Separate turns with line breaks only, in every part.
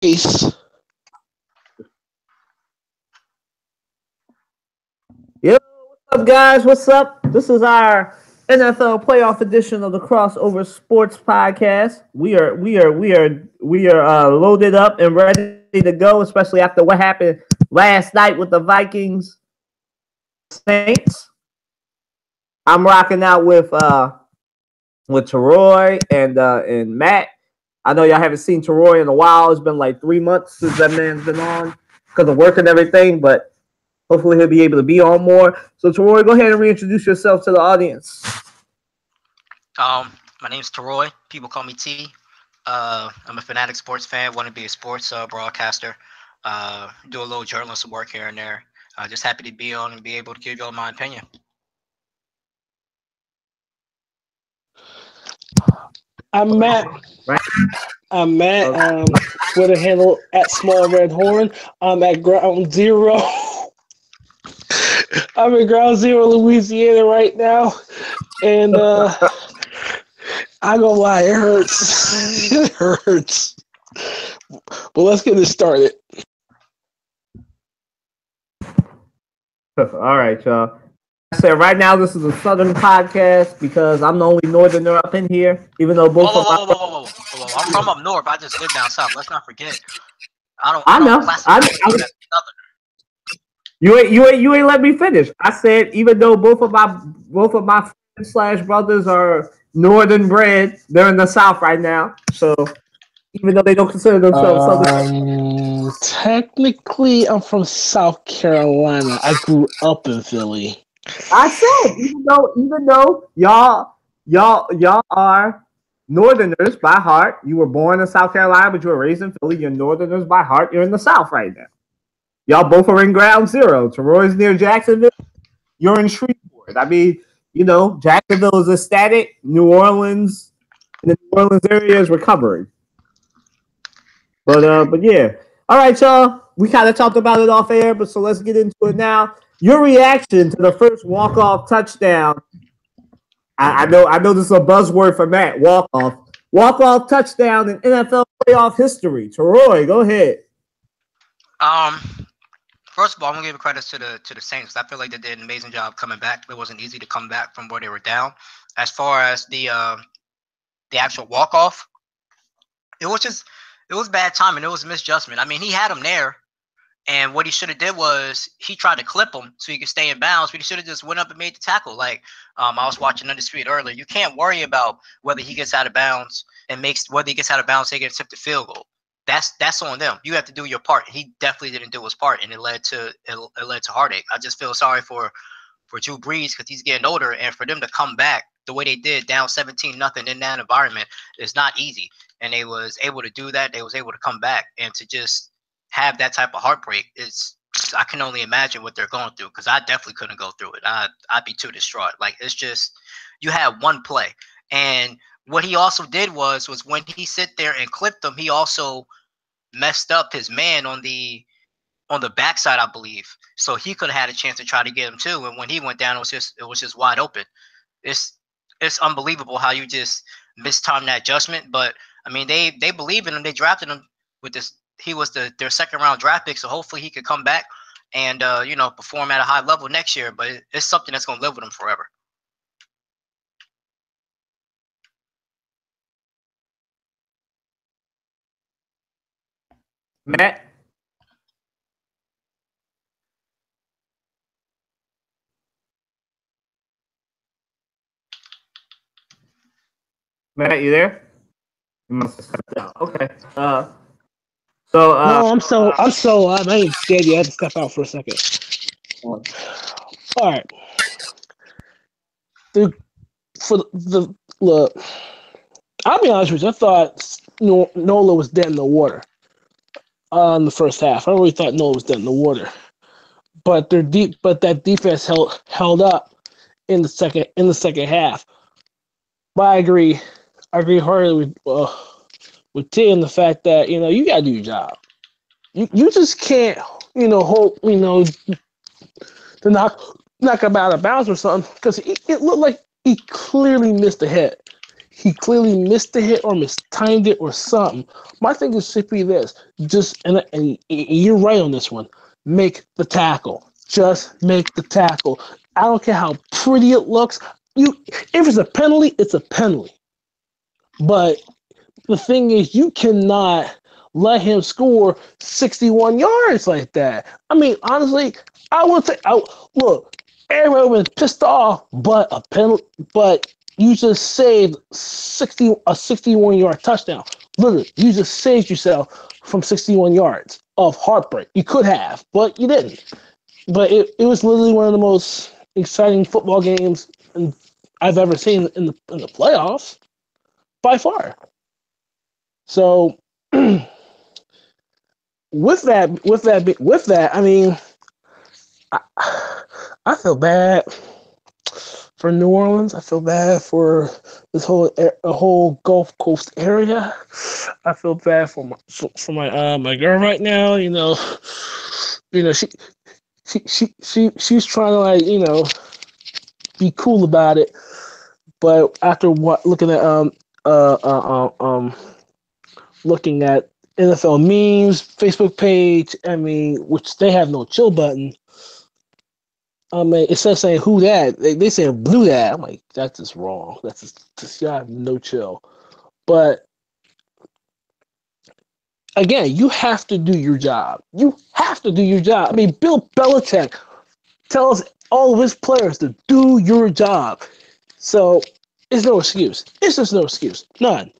Peace.
Yo, what's up, guys? What's up? This is our NFL playoff edition of the Crossover Sports Podcast. We are loaded up and ready to go, especially after what happened last night with the Vikings Saints. I'm rocking out with Teroy and Matt. I know y'all haven't seen Teroy in a while. It's been like 3 months since that man's been on because of work and everything, but hopefully he'll be able to be on more. So, Teroy, go ahead and reintroduce yourself to the audience.
My name's Teroy. People call me T. I'm a fanatic sports fan. Want to be a sports broadcaster. Do a little journalism work here and there. Just happy to be on and be able to give y'all my opinion.
I'm Matt.
Right.
I'm Matt. Twitter handle at Small Red Horn. I'm at Ground Zero. I'm in Ground Zero, Louisiana right now, and I gonna lie, it hurts. It hurts. But let's get this started.
All right, y'all. I said right now this is a Southern podcast because I'm the only Northerner up in here, even though both of
Whoa. I'm from up north. I just live down south. Let's not forget.
I know. You ain't let me finish. I said even though both of my friends / brothers are Northern bred, they're in the South right now. So even though they don't consider themselves Southern,
technically, I'm from South Carolina. I grew up in Philly.
I said even though y'all are Northerners by heart. You were born in South Carolina, but you were raised in Philly. You're Northerners by heart. You're in the South right now. Y'all both are in Ground Zero. Teroy's near Jacksonville. You're in Shreveport. I mean, Jacksonville is ecstatic. New Orleans, the New Orleans area is recovering. But yeah. All right, y'all. We kind of talked about it off air, but so let's get into it now. Your reaction to the first walk-off touchdown. I know this is a buzzword for Matt. Walk-off touchdown in NFL playoff history. Teroy, go ahead.
First of all, I'm gonna give credit to the Saints. I feel like they did an amazing job coming back. It wasn't easy to come back from where they were down. As far as the actual walk-off, it was bad timing. It was a misjudgment. I mean, he had him there, and what he should have did was he tried to clip him so he could stay in bounds, but he should have just went up and made the tackle. Like I was watching Undisputed earlier. You can't worry about whether he gets out of bounds and whether he gets out of bounds, they get a the field goal. That's on them. You have to do your part. He definitely didn't do his part, and it led to heartache. I just feel sorry for Drew Brees because he's getting older, and for them to come back the way they did, down 17-0 in that environment, is not easy. And they was able to do that. They was able to come back, and to just have that type of heartbreak I can only imagine what they're going through, because I definitely couldn't go through it. I'd be too distraught. Like, it's just, you had one play, and what he also did was when he sit there and clipped him, he also messed up his man on the backside, I believe. So he could have had a chance to try to get him too. And when he went down, it was just wide open. It's unbelievable how you just mistimed that judgment. But I mean, they believe in him. They drafted him with this. He was their second round draft pick. So hopefully he could come back and perform at a high level next year. But it's something that's going to live with him forever.
Matt? Matt, you there? You must have stepped out. Okay. No,
I ain't scared you. I had to step out for a second. All right. Look, I'll be honest with you. I thought Nola was dead in the water in the first half. I really thought Nola was dead in the water, but that defense held up in the second half. But I agree wholeheartedly with T in the fact that you gotta do your job. You just can't hope to knock him out of bounds or something, because it looked like he clearly missed a hit. he clearly missed the hit or mistimed it or something. My thing is simply this: just and you're right on this one. Make the tackle. Just make the tackle. I don't care how pretty it looks. If it's a penalty, it's a penalty. But the thing is, you cannot let him score 61 yards like that. I mean, honestly, I would say, look, everybody was pissed off, but a penalty, but you just saved a 61-yard touchdown. Literally, you just saved yourself from 61 yards of heartbreak. You could have, but you didn't. But it was literally one of the most exciting football games I've ever seen in the playoffs, by far. So with that, I mean, I feel bad for New Orleans. I feel bad for this whole Gulf Coast area. I feel bad for my girl right now. She's trying to, like, be cool about it, but after looking at NFL memes, Facebook page, I mean, which they have no chill button. I mean, instead of saying who that, they say blue that. I'm like, that's just wrong. That's just y'all have no chill. But again, you have to do your job. You have to do your job. I mean, Bill Belichick tells all of his players to do your job. So it's no excuse. It's just no excuse. None.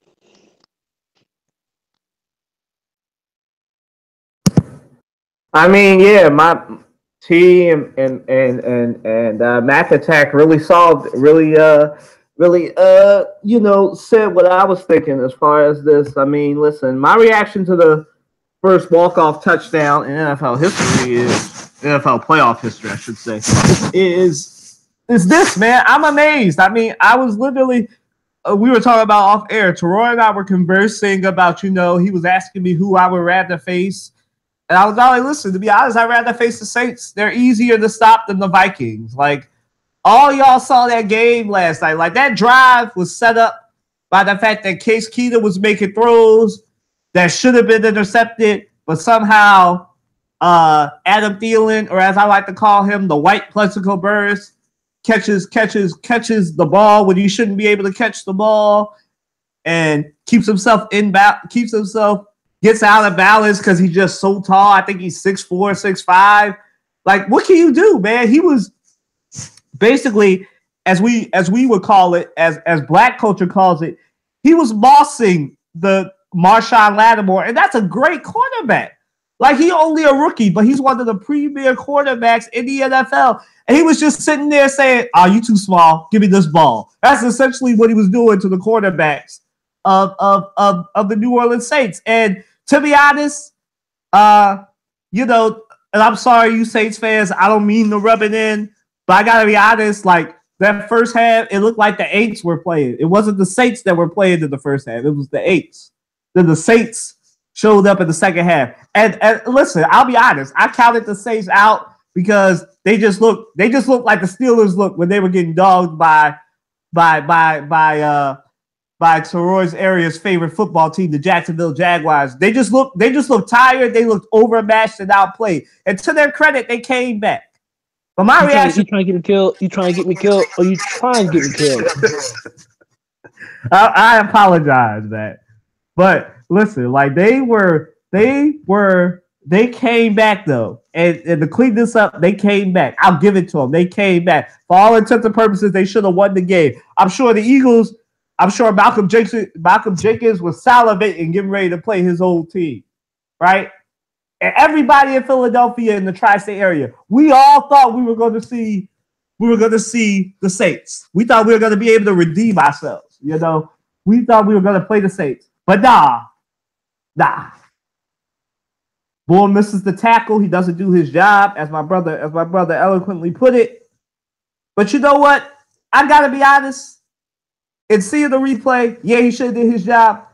I mean, yeah, my T and Mac Attack really said what I was thinking as far as this. I mean, listen, my reaction to the first walk-off touchdown in NFL history NFL playoff history, I should say, is this, man. I'm amazed. I mean, I was literally, we were talking about off air. Teroy and I were conversing about, he was asking me who I would rather face. And I was like, listen, to be honest, I'd rather face the Saints. They're easier to stop than the Vikings. Like, all y'all saw that game last night. Like, that drive was set up by the fact that Case Keenum was making throws that should have been intercepted, but somehow Adam Thielen, or as I like to call him, the white Plexico Burress, catches the ball when he shouldn't be able to catch the ball, and gets out of balance because he's just so tall. I think he's 6'4", 6'5". Like, what can you do, man? He was basically, as we would call it, as black culture calls it, he was bossing the Marshawn Lattimore, and that's a great quarterback. Like, he only a rookie, but he's one of the premier quarterbacks in the NFL. And he was just sitting there saying, "Oh, you too small. Give me this ball." That's essentially what he was doing to the quarterbacks of the New Orleans Saints. And to be honest, and I'm sorry, you Saints fans, I don't mean to rub it in, but I gotta be honest, like, that first half, it looked like the Aints were playing. It wasn't the Saints that were playing in the first half. It was the Aints. Then the Saints showed up in the second half. And listen, I'll be honest, I counted the Saints out because they just looked like the Steelers looked when they were getting dogged by Teroy's area's favorite football team, the Jacksonville Jaguars. They just looked tired. They looked overmatched and outplayed. And to their credit, they came back. But my reaction,
you trying to get me killed? You trying to get me killed, or you trying to get me killed?
I apologize, man. But listen, like, they came back though, and to clean this up, they came back. I'll give it to them. They came back for all intents and purposes. They should have won the game. I'm sure Malcolm Jenkins was salivating, getting ready to play his old team, right? And everybody in Philadelphia in the tri-state area, we all thought we were going to see the Saints. We thought we were going to be able to redeem ourselves. We thought we were going to play the Saints, but nah. Boy misses the tackle. He doesn't do his job, as my brother eloquently put it. But you know what? I gotta be honest. And seeing the replay, yeah, he should have did his job,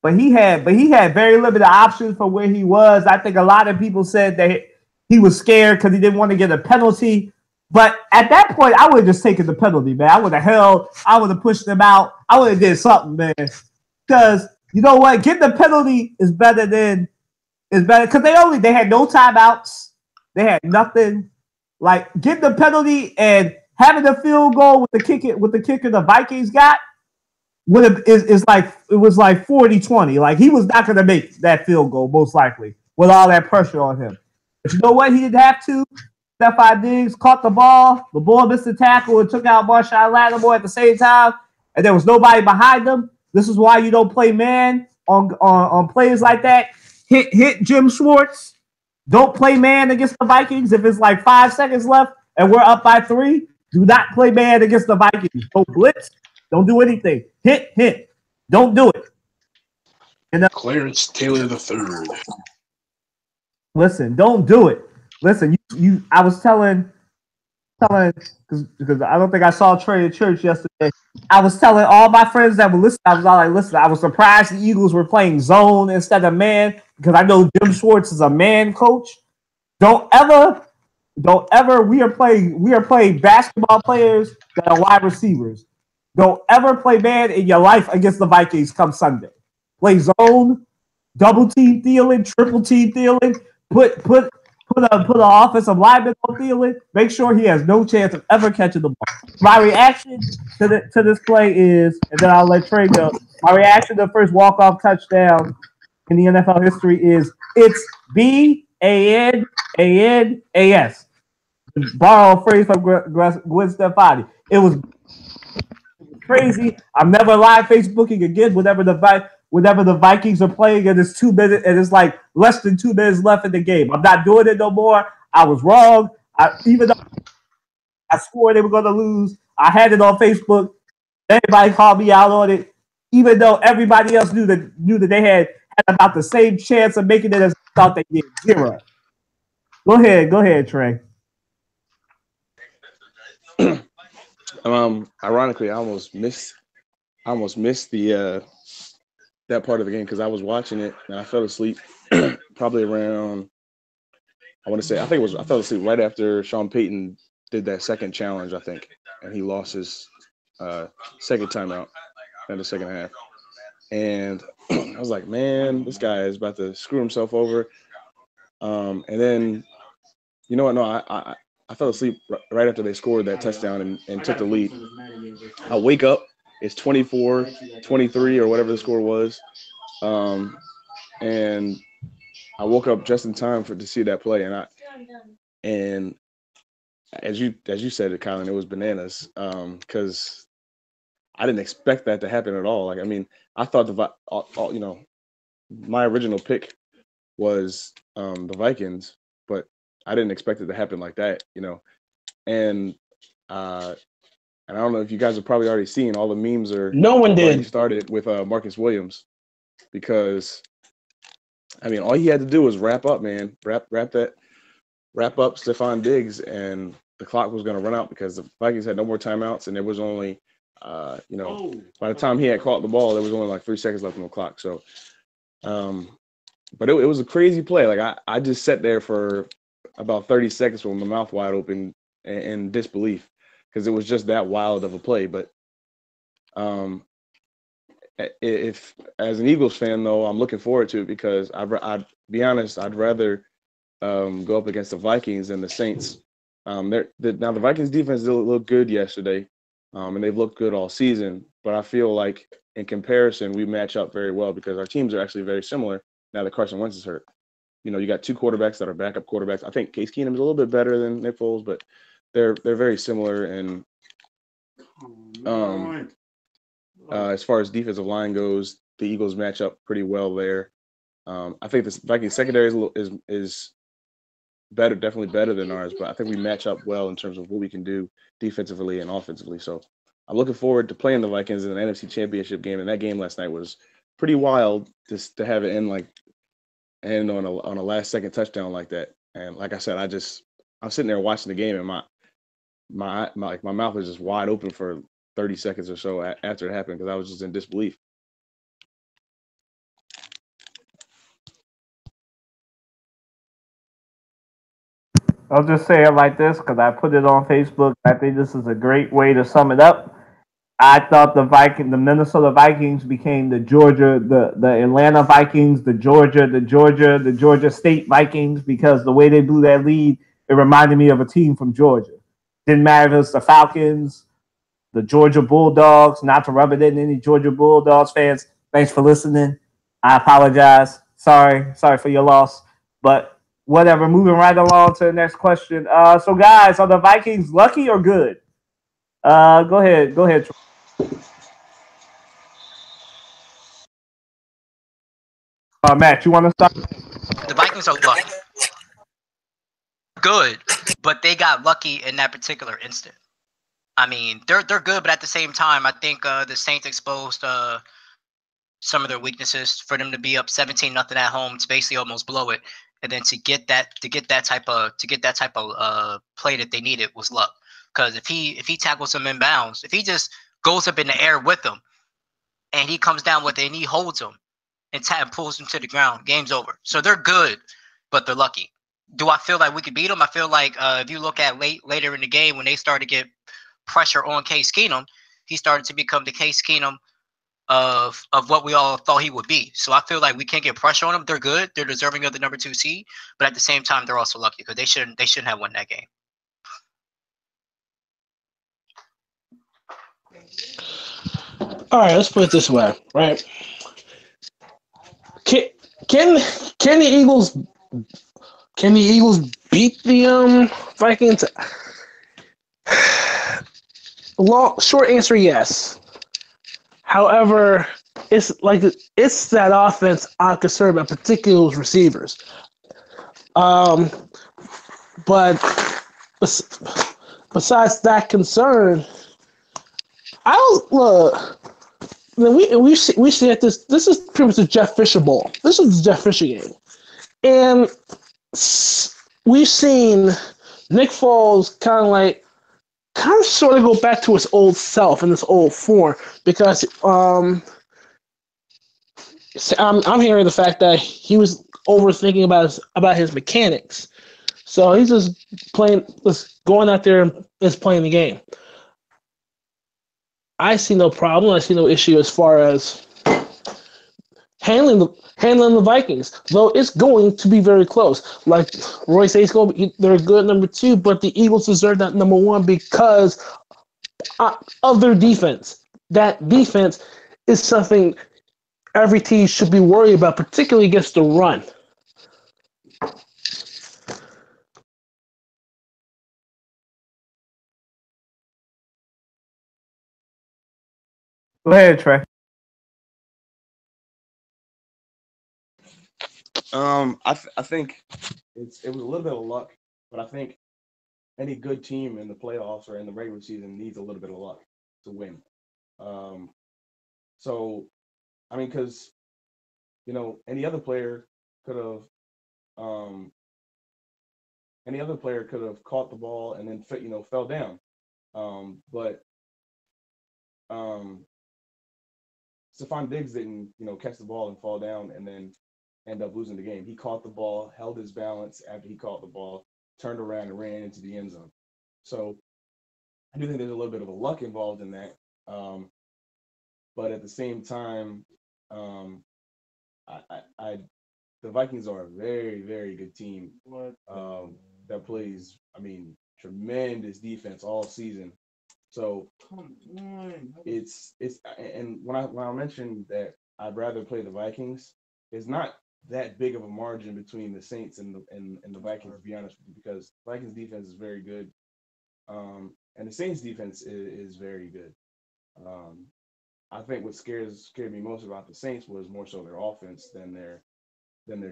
but he had very limited options for where he was. I think a lot of people said that he was scared because he didn't want to get a penalty But at that point, I would have just taken the penalty, man. I would have pushed them out. I would have did something, man. Because you know what? Getting the penalty is better because they had no timeouts. They had nothing. Like getting the penalty and having the field goal with the kicker the Vikings got is like it was like 40-20. Like he was not gonna make that field goal, most likely, with all that pressure on him. But you know what? He didn't have to. Stefon Diggs caught the ball missed the tackle, and took out Marshawn Lattimore at the same time, and there was nobody behind them. This is why you don't play man on plays like that. Hit Jim Schwartz. Don't play man against the Vikings if it's like 5 seconds left and we're up by 3. Do not play man against the Vikings. Don't blitz. Don't do anything. Hit. Don't do it. And
Clarence Taylor III.
Listen, don't do it. Listen, you. I was telling because I don't think I saw Trey at church yesterday. I was telling all my friends that were listening. I was all like, listen, I was surprised the Eagles were playing zone instead of man because I know Jim Schwartz is a man coach. Don't ever. We are playing basketball players that are wide receivers. Don't ever play man in your life against the Vikings come Sunday. Play zone, double team Thielen, triple team Thielen. Put an offensive lineman on Thielen. Make sure he has no chance of ever catching the ball. My reaction to this play is, and then I'll let Trey go. My reaction to the first walk-off touchdown in the NFL history is it's BANANAS. Borrow a phrase from Gwen Stefani. It was crazy. I'm never live Facebooking again whenever the Vikings are playing and it's 2 minutes and it's like less than 2 minutes left in the game. I'm not doing it no more. I was wrong. Even though I swore they were going to lose, I had it on Facebook. Everybody called me out on it, even though everybody else knew that they had about the same chance of making it as I thought they did. 0. Go ahead, Trey.
Ironically, I almost missed the that part of the game because I was watching it and I fell asleep probably around I fell asleep right after Sean Payton did that second challenge, I think, and he lost his second timeout in the second half. And I was like, man, this guy is about to screw himself over. And then, you know what? No, I fell asleep right after they scored that touchdown and took the lead. I wake up, it's 24-23 or whatever the score was. And I woke up just in time to see that play. And as you said it, Colin, it was bananas. Because I didn't expect that to happen at all. Like, I mean, I thought my original pick was the Vikings, but I didn't expect it to happen like that, And I don't know if you guys have probably already seen all the memes
no one did
started with Marcus Williams, because I mean all he had to do was wrap up, man. Wrap up Stefon Diggs, and the clock was going to run out because the Vikings had no more timeouts, and there was only by the time he had caught the ball, there was only like 3 seconds left on the clock. So but it was a crazy play. Like I just sat there for about 30 seconds with my mouth wide open in disbelief because it was just that wild of a play. But if as an Eagles fan, though, I'm looking forward to it because I'd be honest, I'd rather go up against the Vikings than the Saints. Now the Vikings defense did look good yesterday, and they've looked good all season. But I feel like in comparison, we match up very well because our teams are actually very similar now that Carson Wentz is hurt. You got 2 quarterbacks that are backup quarterbacks. I think Case Keenum is a little bit better than Nick Foles, but they're very similar. And as far as defensive line goes, the Eagles match up pretty well there. I think the Vikings secondary is better, definitely better than ours, but I think we match up well in terms of what we can do defensively and offensively. So I'm looking forward to playing the Vikings in an NFC Championship game. And that game last night was pretty wild just to have it end on a last second touchdown like that. And like I said, I'm sitting there watching the game and my mouth was just wide open for 30 seconds or so after it happened because I was just in disbelief.
I'll just say it like this because I put it on Facebook. I think this is a great way to sum it up. I thought the Minnesota Vikings became the Atlanta Vikings, the Georgia State Vikings because the way they blew that lead, it reminded me of a team from Georgia. Didn't matter if it's the Falcons, the Georgia Bulldogs. Not to rub it in any Georgia Bulldogs fans. Thanks for listening. I apologize. Sorry for your loss. But whatever. Moving right along to the next question. So guys, are the Vikings lucky or good? Go ahead. Matt, you want to start?
The Vikings are lucky. Good, but they got lucky in that particular instant. I mean, they're good, but at the same time, I think the Saints exposed some of their weaknesses for them to be up 17-0 at home to basically almost blow it, and then to get that type of play that they needed was luck. Because if he tackles them in bounds, if he just goes up in the air with them, and he comes down with it and he holds them and pulls them to the ground, game's over. So they're good, but they're lucky. Do I feel like we could beat them? I feel like if you look at later in the game when they started to get pressure on Case Keenum, he started to become the Case Keenum of what we all thought he would be. So I feel like we can't get pressure on them. They're good. They're deserving of the number 2 seed, but at the same time, they're also lucky because they shouldn't have won that game.
All right, let's put it this way, right? Can the Eagles beat the Vikings? Short answer, yes. However, it's that offense I'm concerned about, particularly those receivers. But besides that concern, I don't look. We see that this is pretty much the Jeff Fisher Bowl. This is the Jeff Fisher game, and we've seen Nick Foles kind of sort of go back to his old self and his old form because I'm hearing the fact that he was overthinking about his mechanics, so he's just going out there and just playing the game. I see no problem. I see no issue as far as handling the Vikings, though it's going to be very close. Like Roy says, they're a good number 2, but the Eagles deserve that number 1 because of their defense. That defense is something every team should be worried about, particularly against the run.
Go ahead, Trey.
I think it was a little bit of luck, but I think any good team in the playoffs or in the regular season needs a little bit of luck to win. So, I mean, because any other player could have caught the ball and then fell down, but Stephon Diggs didn't catch the ball and fall down and then end up losing the game. He caught the ball, held his balance after he caught the ball, turned around and ran into the end zone. So I do think there's a little bit of a luck involved in that. But at the same time, the Vikings are a very, very good team that plays, tremendous defense all season. So it's and when I mentioned that I'd rather play the Vikings, it's not that big of a margin between the Saints and the Vikings, to be honest with you, because Vikings defense is very good, and the Saints defense is very good. I think what scared me most about the Saints was more so their offense than their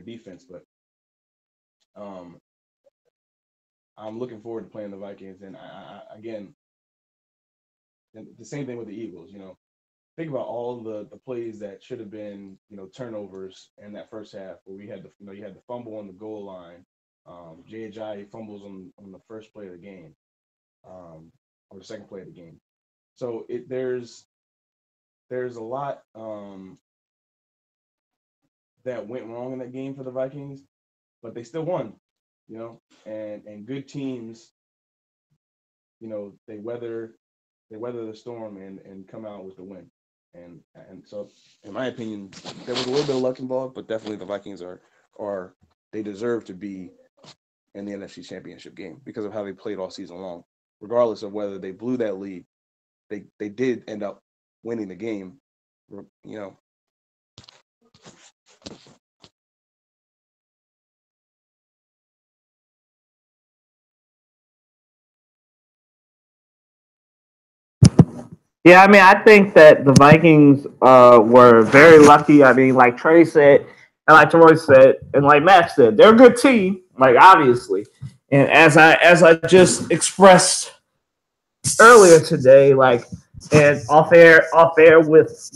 defense. But I'm looking forward to playing the Vikings, and again, the same thing with the Eagles. Think about all the plays that should have been turnovers in that first half, where we had you had the fumble on the goal line. Jay Ajayi fumbles on the first play of the game, or the second play of the game. So there's a lot that went wrong in that game for the Vikings, but they still won. you know, and good teams, you know, they weather the storm and come out with the win. And so, in my opinion, there was a little bit of luck involved, but definitely the Vikings are they deserve to be in the NFC Championship game because of how they played all season long. Regardless of whether they blew that lead, they did end up winning the game. You know.
Yeah, I mean, I think that the Vikings were very lucky. I mean, like Trey said, and like Troy said, and like Matt said, they're a good team. Like obviously, and as I just expressed earlier today, like and off air with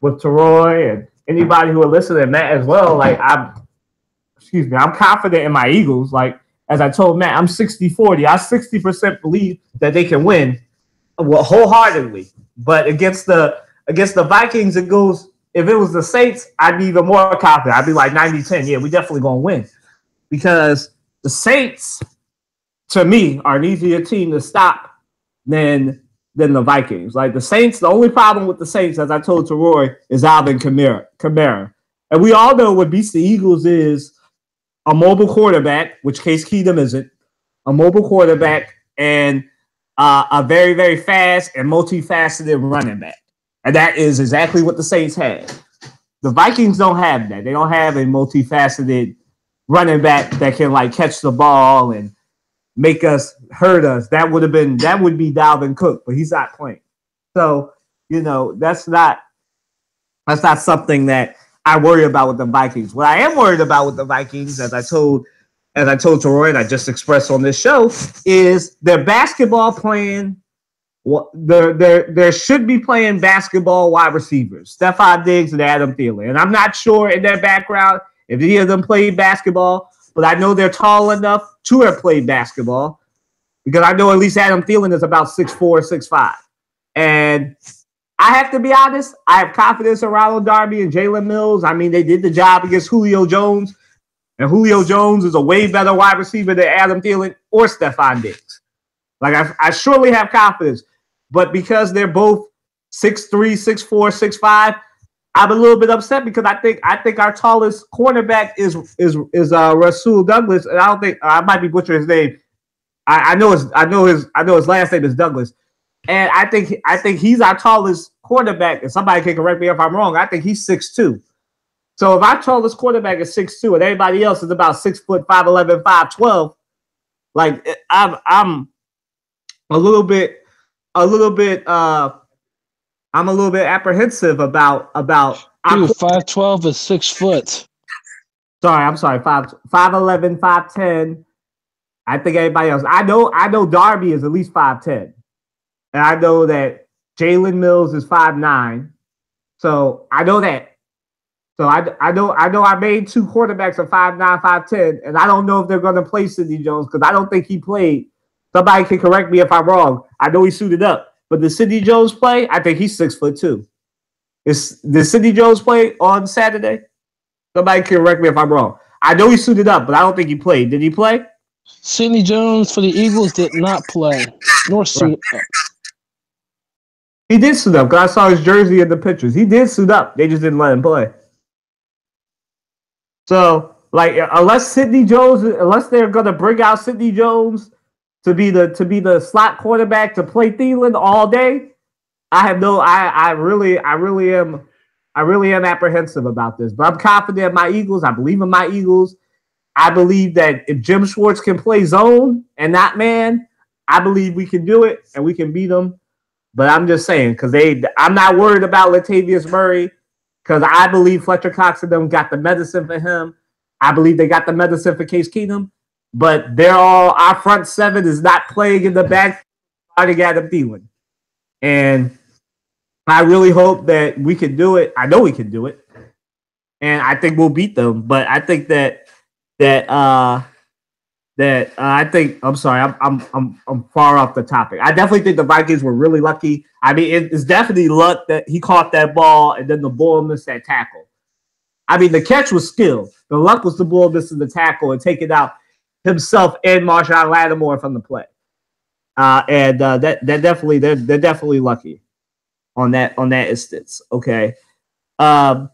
Teroy and anybody who are listening, Matt as well. Like I'm confident in my Eagles. Like as I told Matt, I'm 60-40. I 60% believe that they can win. Well, wholeheartedly, but against the Vikings, it goes. If it was the Saints, I'd be even more confident. I'd be like 90-10. Yeah, we definitely gonna win because the Saints, to me, are an easier team to stop than the Vikings. Like the Saints, the only problem with the Saints, as I told Teroy, is Alvin Kamara, and we all know what beats the Eagles is a mobile quarterback, which Case Keenum isn't, a mobile quarterback, and a very, very fast and multifaceted running back. And that is exactly what the Saints had. The Vikings don't have that. They don't have a multifaceted running back that can like catch the ball and make us hurt us. That would be Dalvin Cook, but he's not playing. So, you know, that's not something that I worry about with the Vikings. What I am worried about with the Vikings, as I told Teroy and I just expressed on this show, is their basketball playing. There should be playing basketball wide receivers, Stephon Diggs and Adam Thielen. And I'm not sure in their background if any of them played basketball, but I know they're tall enough to have played basketball because I know at least Adam Thielen is about 6'4", 6'5". And I have to be honest, I have confidence in Ronald Darby and Jalen Mills. I mean, they did the job against Julio Jones. And Julio Jones is a way better wide receiver than Adam Thielen or Stephon Diggs. Like, I surely have confidence. But because they're both 6'3", 6'4", 6'5", I'm a little bit upset because I think our tallest cornerback is Rasul Douglas, and I don't think I might be butchering his name. I know his last name is Douglas, and I think he's our tallest quarterback. And somebody can correct me if I'm wrong. I think he's 6'2". So if our tallest quarterback is 6'2" and everybody else is about 6 foot 5'11", 5'12", like I'm a little bit apprehensive about.
Dude, 5'12" is 6 foot.
I'm sorry, 5'11", 5'10". I think everybody else. I know Darby is at least 5'10", and I know that Jalen Mills is 5'9". So I know that. So I know our main two quarterbacks are 5'9", 5'10", and I don't know if they're going to play Sidney Jones because I don't think he played. Somebody can correct me if I'm wrong. I know he suited up, but did Sidney Jones play? I think he's 6'2". Did Sidney Jones play on Saturday? Somebody can correct me if I'm wrong. I know he suited up, but I don't think he played. Did he play?
Sidney Jones for the Eagles did not play, nor suit up.
He did suit up because I saw his jersey in the pictures. He did suit up. They just didn't let him play. So, like, unless they're gonna bring out Sidney Jones to be the slot quarterback to play Thielen all day, I really am apprehensive about this. But I'm confident in my Eagles. I believe in my Eagles. I believe that if Jim Schwartz can play zone and not man, I believe we can do it and we can beat them. But I'm just saying because I'm not worried about Latavius Murray. Because I believe Fletcher Cox and them got the medicine for him. I believe they got the medicine for Case Keenum. But our front seven is not playing in the back starting Adam Thielen. And I really hope that we can do it. I know we can do it. And I think we'll beat them. But I think I'm sorry, I'm far off the topic. I definitely think the Vikings were really lucky. I mean, it's definitely luck that he caught that ball and then the ball missed that tackle. I mean, the catch was skill. The luck was the bull missing the tackle and taking out himself and Marshawn Lattimore from the play. And that definitely they're definitely lucky on that instance. Okay. How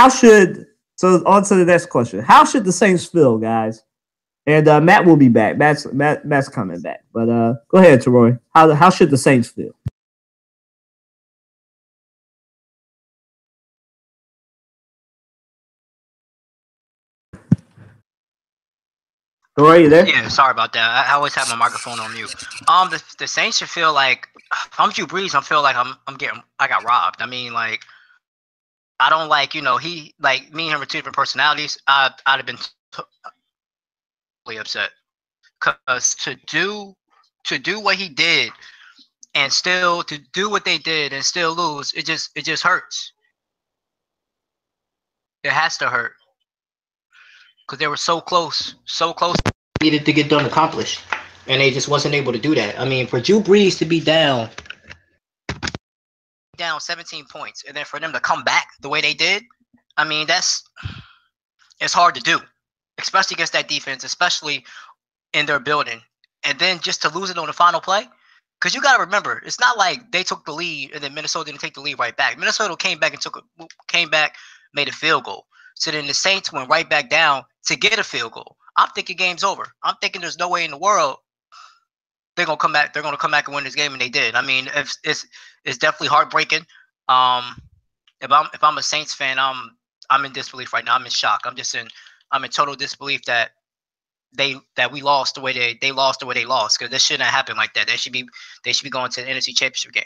should so on to the next question? How should the Saints feel, guys? And Matt will be back. Matt's coming back. But go ahead, Teroy. How should the Saints feel? Teroy, you there?
Yeah, sorry about that. I always have my microphone on mute. The Saints should feel like if I'm Drew Brees, I feel like I got robbed. I mean, like I don't like he like me and him are two different personalities. I'd have been totally upset because to do what he did and still to do what they did and still lose, it just hurts. It has to hurt because they were so close, needed to get done accomplished, and they just wasn't able to do that. I mean, for Drew Brees to be down 17 points and then for them to come back the way they did, I mean it's hard to do, especially against that defense, especially in their building, and then just to lose it on the final play. Because you got to remember, it's not like they took the lead and then Minnesota didn't take the lead right back. Minnesota came back, made a field goal. So then the Saints went right back down to get a field goal. I'm thinking game's over. I'm thinking there's no way in the world they're gonna come back. They're gonna come back and win this game, and they did. I mean, it's definitely heartbreaking. If I'm a Saints fan, I'm in disbelief right now. I'm in shock. I'm in total disbelief that we lost the way they lost because this shouldn't have happened like that. They should be going to the NFC Championship game.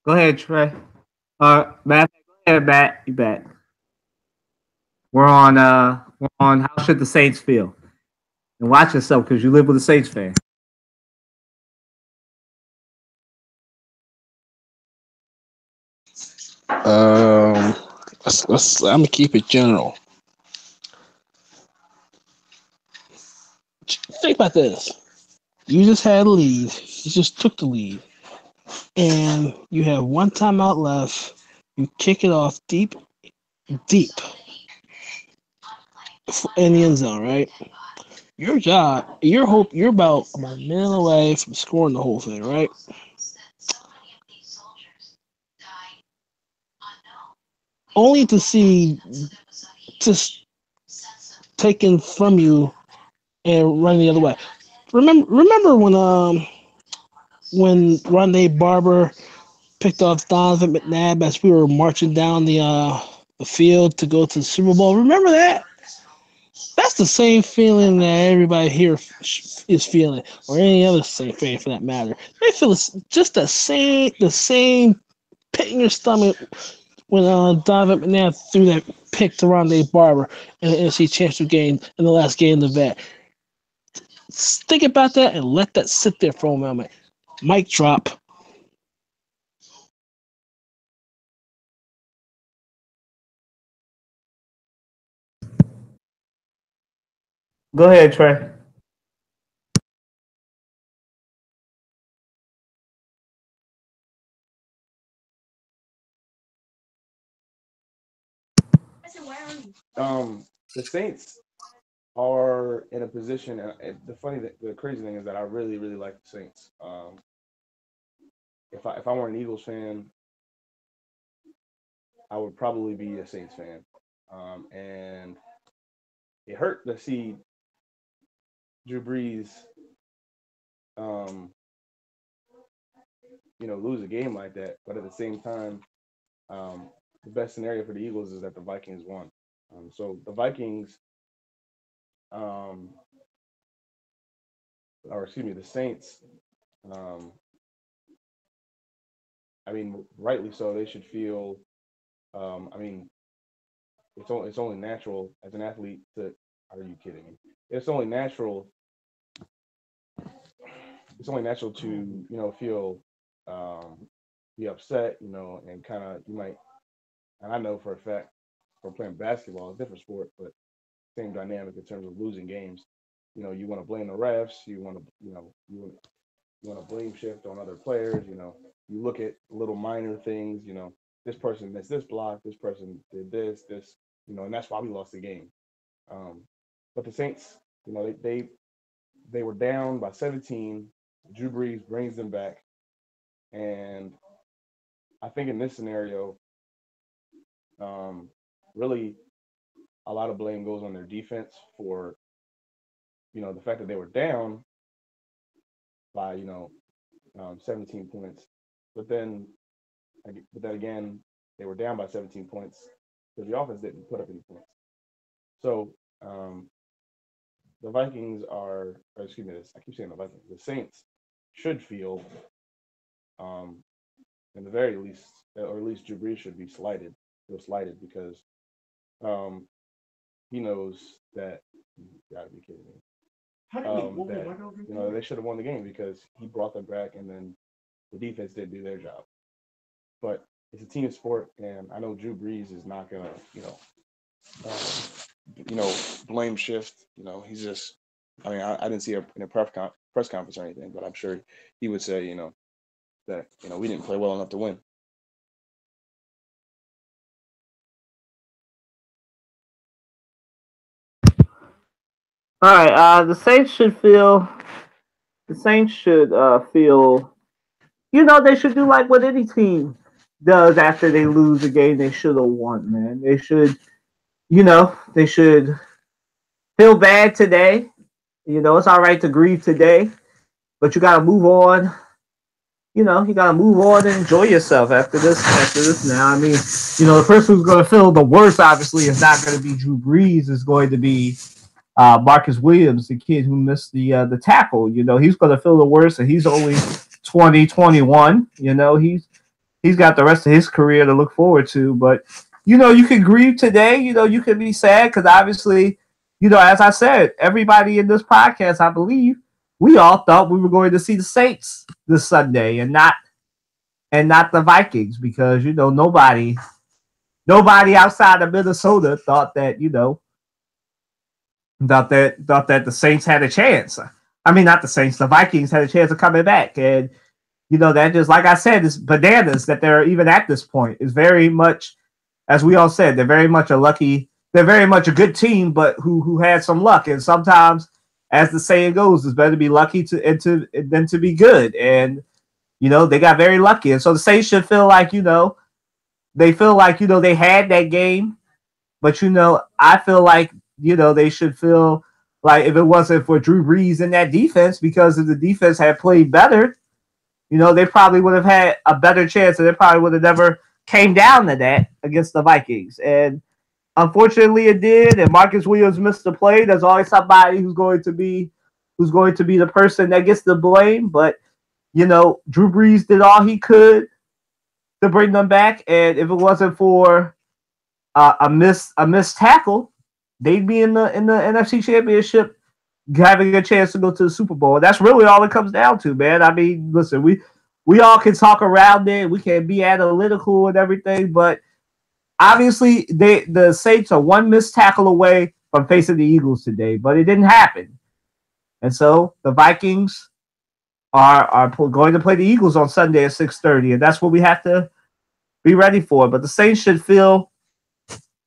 Go ahead, Trey. Matt, go ahead, Matt. You back. We're on how should the Saints feel? And watch yourself because you live with a Saints fan.
I'm gonna keep it general. Think about this. You just had a lead. You just took the lead. And you have one timeout left. You kick it off deep in the end zone, right? Your job, you're about a minute away from scoring the whole thing, right? Only to see just taken from you and run the other way. Remember when Rondé Barber picked off Donovan McNabb as we were marching down the field to go to the Super Bowl? Remember that? That's the same feeling that everybody here is feeling, or any other same fan for that matter. They feel just the same pit in your stomach when Donovan McNabb threw that pick to Rondé Barber in the NFC Championship game in the last game of the vet. Think about that and let that sit there for a moment. Mic drop.
Go ahead, Trey.
The Saints are in a position, and the crazy thing is that I really, really like the Saints. If I were an Eagles fan, I would probably be a Saints fan. And it hurt to see Drew Brees, lose a game like that. But at the same time, the best scenario for the Eagles is that the Vikings won. So the Vikings, the Saints. I mean, rightly so. They should feel. I mean, it's only natural as an athlete to. Are you kidding me? It's only natural. It's only natural to feel be upset, and kind of you might. And I know for a fact from playing basketball, it's a different sport, but same dynamic in terms of losing games. You want to blame the refs. You want to, you want to blame shift on other players. You look at little minor things. This person missed this block. This person did this, and that's why we lost the game. But the Saints, they were down by 17. Drew Brees brings them back, and I think in this scenario, really a lot of blame goes on their defense for the fact that they were down by 17 points, but then again they were down by 17 points because the offense didn't put up any points. So the Vikings are, or excuse me, I keep saying the Vikings. The Saints should feel, in the very least, or at least Drew Brees should be slighted. Feel slighted because he knows that. You gotta be kidding me. That they should have won the game because he brought them back, and then the defense didn't do their job. But it's a team sport, and I know Drew Brees is not gonna, blame shift. He's just. I mean, I didn't see in a press conference or anything, but I'm sure he would say, that we didn't play well enough to win.
All right. The Saints should feel. They should do like what any team does after they lose a game they should have won. Man, they should feel bad today. It's all right to grieve today, but you got to move on. You got to move on and enjoy yourself after this. Now, I mean, the person who's going to feel the worst, obviously, is not going to be Drew Brees. It's going to be Marcus Williams, the kid who missed the tackle. He's going to feel the worst, and he's only 20, 21. He's got the rest of his career to look forward to. But you can grieve today. You can be sad because obviously, as I said, everybody in this podcast, I believe, we all thought we were going to see the Saints this Sunday and not the Vikings because nobody outside of Minnesota thought that the Saints had a chance. I mean, not the Saints, the Vikings had a chance of coming back, and that just, like I said, is bananas that they're even at this point. It's very much, as we all said, they're very much a good team, but who had some luck, and sometimes, as the saying goes, it's better to be lucky than to be good. And they got very lucky, and so the Saints should feel like they had that game, but I feel like they should feel like if it wasn't for Drew Brees in that defense, because if the defense had played better, they probably would have had a better chance, and they probably would have never came down to that against the Vikings. And unfortunately, it did. And Marcus Williams missed the play. There's always somebody who's going to be the person that gets the blame. But Drew Brees did all he could to bring them back. And if it wasn't for a missed tackle, they'd be in the NFC Championship, having a chance to go to the Super Bowl. And that's really all it comes down to, man. I mean, listen, we all can talk around it. We can be analytical and everything, but obviously, the Saints are one missed tackle away from facing the Eagles today, but it didn't happen. And so the Vikings are going to play the Eagles on Sunday at 6:30, and that's what we have to be ready for. But the Saints should feel,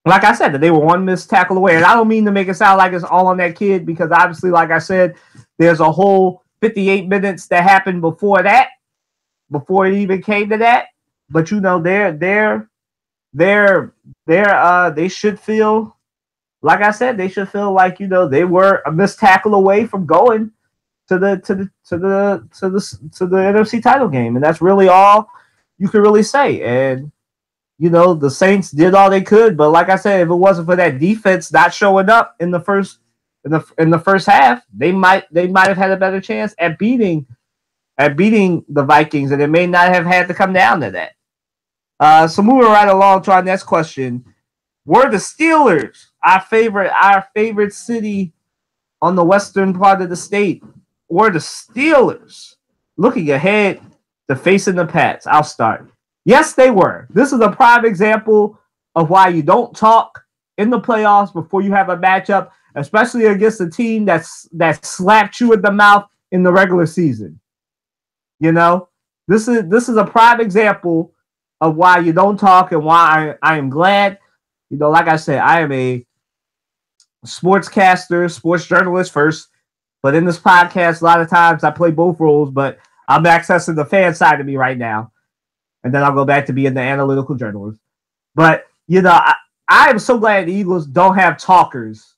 like I said, that they were one missed tackle away. And I don't mean to make it sound like it's all on that kid, because obviously, like I said, there's a whole 58 minutes that happened before that, before it even came to that. But they should feel, like I said, they should feel like they were a missed tackle away from going to the NFC title game, and that's really all you can really say. And the Saints did all they could, but like I said, if it wasn't for that defense not showing up in the first half, they might have had a better chance at beating the Vikings, and it may not have had to come down to that. So moving right along to our next question. Were the Steelers our favorite city on the western part of the state? Were the Steelers looking ahead to facing the Pats? I'll start. Yes, they were. This is a prime example of why you don't talk in the playoffs before you have a matchup, especially against a team that slapped you in the mouth in the regular season. You know, this is a prime example of why you don't talk and why I am glad. You know, like I said, I am a sportscaster, sports journalist first, but in this podcast, a lot of times I play both roles, but I'm accessing the fan side of me right now. And then I'll go back to being the analytical journalist. But, you know, I am so glad the Eagles don't have talkers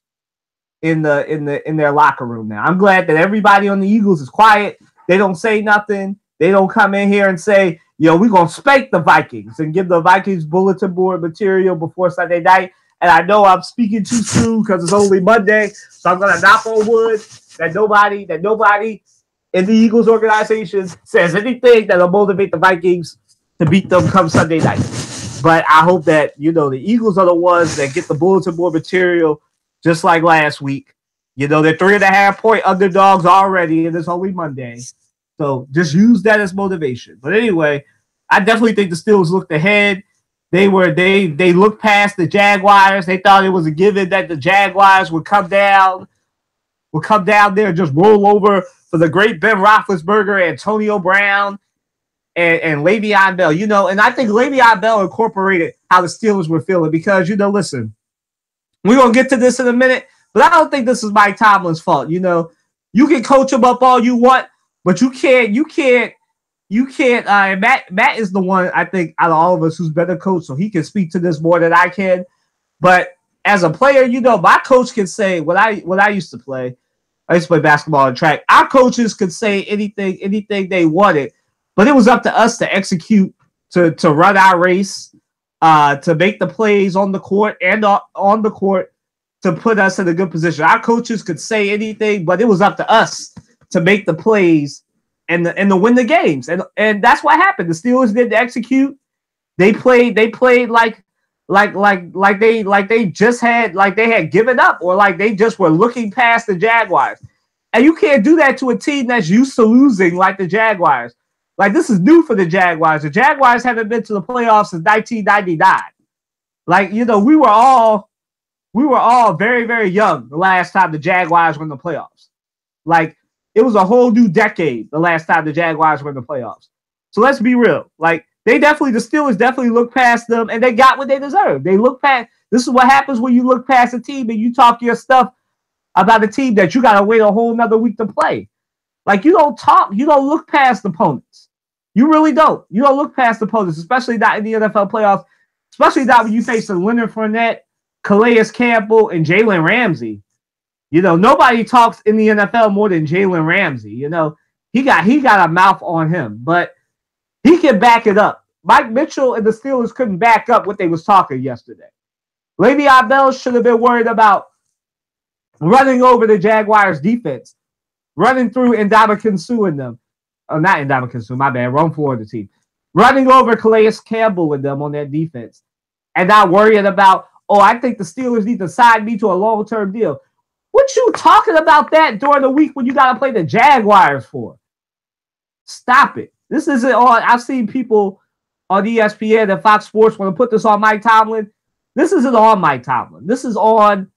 in their locker room now. I'm glad that everybody on the Eagles is quiet. They don't say nothing. They don't come in here and say, yo, we're going to spank the Vikings and give the Vikings bulletin board material before Sunday night. And I know I'm speaking too soon because it's only Monday, so I'm going to knock on wood that nobody in the Eagles organization says anything that'll motivate the Vikings to beat them come Sunday night. But I hope that, you know, the Eagles are the ones that get the bulletin board material just like last week. You know, they're 3.5-point underdogs already, and it's only Monday. So just use that as motivation. But anyway, I definitely think the Steelers looked ahead. They looked past the Jaguars. They thought it was a given that the Jaguars would come down there and just roll over for the great Ben Roethlisberger, Antonio Brown, and Le'Veon Bell. You know, and I think Le'Veon Bell incorporated how the Steelers were feeling because, you know, listen, we're going to get to this in a minute, but I don't think this is Mike Tomlin's fault. You know, you can coach him up all you want, but you can't. Matt is the one, I think, out of all of us who's better coach, so he can speak to this more than I can. But as a player, you know, my coach can say what I used to play. I used to play basketball and track. Our coaches could say anything they wanted, but it was up to us to execute, to run our race, to make the plays on the court and on the court to put us in a good position. Our coaches could say anything, but it was up to us to make the plays and to win the games. And that's what happened. The Steelers didn't execute. They played like they had given up, or like they just were looking past the Jaguars. And you can't do that to a team that's used to losing like the Jaguars. Like, this is new for the Jaguars. The Jaguars haven't been to the playoffs since 1999. Like, you know, we were all very, very young the last time the Jaguars were in the playoffs. Like, it was a whole new decade the last time the Jaguars were in the playoffs. So let's be real. Like, the Steelers definitely looked past them, and they got what they deserved. They looked past. This is what happens when you look past a team and you talk your stuff about a team that you got to wait a whole nother week to play. Like, you don't look past opponents. You really don't. You don't look past opponents, especially not in the NFL playoffs, especially not when you face Leonard Fournette, Calais Campbell, and Jalen Ramsey. You know, nobody talks in the NFL more than Jalen Ramsey. You know, he got a mouth on him, but he can back it up. Mike Mitchell and the Steelers couldn't back up what they was talking yesterday. Le'Veon Bell should have been worried about running over the Jaguars' defense, running through Ndamukong Suh and them. Oh, not Ndamukong Suh, my bad. Wrong for the team. Running over Calais Campbell with them on that defense. And not worrying about, oh, I think the Steelers need to sign me to a long-term deal. What you talking about that during the week when you got to play the Jaguars for? Stop it. This isn't on. I've seen people on ESPN and Fox Sports want to put this on Mike Tomlin. This isn't on Mike Tomlin. This is on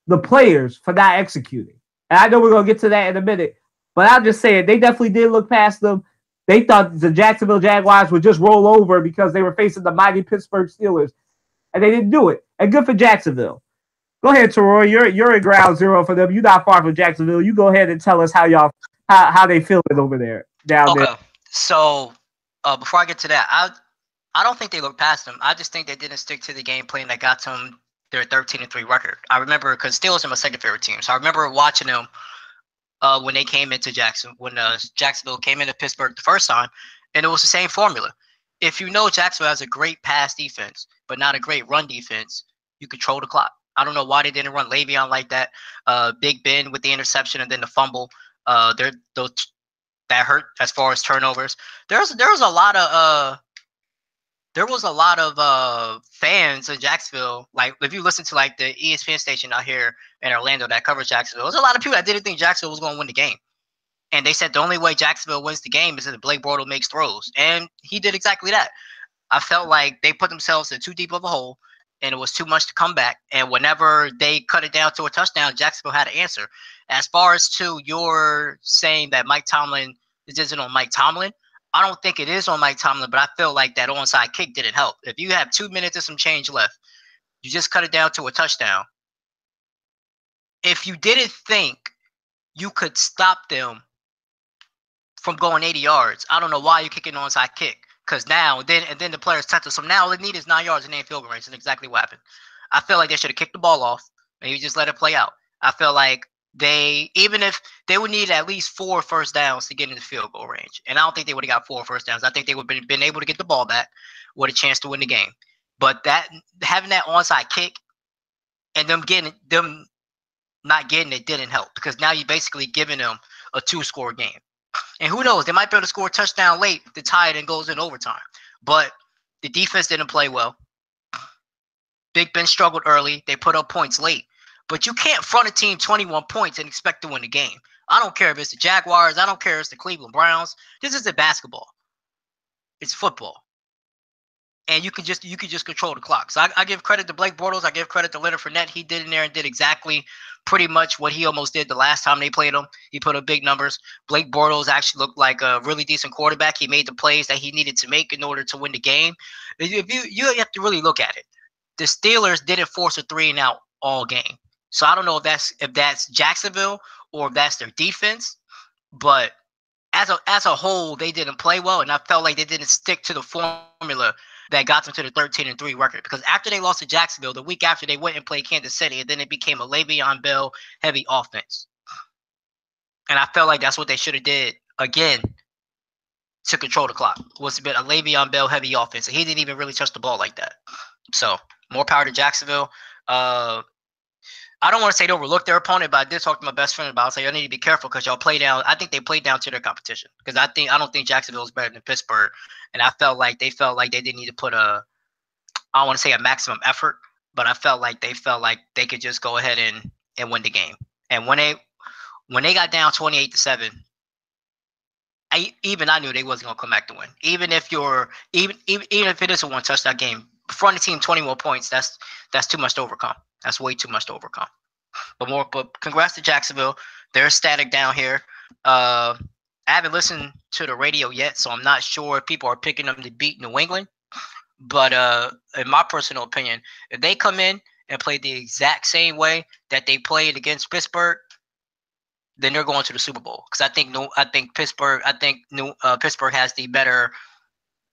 the players for not executing. And I know we're going to get to that in a minute, but I'm just saying they definitely did look past them. They thought the Jacksonville Jaguars would just roll over because they were facing the mighty Pittsburgh Steelers, and they didn't do it. And good for Jacksonville. Go ahead, Teroy. You're at ground zero for them. You're not far from Jacksonville. You go ahead and tell us how they feel it over there, down there.
So before I get to that, I don't think they looked past them. I just think they didn't stick to the game plan that got them their 13-3 record. I remember because Steelers are my second favorite team, so I remember watching them when they came into Jacksonville came into Pittsburgh the first time, and it was the same formula. If you know Jacksonville has a great pass defense, but not a great run defense, you control the clock. I don't know why they didn't run Le'Veon like that. Big Ben with the interception and then the fumble. That hurt as far as turnovers. There was a lot of fans in Jacksonville. Like, if you listen to like the ESPN station out here in Orlando that covers Jacksonville, there's a lot of people that didn't think Jacksonville was going to win the game. And they said the only way Jacksonville wins the game is if Blake Bortles makes throws. And he did exactly that. I felt like they put themselves in too deep of a hole, and it was too much to come back. And whenever they cut it down to a touchdown, Jacksonville had to answer. As far as to your saying that Mike Tomlin, this isn't on Mike Tomlin, I don't think it is on Mike Tomlin, but I feel like that onside kick didn't help. If you have 2 minutes and some change left, you just cut it down to a touchdown. If you didn't think you could stop them from going 80 yards, I don't know why you're kicking an onside kick. Because now, then the players touch us. So now all they need is 9 yards and they ain't field goal range. That's exactly what happened. I feel like they should have kicked the ball off and you just let it play out. I feel like even if they would need at least 4 first downs to get into field goal range. And I don't think they would have got 4 first downs. I think they would have been able to get the ball back with a chance to win the game. But having that onside kick and them not getting it didn't help, because now you're basically giving them a 2-score game. And who knows, they might be able to score a touchdown late to tie it and goes in overtime. But the defense didn't play well. Big Ben struggled early. They put up points late. But you can't front a team 21 points and expect to win the game. I don't care if it's the Jaguars. I don't care if it's the Cleveland Browns. This isn't basketball. It's football. And you can just control the clock. So I give credit to Blake Bortles. I give credit to Leonard Fournette. He did in there and did exactly pretty much what he almost did the last time they played him. He put up big numbers. Blake Bortles actually looked like a really decent quarterback. He made the plays that he needed to make in order to win the game. If you have to really look at it. The Steelers didn't force a 3-and-out all game. So I don't know if that's Jacksonville or if that's their defense. But as a whole, they didn't play well, and I felt like they didn't stick to the formula that got them to the 13-3 record. Because after they lost to Jacksonville, the week after they went and played Kansas City, and then it became a Le'Veon Bell heavy offense. And I felt like that's what they should have did again to control the clock. Was a bit a Le'Veon Bell heavy offense. And he didn't even really touch the ball like that. So more power to Jacksonville. I don't want to say they overlooked their opponent, but I did talk to my best friend about it. I was like, y'all need to be careful because y'all play down. I think they played down to their competition, because I don't think Jacksonville is better than Pittsburgh. And I felt like they didn't need to put I don't want to say a maximum effort, but I felt like they could just go ahead and win the game. And when they got down 28-7, I knew they wasn't gonna come back to win. Even if it is a one touchdown game, front of the team 21 points, that's too much to overcome. That's way too much to overcome. But congrats to Jacksonville. They're static down here. I haven't listened to the radio yet, so I'm not sure if people are picking them to beat New England. But in my personal opinion, if they come in and play the exact same way that they played against Pittsburgh, then they're going to the Super Bowl. Because I think Pittsburgh has the better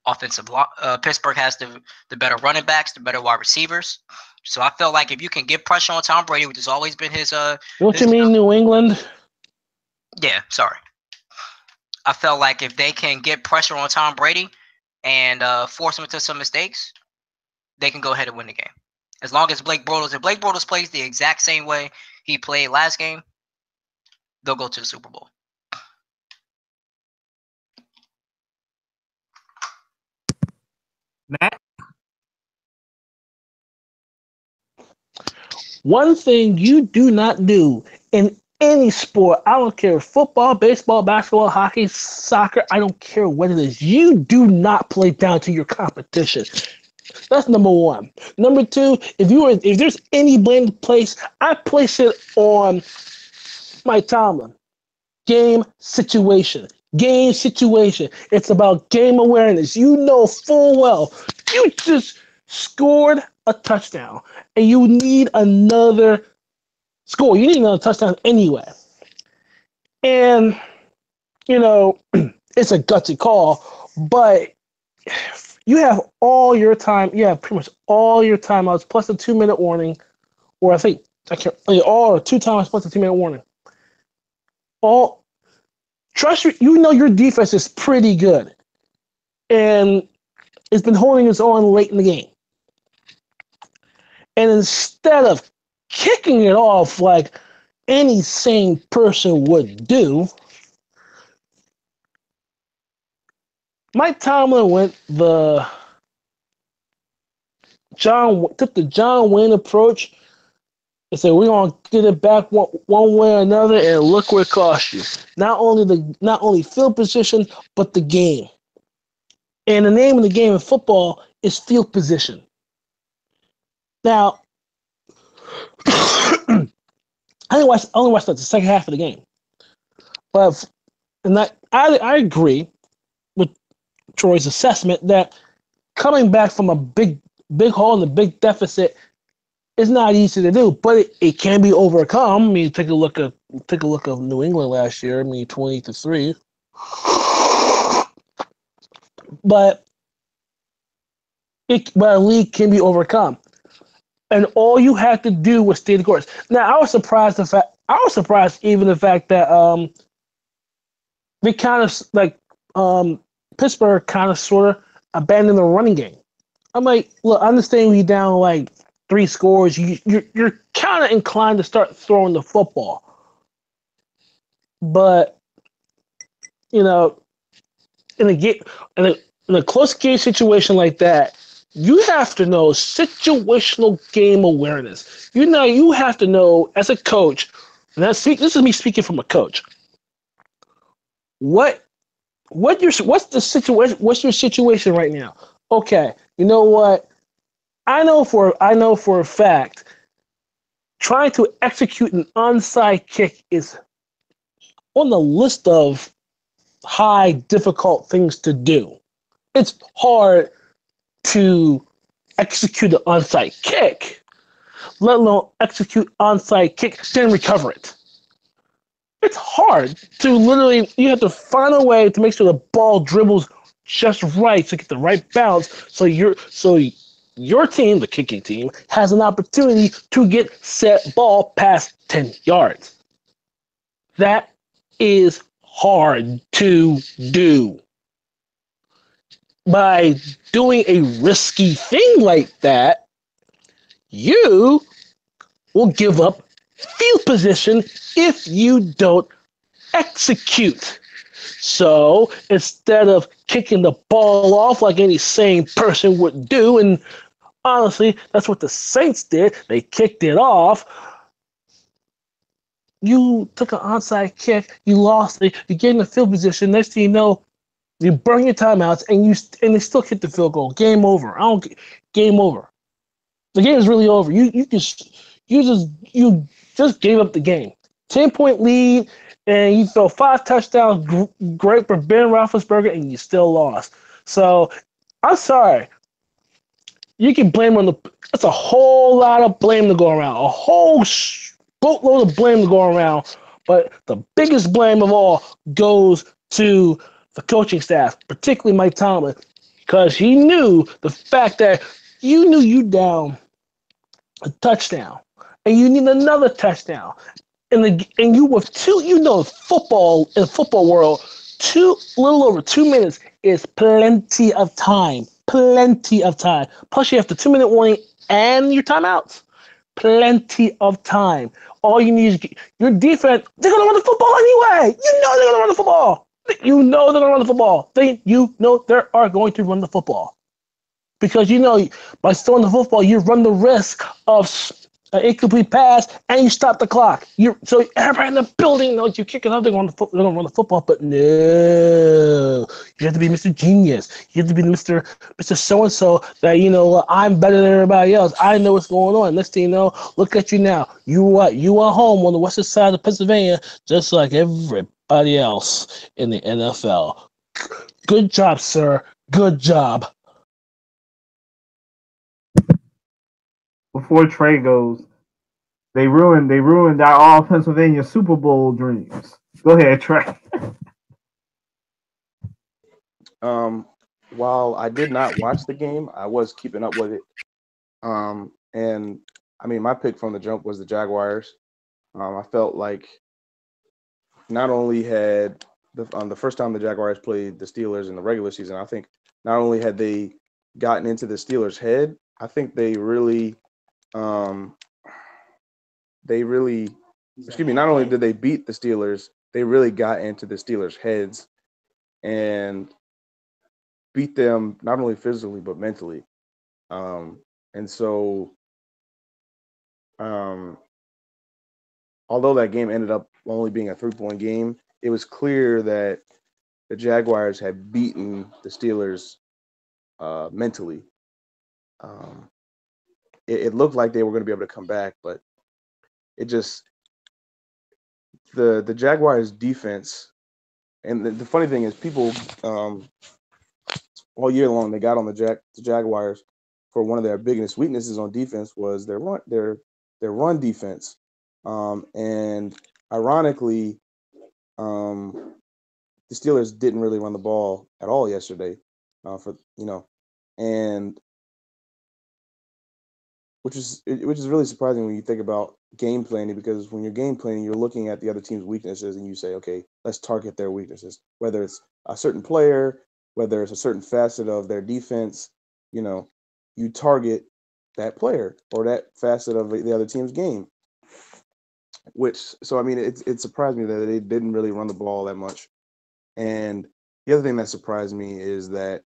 offensive. Pittsburgh has the better running backs, the better wide receivers. So I felt like if you can get pressure on Tom Brady, which has always been his
Don't you mean New England?
Yeah, sorry. I felt like if they can get pressure on Tom Brady and force him into some mistakes, they can go ahead and win the game. As long as if Blake Bortles plays the exact same way he played last game, they'll go to the Super Bowl.
Matt?
One thing you do not do in any sport, I don't care, football, baseball, basketball, hockey, soccer, I don't care what it is, you do not play down to your competition. That's number one. Number two, if there's any blame to place, I place it on Mike Tomlin. Game situation. It's about game awareness. You know full well you just scored a touchdown and you need another score. You need another touchdown anyway. And, it's a gutsy call, but you have all your time. You have pretty much all your timeouts plus a 2-minute warning, or all 2 times plus a 2-minute warning. Trust your defense is pretty good, and it's been holding its own late in the game. And instead of kicking it off like any sane person would do, Mike Tomlin took the John Wayne approach and said, we're going to get it back one way or another, and look what it cost you. Not only field position, but the game. And the name of the game in football is field position. Now, I only watched the second half of the game, but I agree with Troy's assessment that coming back from a big hole and a big deficit is not easy to do, but it can be overcome. I mean, take a look at New England last year. I mean, 20-3, but a league can be overcome. And all you had to do was stay the course. Now, I was surprised even the fact that they kind of Pittsburgh kind of sort of abandoned the running game. I'm like, look, I understand when you're down like 3 scores, you're kind of inclined to start throwing the football. But in a close game situation like that, you have to know situational game awareness. You have to know as a coach, and this is me speaking from a coach. What's the situation? What's your situation right now? Okay, you know what? I know for a fact, trying to execute an onside kick is on the list of high difficult things to do. It's hard to execute an onside kick, let alone execute onside kick, then recover it. It's hard to literally, you have to find a way to make sure the ball dribbles just right to get the right bounce so your team, the kicking team, has an opportunity to get set ball past 10 yards. That is hard to do. By doing a risky thing like that, you will give up field position if you don't execute. So instead of kicking the ball off like any sane person would do, and honestly, that's what the Saints did, they kicked it off. You took an onside kick, you lost it, you get in the field position, next thing you know, you burn your timeouts, and they still hit the field goal. Game over. Game over. The game is really over. You just gave up the game. 10-point lead, and you throw 5 touchdowns. Great for Ben Roethlisberger, and you still lost. So I'm sorry. You can blame on that's a whole lot of blame to go around. A whole boatload of blame to go around. But the biggest blame of all goes to the coaching staff, particularly Mike Tomlin, because he knew the fact that you down a touchdown and you need another touchdown. And you with football in the football world, little over 2 minutes is plenty of time. Plenty of time. Plus you have the 2-minute warning and your timeouts. Plenty of time. All you need is your defense. They're gonna run the football anyway. You know they're gonna run the football. You know they're going to run the football. They are going to run the football. Because by throwing the football, you run the risk of an incomplete pass and you stop the clock. So everybody in the building knows you kick it up, they're going to run the football. But no, you have to be Mr. Genius. You have to be Mr. So-and-so that, I'm better than everybody else. I know what's going on. Next thing you know, look at you now. You are home on the western side of Pennsylvania, just like everybody else in the NFL. Good job, sir. Good job.
Before Trey goes, they ruined our all Pennsylvania Super Bowl dreams. Go ahead, Trey.
While I did not watch the game, I was keeping up with it. And I mean, my pick from the jump was the Jaguars. I felt like not only had the first time the Jaguars played the Steelers in the regular season, I think not only had they gotten into the Steelers' head, I think not only did they beat the Steelers, they really got into the Steelers' heads and beat them not only physically but mentally. And so although that game ended up only being a 3-point game, it was clear that the Jaguars had beaten the Steelers mentally. It looked like they were going to be able to come back, but it just the Jaguars defense. And the funny thing is, people all year long they got on the Jaguars for one of their biggest weaknesses on defense was their run defense. And ironically, the Steelers didn't really run the ball at all yesterday, and which is really surprising when you think about game planning, because when you're game planning, you're looking at the other team's weaknesses and you say, okay, let's target their weaknesses, whether it's a certain player, whether it's a certain facet of their defense, you target that player or that facet of the other team's game. It surprised me that they didn't really run the ball that much. And the other thing that surprised me is that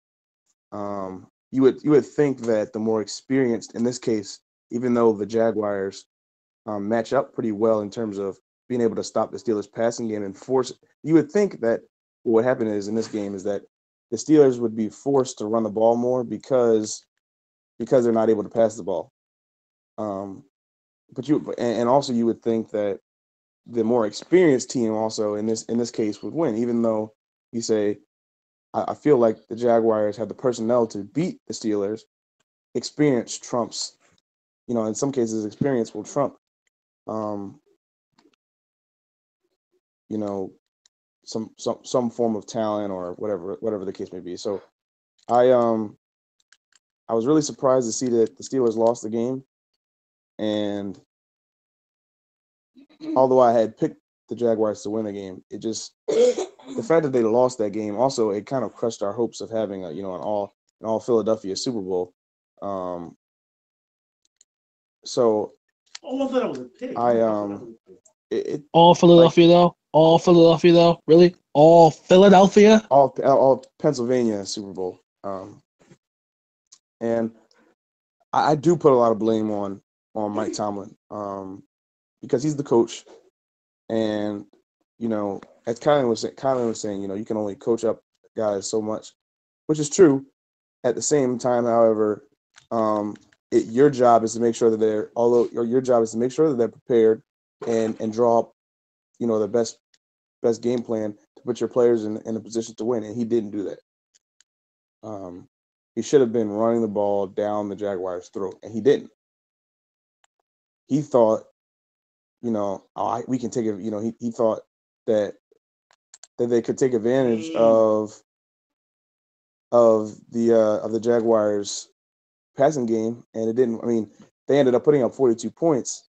you would think that the more experienced, in this case, even though the Jaguars match up pretty well in terms of being able to stop the Steelers' passing game and force, you would think that what happened is in this game is that the Steelers would be forced to run the ball more because they're not able to pass the ball. But also you would think that the more experienced team also in this case would win, even though you say, I feel like the Jaguars have the personnel to beat the Steelers. Experience trumps, in some cases experience will trump, some form of talent or whatever the case may be. So I was really surprised to see that the Steelers lost the game. And although I had picked the Jaguars to win the game, it just the fact that they lost that game also, it kind of crushed our hopes of having an all Philadelphia Super Bowl. So
all Philadelphia though. All Philadelphia though. Really? All Philadelphia?
All Pennsylvania Super Bowl. And I do put a lot of blame on Mike Tomlin because he's the coach, and as Kylan was saying, you can only coach up guys so much, which is true. At the same time, however, your job is to make sure that they're prepared and draw up, the best game plan to put your players in a position to win, and he didn't do that. He should have been running the ball down the Jaguars' throat, and he didn't. He thought, we can take it. He thought that they could take advantage of the Jaguars' passing game, and it didn't. I mean, they ended up putting up 42 points,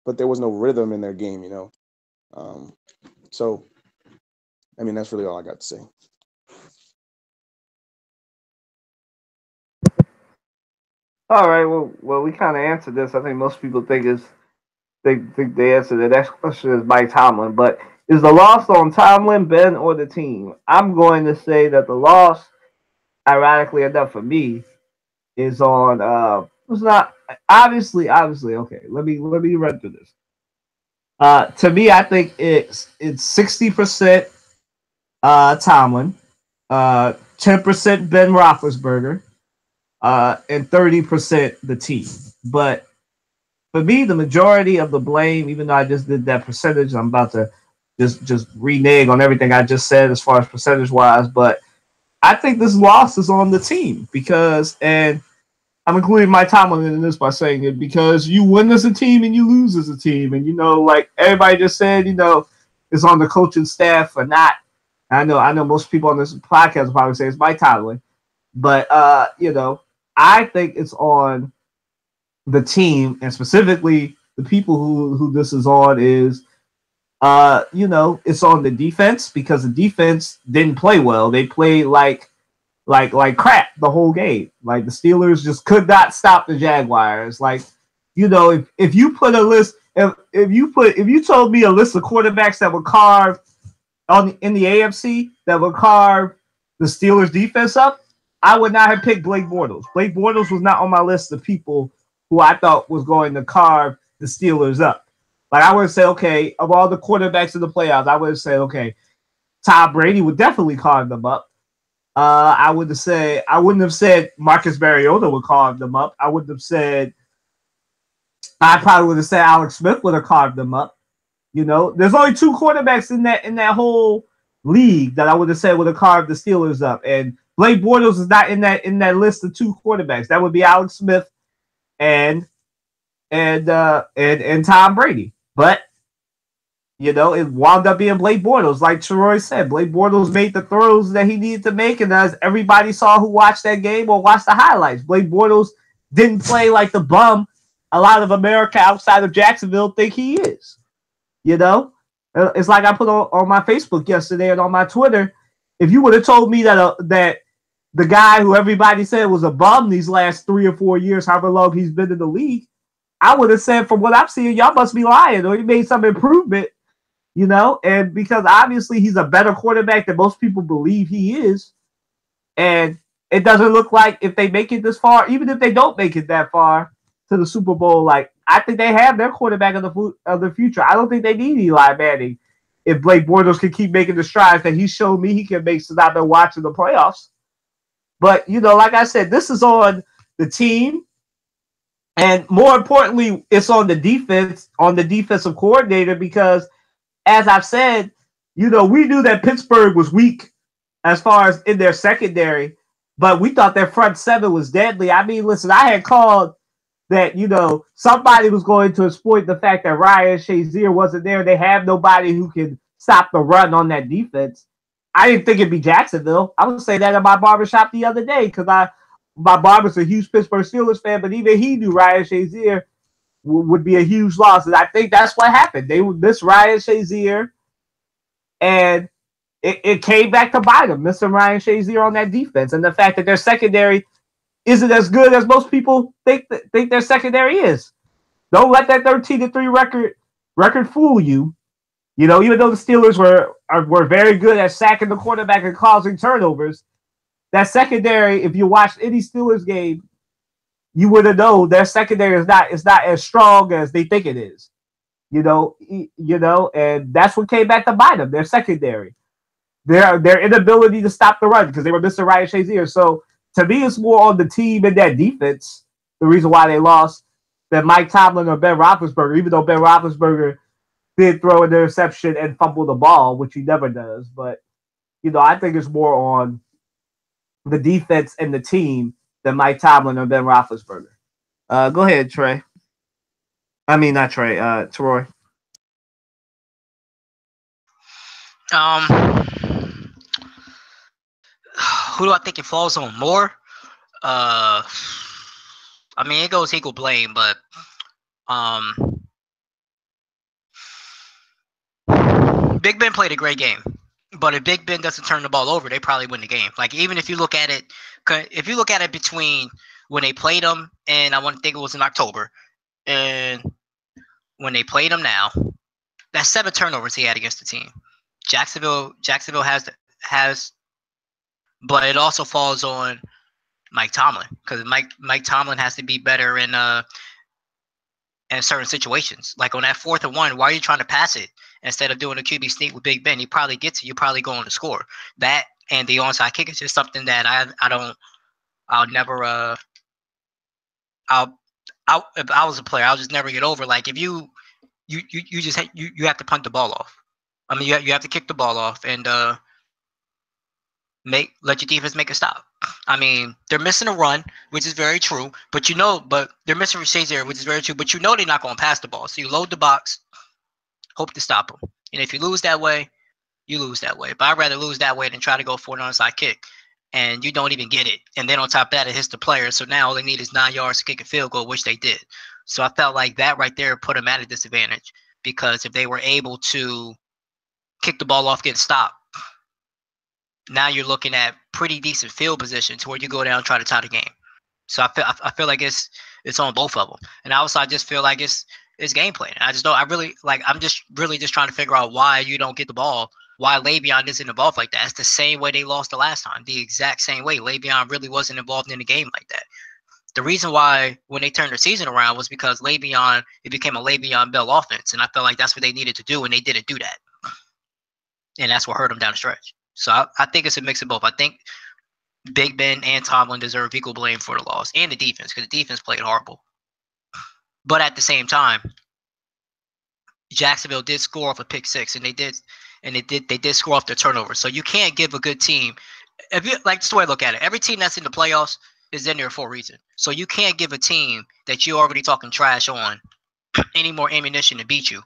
but there was no rhythm in their game, So, I mean, that's really all I got to say.
All right. Well, we kind of answered this. I think most people think they answered the next question is Mike Tomlin, but is the loss on Tomlin, Ben, or the team? I'm going to say that the loss, ironically enough for me, is on. Was not obviously. Okay, let me run through this. To me, I think it's 60% Tomlin, 10% Ben Roethlisberger, and 30% the team. But for me, the majority of the blame, even though I just did that percentage, I'm about to just renege on everything I just said as far as percentage wise. But I think this loss is on the team and I'm including Mike Tomlin in this by saying it because you win as a team and you lose as a team. And, like everybody just said, it's on the coaching staff or not. I know most people on this podcast will probably say it's Mike Tomlin. But, I think it's on the team, and specifically the people who this is on is, it's on the defense because the defense didn't play well. They played like crap the whole game. Like the Steelers just could not stop the Jaguars. Like, if you put a list, if you told me a list of quarterbacks that would carve in the AFC that would carve the Steelers defense up, I would not have picked Blake Bortles. Blake Bortles was not on my list of people who I thought was going to carve the Steelers up. Like I would say, okay, of all the quarterbacks in the playoffs, I would say, okay, Tom Brady would definitely carve them up. I would have said I wouldn't have said Marcus Mariota would carve them up. I wouldn't have said I probably would have said Alex Smith would have carved them up. You know, there's only two quarterbacks in that whole league that I would have said would have carved the Steelers up, and Blake Bortles is not in that list of two quarterbacks. That would be Alex Smith and Tom Brady. But you know, it wound up being Blake Bortles, like Troy said. Blake Bortles made the throws that he needed to make, and as everybody saw who watched that game or watched the highlights, Blake Bortles didn't play like the bum a lot of America outside of Jacksonville think he is. You know, it's like I put on my Facebook yesterday and on my Twitter. If you would have told me that that the guy who everybody said was a bum these last 3 or 4 years, however long he's been in the league, I would have said, from what I'm seeing, y'all must be lying, or he made some improvement. You know, and because obviously he's a better quarterback than most people believe he is. And it doesn't look like if they make it this far, even if they don't make it that far to the Super Bowl, like I think they have their quarterback of the future. I don't think they need Eli Manning if Blake Bortles can keep making the strides that he showed me he can make since I've been watching the playoffs. But, you know, like I said, this is on the team. And more importantly, it's on the defense, on the defensive coordinator, because as I've said, you know, we knew that Pittsburgh was weak as far as in their secondary, but we thought their front seven was deadly. I mean, listen, I had called that, you know, somebody was going to exploit the fact that Ryan Shazier wasn't there. They have nobody who can stop the run on that defense. I didn't think it'd be Jacksonville. I was saying that in my barbershop the other day because my barber's a huge Pittsburgh Steelers fan, but even he knew Ryan Shazier would be a huge loss. And I think that's what happened. They would miss Ryan Shazier, and it came back to bite them, missing Ryan Shazier on that defense. And the fact that their secondary isn't as good as most people think their secondary is. Don't let that 13-3 record fool you. You know, even though the Steelers were very good at sacking the quarterback and causing turnovers, that secondary, if you watched any Steelers game, you would have known their secondary is not as strong as they think it is. You know, and that's what came back to bite them. Their secondary, their inability to stop the run because they were missing Ryan Shazier. So to me, it's more on the team and that defense, the reason why they lost, than Mike Tomlin or Ben Roethlisberger. Even though Ben Roethlisberger did throw an interception and fumble the ball, which he never does, but you know, I think it's more on the defense and the team than Mike Tomlin or Ben Roethlisberger. Go ahead, Trey. I mean, not Trey. Troy.
Who do I think it falls on more? I mean, it goes equal blame, but Big Ben played a great game. But if Big Ben doesn't turn the ball over, they probably win the game. Like, even if you look at it between when they played them, and I want to think it was in October, and when they played them now, that's 7 turnovers he had against the team. Jacksonville has, but it also falls on Mike Tomlin, because Mike Tomlin has to be better in certain situations. Like on that 4th and 1, why are you trying to pass it instead of doing a QB sneak with Big Ben? He probably gets it. You're probably going to score. That and the onside kick is just something that I'll never if I was a player, I'll just never get over. Like, if you have to punt the ball off. I mean, you have to kick the ball off and let your defense make a stop. I mean, they're missing a run, which is very true, but they're missing Shazier, which is very true, but you know they're not going to pass the ball. So you load the box, hope to stop them. And if you lose that way, you lose that way. But I'd rather lose that way than try to go for an onside kick, and you don't even get it. And then on top of that, it hits the player. So now all they need is 9 yards to kick a field goal, which they did. So I felt like that right there put them at a disadvantage, because if they were able to kick the ball off, get stopped, now you're looking at pretty decent field position to where you go down and try to tie the game. So I feel like it's on both of them. And also I just feel like it's game plan. I'm just really trying to figure out why you don't get the ball, why Le'Veon isn't involved like that. It's the same way they lost the last time, the exact same way. Le'Veon really wasn't involved in the game like that. The reason why when they turned their season around was because it became a Le'Veon Bell offense, and I felt like that's what they needed to do, and they didn't do that. And that's what hurt them down the stretch. So I think it's a mix of both. I think Big Ben and Tomlin deserve equal blame for the loss, and the defense, because the defense played horrible. But at the same time, Jacksonville did score off a pick six, and they did score off their turnover. So you can't give a good team, if you like, that's the way I look at it. Every team that's in the playoffs is in there for a reason. So you can't give a team that you're already talking trash on any more ammunition to beat you.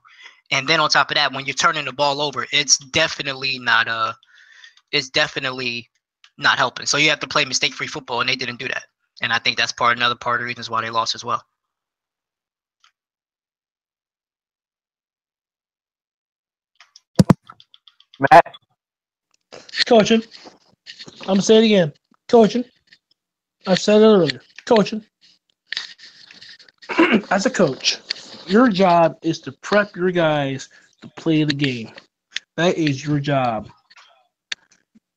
And then on top of that, when you're turning the ball over, it's definitely not helping. So you have to play mistake-free football, and they didn't do that. And I think that's another part of the reasons why they lost as well.
Matt,
Coaching. I'm going to say it again. Coaching. I said it earlier. Coaching. As a coach, your job is to prep your guys to play the game. That is your job.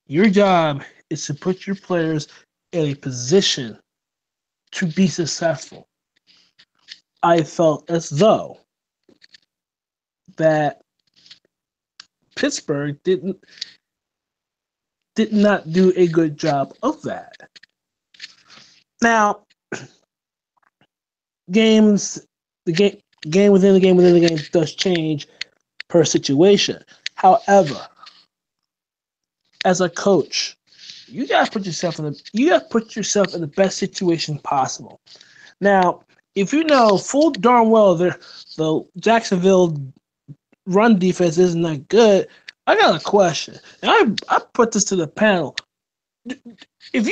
Your job is to put your players in a position to be successful. I felt as though that Pittsburgh did not do a good job of that. Now, game within the game does change per situation. However, as a coach, you gotta put yourself in the best situation possible. Now, if you know full darn well the Jacksonville run defense isn't that good, I got a question. And I put this to the panel. If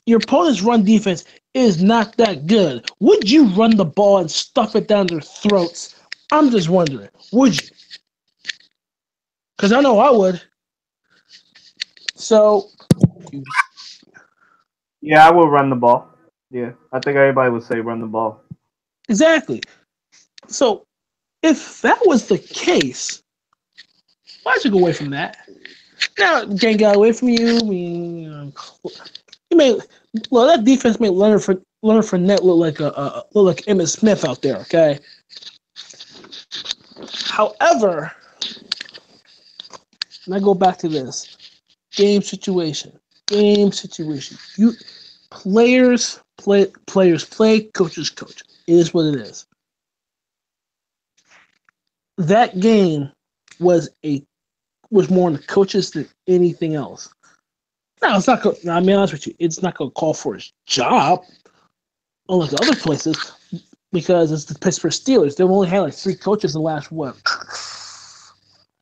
your opponent's run defense is not that good, would you run the ball and stuff it down their throats? I'm just wondering, would you? Because I know I would. So,
yeah, I will run the ball. Yeah, I think everybody would say run the ball.
exactly. So, if that was the case, why'd you go away from that? Now, Jane got away from you. That defense made Leonard Fournette look like Emmitt Smith out there. Okay. However, and I go back to this game situation. You players play, coaches coach. It is what it is. That game was more on the coaches than anything else. Now it's not. I'll be honest with you. It's not going to call for his job, unlike other places, because it's the Pittsburgh Steelers. They've only had like 3 coaches in the last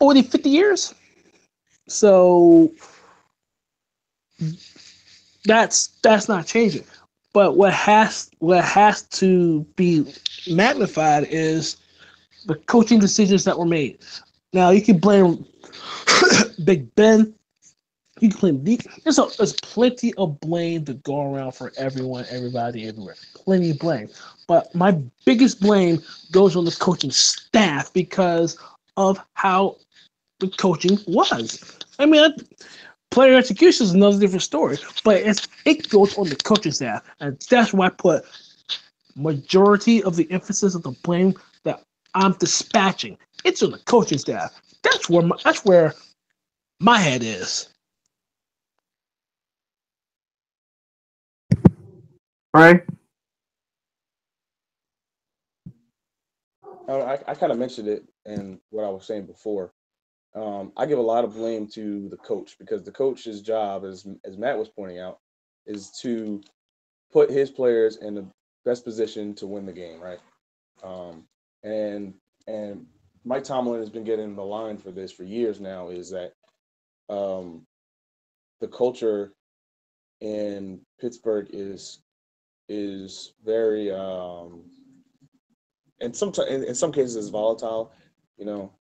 50 years. So that's not changing. But what has to be magnified is the coaching decisions that were made. Now you can blame Big Ben. You can blame Deke. There's plenty of blame to go around for everyone, everybody, everywhere. Plenty of blame. But my biggest blame goes on the coaching staff because of how the coaching was. I mean, player execution is another different story, but it goes on the coaching staff, and that's why I put majority of the emphasis of the blame that I'm dispatching. It's on the coaching staff. That's where my head is.
Right?
I kind of mentioned it in what I was saying before. I give a lot of blame to the coach because the coach's job, as Matt was pointing out, is to put his players in the best position to win the game, right? And Mike Tomlin has been getting the line for this for years now. Is that the culture in Pittsburgh is very in some cases it's volatile, you know.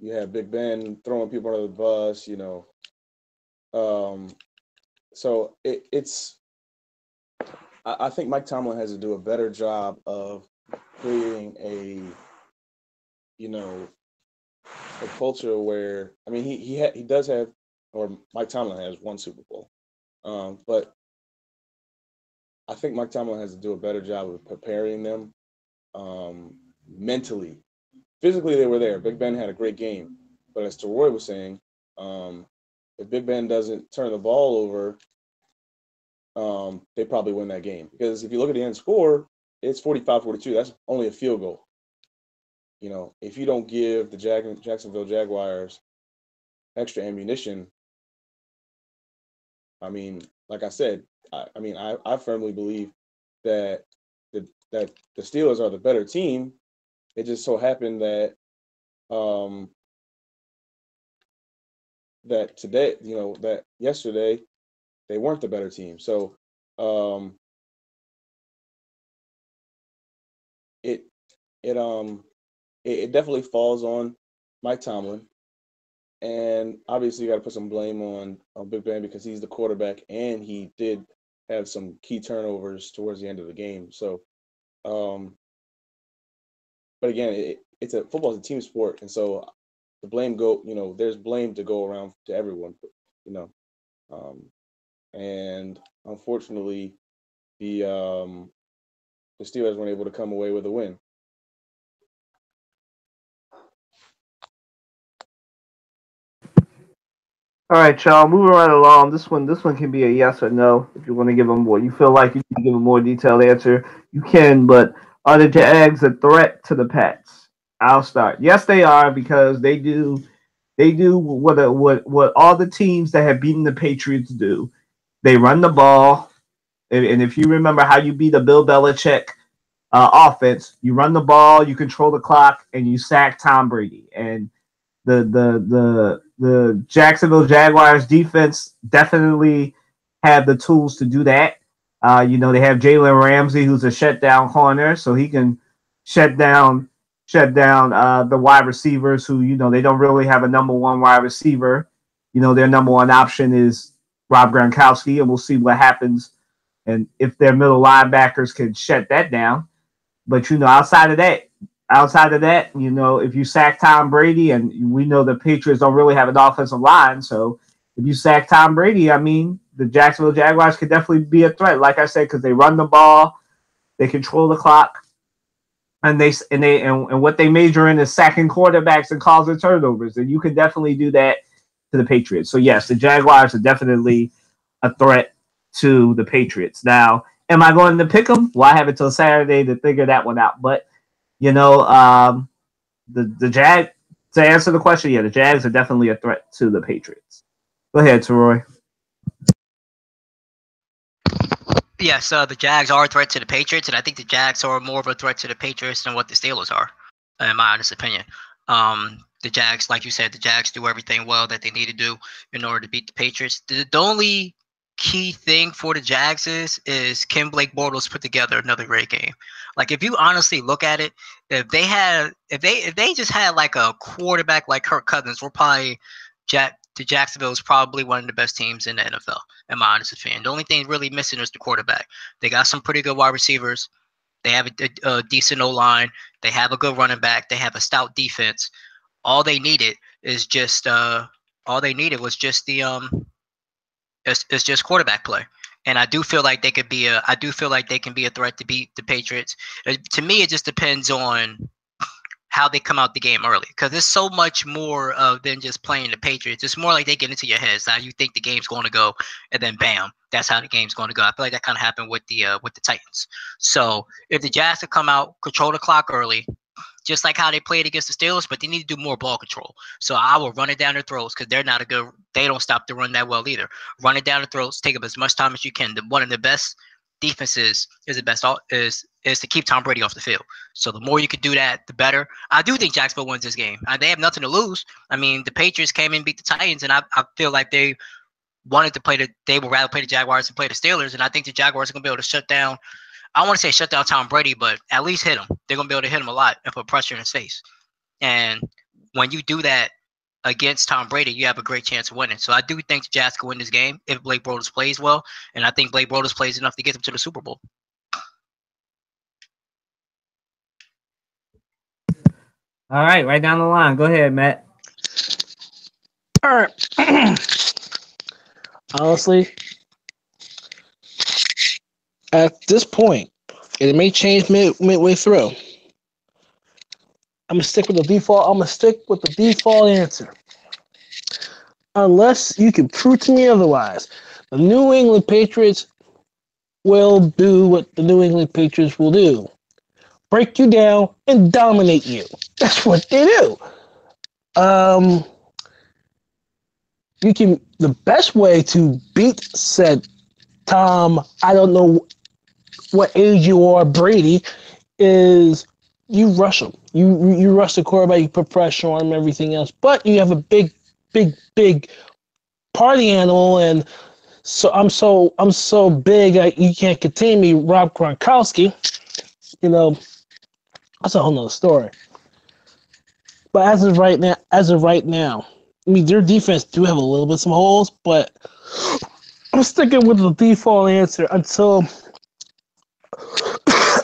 You have Big Ben throwing people under the bus, you know. So it's. I think Mike Tomlin has to do a better job of creating a culture where, I mean, he does have, or Mike Tomlin has one Super Bowl, but I think Mike Tomlin has to do a better job of preparing them mentally. Physically, they were there. Big Ben had a great game, but as Teroy was saying, if Big Ben doesn't turn the ball over, they probably win that game. Because if you look at the end score, it's 45-42. That's only a field goal. If you don't give the Jacksonville Jaguars extra ammunition, I mean, like I said, I firmly believe that the Steelers are the better team. It just so happened that that today, that yesterday they weren't the better team. So it definitely falls on Mike Tomlin. And obviously, you got to put some blame on Big Ben because he's the quarterback, and he did have some key turnovers towards the end of the game. So, but again, football is a team sport, and so the blame there's blame to go around to everyone, and unfortunately, the Steelers weren't able to come away with a win.
All right, y'all. Moving right along. This one can be a yes or no. If you want to give them more, you feel like you can give a more detailed answer, you can. But are the Jags a threat to the Pats? I'll start. Yes, they are because they do. They do what all the teams that have beaten the Patriots do. They run the ball, and if you remember how you beat a Bill Belichick offense, you run the ball, you control the clock, and you sack Tom Brady. And the Jacksonville Jaguars defense definitely have the tools to do that. They have Jalen Ramsey, who's a shutdown corner, so he can shut down the wide receivers who, they don't really have a number one wide receiver. Their number one option is Rob Gronkowski, and we'll see what happens and if their middle linebackers can shut that down. But, outside of that, if you sack Tom Brady, and we know the Patriots don't really have an offensive line, so if you sack Tom Brady, I mean, the Jacksonville Jaguars could definitely be a threat, like I said, because they run the ball, they control the clock, and what they major in is sacking quarterbacks and causing turnovers, and you can definitely do that to the Patriots. So yes, the Jaguars are definitely a threat to the Patriots. Now, am I going to pick them? Well, I have until Saturday to figure that one out, but the Jag, to answer the question, the Jags are definitely a threat to the Patriots. Go ahead, Troy.
Yes, the Jags are a threat to the Patriots, and I think the Jags are more of a threat to the Patriots than what the Steelers are, in my honest opinion. The Jags, like you said, the Jags do everything well that they need to do in order to beat the Patriots. The only key thing for the Jags is can Blake Bortles put together another great game? Like, if you honestly look at it, if they just had like a quarterback like Kirk Cousins, Jacksonville is probably one of the best teams in the NFL, in my honest opinion. The only thing really missing is the quarterback. They got some pretty good wide receivers. They have a decent O-line. They have a good running back. They have a stout defense. All they needed was just the it's just quarterback play. And I do feel like they can be a threat to beat the Patriots. To me, it just depends on how they come out the game early, because it's so much more than just playing the Patriots. It's more like they get into your heads. Now you think the game's going to go, and then bam, that's how the game's going to go. I feel like that kind of happened with the Titans. So if the Jazz could come out, control the clock early, just like how they played against the Steelers, but they need to do more ball control. So I will run it down their throats, because they don't stop the run that well either. Run it down their throats, take up as much time as you can. One of the best defenses is to keep Tom Brady off the field. So the more you could do that, the better. I do think Jacksonville wins this game. They have nothing to lose. I mean, the Patriots came in and beat the Titans, and I feel like they would rather play the Jaguars than play the Steelers, and I think the Jaguars are going to be able to shut down Tom Brady, but at least hit him. They're going to be able to hit him a lot and put pressure in his face. And when you do that against Tom Brady, you have a great chance of winning. So I do think the Jazz can win this game if Blake Bortles plays well, and I think Blake Bortles plays enough to get them to the Super Bowl.
All right down the line. Go ahead, Matt.
All right. Honestly, at this point, and it may change midway through, I'm gonna stick with the default answer. unless you can prove to me otherwise. The New England Patriots will do what the New England Patriots will do. Break you down and dominate you. That's what they do. Um, the best way to beat said Tom, I don't know what age you are, Brady, is you rush him. You rush the quarterback, you put pressure on him, everything else. But you have a big party animal, and I'm so big you can't contain me, Rob Gronkowski. You know, that's a whole nother story. But as of right now, I mean their defense do have a little bit some holes, but I'm sticking with the default answer until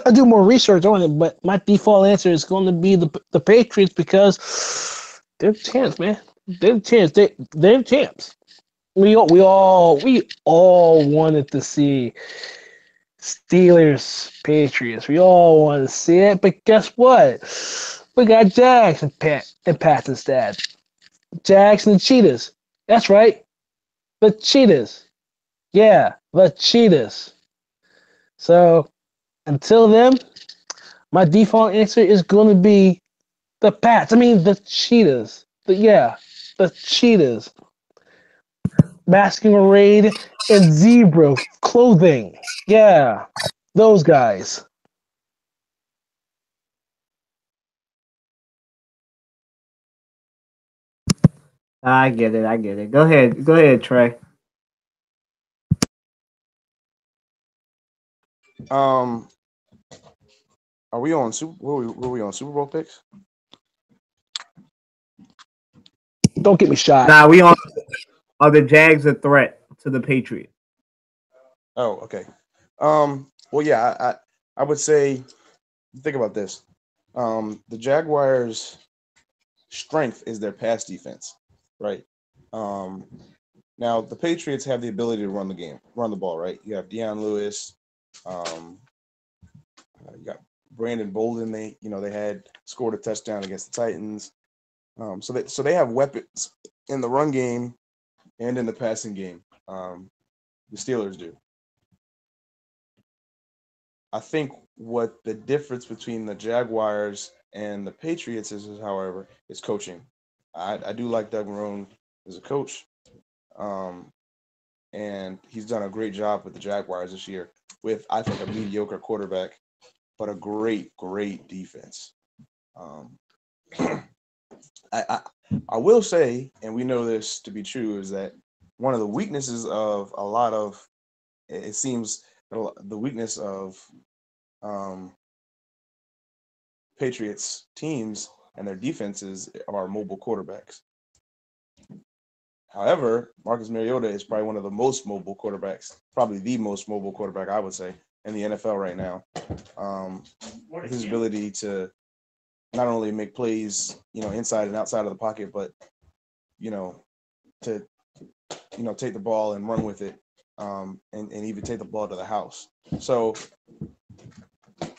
I do more research on it. But my default answer is going to be the Patriots because they're the champs, man. They're the champs. They're the champs. We all wanted to see Steelers Patriots. We all wanted to see it, but guess what? We got Jags and Pats instead. Jags and the Cheetahs. That's right, the Cheetahs. Yeah, the Cheetahs. So until then, my default answer is going to be the Pats. I mean the Cheetahs. The Cheetahs. Masquerade in zebra clothing. Yeah, those guys.
I get it. I get it. Go ahead. Go ahead, Trey.
Um, are we on Super? Were we on Super Bowl picks?
Don't get me shot.
Now we on. Are the Jags a threat to the Patriots?
Oh, okay. Well, yeah, I would say think about this. The Jaguars' strength is their pass defense, right? Um, Now the Patriots have the ability to run the ball, right? You have Deion Lewis, you got Brandon Bolden. They had scored a touchdown against the Titans. So they have weapons in the run game and in the passing game. The Steelers do. I think what the difference between the Jaguars and the Patriots is however, is coaching. I do like Doug Marrone as a coach, um, and he's done a great job with the Jaguars this year with, I think, a mediocre quarterback, but a great defense. Um, I I will say, and we know this to be true, is that one of the weaknesses of a lot of it seems the weakness of um, Patriots teams and their defenses are mobile quarterbacks. However, Marcus Mariota is probably one of the most mobile quarterbacks, probably the most mobile quarterback, I would say, in the NFL right now. With his ability to not only make plays, inside and outside of the pocket, but you know, to take the ball and run with it, and even take the ball to the house. So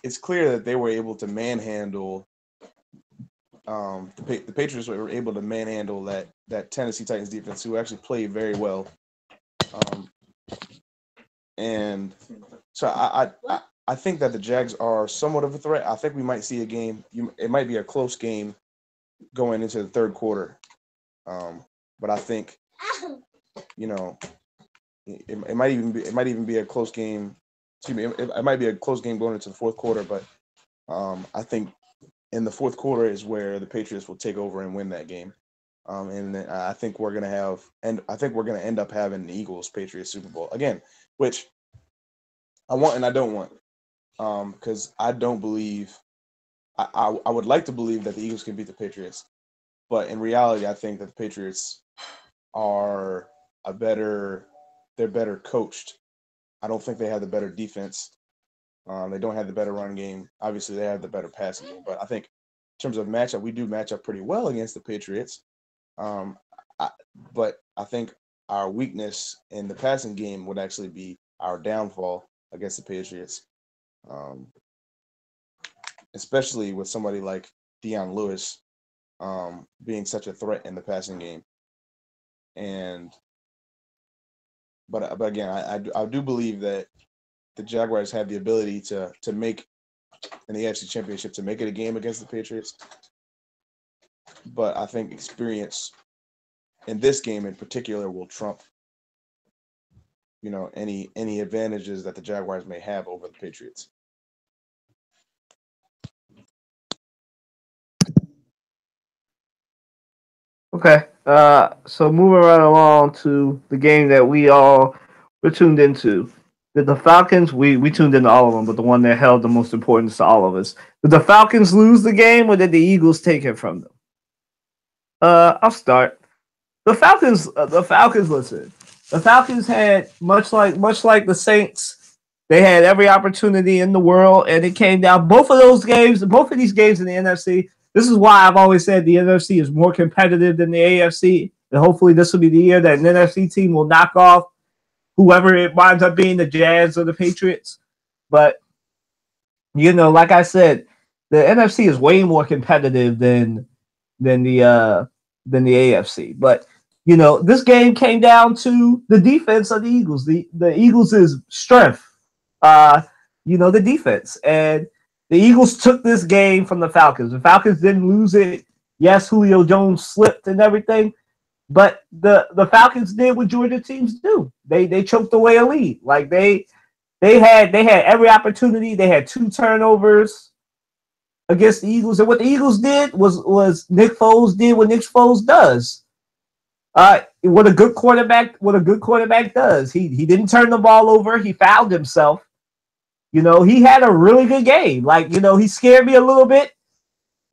it's clear that they were able to manhandle. The Patriots were able to manhandle that Tennessee Titans defense, who actually played very well. And so I think that the Jags are somewhat of a threat. I think we might see a game. It might be a close game going into the third quarter. But I think, it might even be a close game. Excuse me, it might be a close game going into the fourth quarter. But I think in the fourth quarter is where the Patriots will take over and win that game. And then I think we're gonna end up having the Eagles Patriots Super Bowl again, which I want and I don't want, because I don't believe I would like to believe that the Eagles can beat the Patriots, but in reality, I think that the Patriots are they're better coached. I don't think they have the better defense. They don't have the better run game. Obviously, they have the better passing game. But I think in terms of matchup, we do match up pretty well against the Patriots. Um, but I think our weakness in the passing game would actually be our downfall against the Patriots, um, especially with somebody like Deion Lewis being such a threat in the passing game. But again, I do believe that the Jaguars have the ability to make in the AFC Championship to make it a game against the Patriots. But I think experience in this game in particular will trump, any advantages that the Jaguars may have over the Patriots.
Okay. So moving right along to the game that we're tuned into. Did the Falcons, we tuned into all of them, but the one that held the most importance to all of us. Did the Falcons lose the game or did the Eagles take it from them? I'll start. The Falcons, listen. The Falcons had much like the Saints, they had every opportunity in the world, and it came down both of these games in the NFC. This is why I've always said the NFC is more competitive than the AFC, and hopefully this will be the year that an NFC team will knock off whoever it winds up being, the Jazz or the Patriots. But like I said, the NFC is way more competitive than the AFC. But this game came down to the defense of the Eagles. The Eagles' strength, the defense. And the Eagles took this game from the Falcons. The Falcons didn't lose it. Yes, Julio Jones slipped and everything, but the Falcons did what Georgia teams do. They choked away a lead. Like they had every opportunity. They had 2 turnovers against the Eagles, and what the Eagles did was Nick Foles did what Nick Foles does. What a good quarterback does. He didn't turn the ball over. He fouled himself. He had a really good game. He scared me a little bit.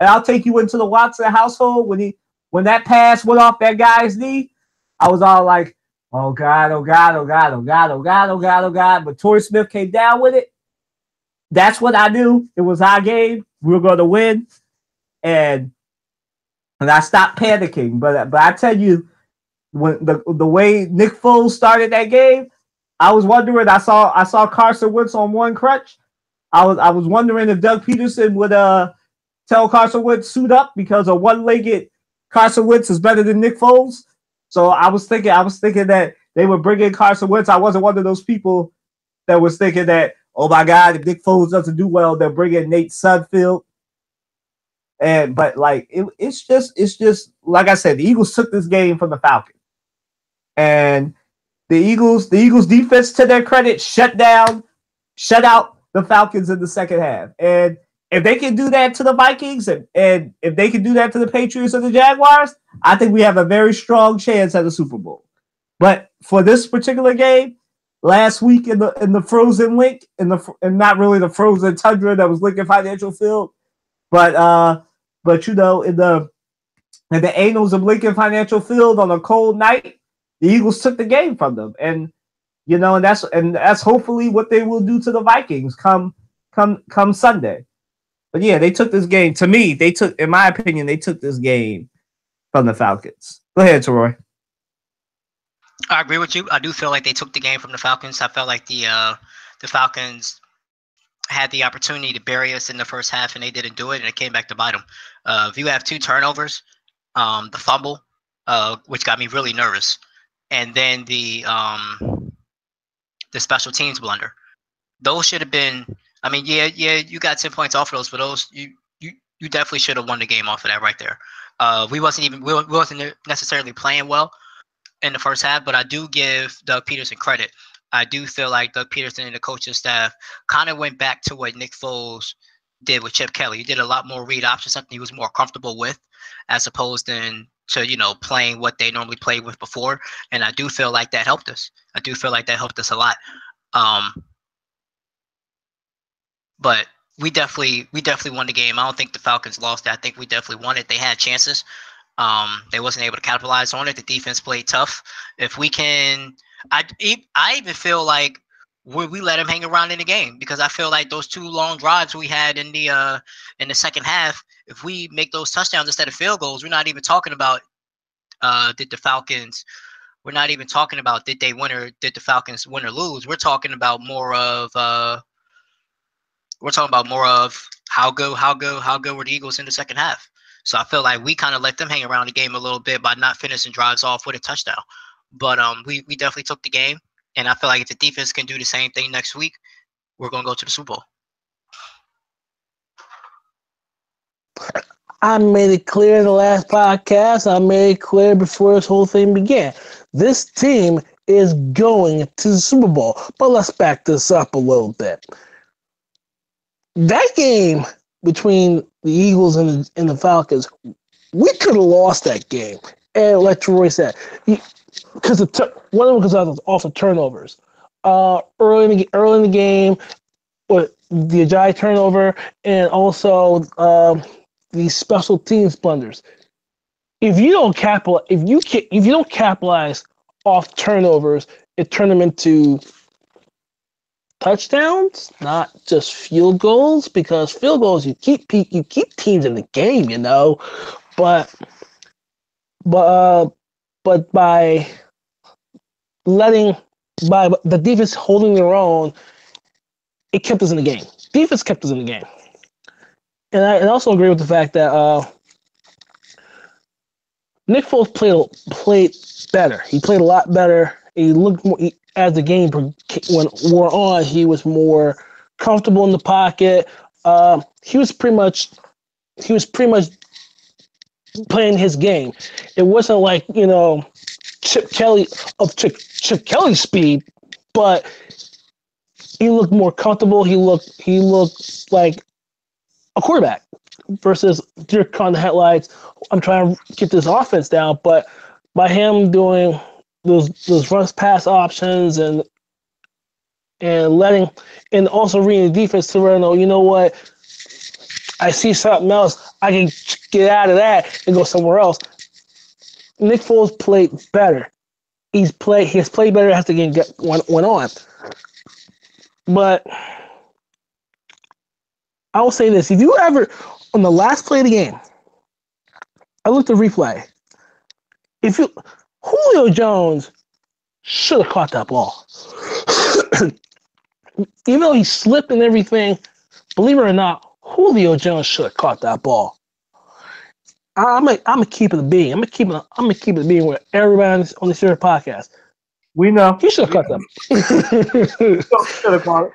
And I'll take you into the Watson household when that pass went off that guy's knee. I was all like, oh God, oh God, oh God, oh God, oh God, oh God, oh God. But Torrey Smith came down with it. That's what I knew. It was our game. We were going to win. And I stopped panicking. But I tell you, when the way Nick Foles started that game, I was wondering. I saw Carson Wentz on one crutch. I was wondering if Doug Peterson would tell Carson Wentz suit up because a one-legged Carson Wentz is better than Nick Foles. So I was thinking that they would bring in Carson Wentz. I wasn't one of those people that was thinking that, oh my God, if Nick Foles doesn't do well, they'll bring in Nate Sudfeld. But it's just like I said, the Eagles took this game from the Falcons. And the Eagles defense, to their credit, shut out the Falcons in the second half. And if they can do that to the Vikings and if they can do that to the Patriots and the Jaguars, I think we have a very strong chance at the Super Bowl. But for this particular game, last week in the frozen link, and not really the frozen tundra that was Lincoln Financial Field, but in the annals of Lincoln Financial Field on a cold night, the Eagles took the game from them, and that's hopefully what they will do to the Vikings come Sunday. But yeah, they took this game. To me, in my opinion, they took this game from the Falcons. Go ahead, Troy.
I agree with you. I do feel like they took the game from the Falcons. I felt like the Falcons had the opportunity to bury us in the first half, and they didn't do it, and it came back to bite them. If you have 2 turnovers, the fumble, which got me really nervous, and then the special teams blunder, those should have been. I mean, yeah, you got 10 points off of those, but those you definitely should have won the game off of that right there. We wasn't necessarily playing well in the first half, but I do give Doug Peterson credit. I do feel like Doug Peterson and the coaching staff kind of went back to what Nick Foles did with Chip Kelly. He did a lot more read options, something he was more comfortable with, as opposed to playing what they normally played with before. And I do feel like that helped us. I do feel like that helped us a lot. But we definitely won the game. I don't think the Falcons lost it. I think we definitely won it. They had chances. They wasn't able to capitalize on it. The defense played tough. If we can, I even feel like we let them hang around in the game, because I feel like those 2 long drives we had in the second half, if we make those touchdowns instead of field goals, we're not even talking about did the Falcons. We're not even talking about did they win or did the Falcons win or lose. We're talking about more of how good were the Eagles in the second half. So I feel like we kind of let them hang around the game a little bit by not finishing drives off with a touchdown. But we definitely took the game, and I feel like if the defense can do the same thing next week, we're going to go to the Super Bowl.
I made it clear in the last podcast. I made it clear before this whole thing began. This team is going to the Super Bowl. But let's back this up a little bit. That game between the Eagles and the Falcons, we could have lost that game. And like Troy said, because one of them goes off of turnovers. Early in the game, with the Ajayi turnover, and also these special teams blunders. If you don't capitalize off turnovers, it turn them into touchdowns, not just field goals. Because field goals, you keep teams in the game, you know. But by the defense holding their own, it kept us in the game. Defense kept us in the game. And I also agree with the fact that Nick Foles played better. He played a lot better. He looked more as the game wore on. He was more comfortable in the pocket. He was pretty much playing his game. It wasn't like Chip Kelly's speed, but he looked more comfortable. He looked like a quarterback versus Dirk on the headlights. I'm trying to get this offense down, but by him doing those rush pass options and also reading the defense to where you know what, I see something else, I can get out of that and go somewhere else. Nick Foles played better. He has played better as the game went on. But I will say this: if you ever, on the last play of the game, I looked at replay. Julio Jones should have caught that ball. Even though he slipped and everything, believe it or not, Julio Jones should have caught that ball. I'm gonna keep it a being. I'm gonna keep it a being with everybody on the Serious Podcast.
We know
he should have caught them.
Should have caught it.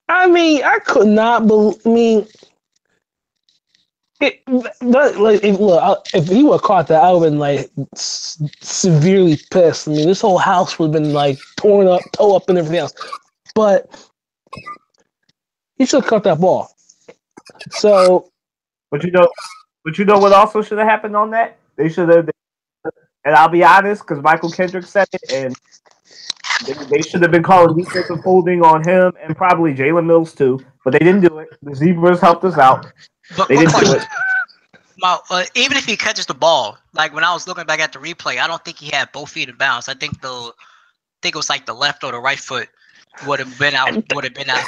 I mean, I could not believe. If he would have caught that, I would have been like severely pissed. I mean, this whole house would have been like torn up, toe up, and everything else. But he should have caught that ball. So,
but you know what also should have happened on that? They should have, and I'll be honest, because Michael Kendrick said it, and they should have been calling defensive holding on him and probably Jalen Mills too, but they didn't do it. The Zebras helped us out.
But
they didn't do it.
Even if he catches the ball, like when I was looking back at the replay, I don't think he had both feet in bounds. I think it was like the left or the right foot would have been out of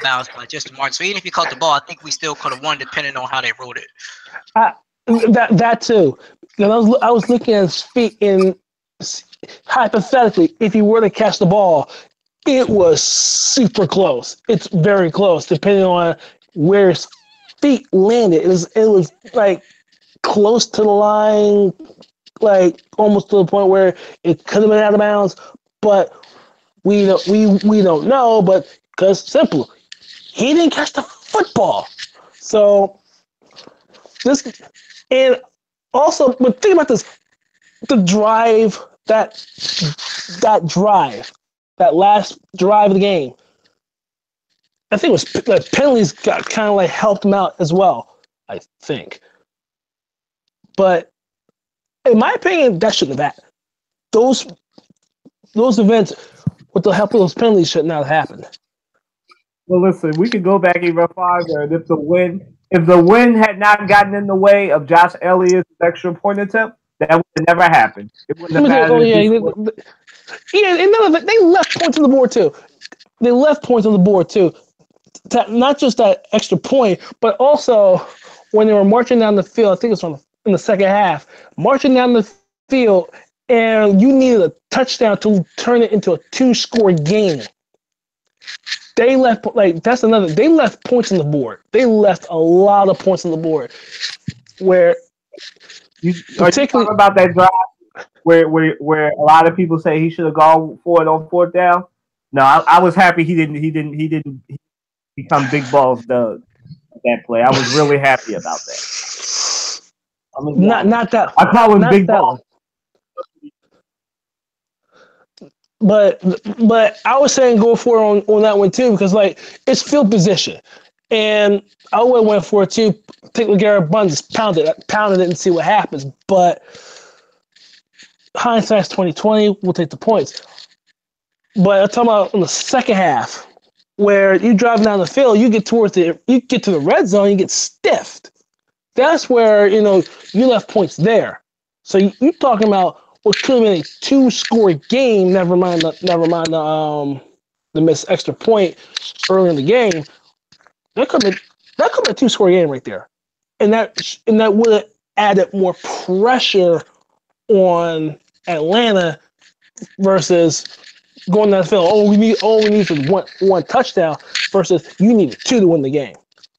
bounds by just a mark. So even if he caught the ball, I think we still could have won depending on how they wrote it.
That too. I was looking at his feet, and hypothetically, if he were to catch the ball, it was super close. It's very close, depending on where his feet landed. It was like close to the line, like almost to the point where it could have been out of bounds, but we don't know. But because simple, he didn't catch the football. So this, and also, but think about this: the drive, that last drive of the game. I think it was like penalties got kind of like helped him out as well, I think. But in my opinion, that shouldn't have happened. Those events with the help of those penalties should not have happened.
Well, listen, we could go back even farther, and if the win had not gotten in the way of Josh Elliott's extra point attempt, that would have never happened. It wouldn't have mattered.
And they left points on the board too. They left points on the board too. Not just that extra point, but also when they were marching down the field, I think it was in the second half, marching down the field, and you needed a touchdown to turn it into a 2-score game. They left, they left points on the board. They left a lot of points on the board. where
Are you
particularly
talking about that drive where a lot of people say he should have gone for it on fourth down? No, I was happy he didn't become big balls Doug that play. I was really happy about that. I'm gonna be
not
honest.
not that
I call him
not
big
that
balls.
one. But I was saying go for it on that one too because like it's field position, and I would have went for it too. Take LeGarrette Blount, just pounded it and see what happens. But hindsight's 2020. We'll take the points. But I'm talking about in the second half where you drive down the field, you get to the red zone, you get stiffed. That's where you left points there. So you're talking about what could have been a two-score game. Never mind the missed extra point early in the game. That could have been a two-score game right there, and that would have added more pressure on Atlanta versus going down the field. We need for one touchdown versus you needed two to win the game.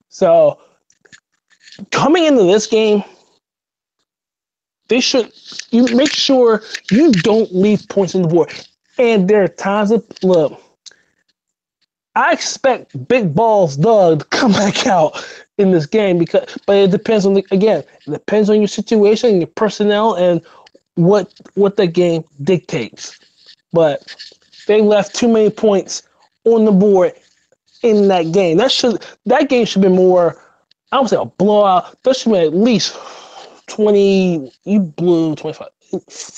So coming into this game, you make sure you don't leave points on the board. And there are times that look, I expect big balls Doug to come back out in this game but it depends on it depends on your situation, your personnel, and what the game dictates. But they left too many points on the board in that game. That game should be more. I would say a blowout. That should be at least 20. You blew 25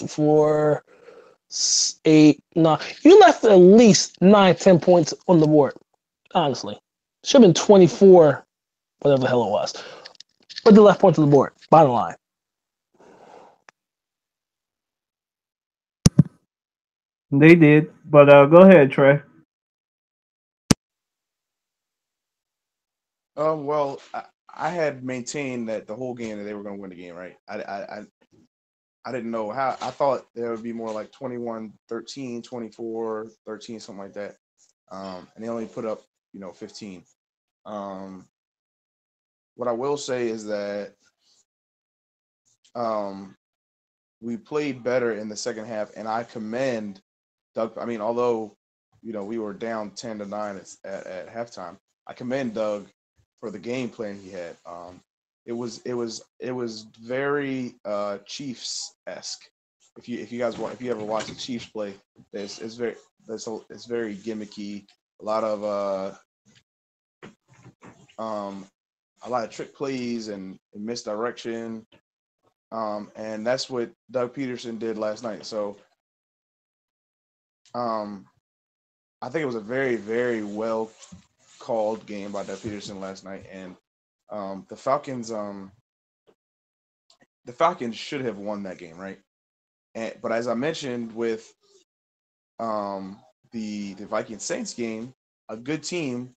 for 8, 9. You left at least 9, 10 points on the board. Honestly, should have been 24, whatever the hell it was. But they left points on the board. Bottom line.
They did, but go ahead, Trey.
Well, I had maintained that the whole game that they were going to win the game, right? I didn't know how. I thought there would be more like 21-13, 24-13, something like that. And they only put up, 15. What I will say is that we played better in the second half, and I commend Doug. I mean, although we were down 10-9 at halftime, I commend Doug for the game plan he had. It was very Chiefs-esque. If you ever watch the Chiefs play, it's very gimmicky. A lot of trick plays and misdirection. And that's what Doug Peterson did last night. So I think it was a very, very well called game by Doug Peterson last night. And the Falcons should have won that game, right? But as I mentioned with the Vikings Saints game, a good team,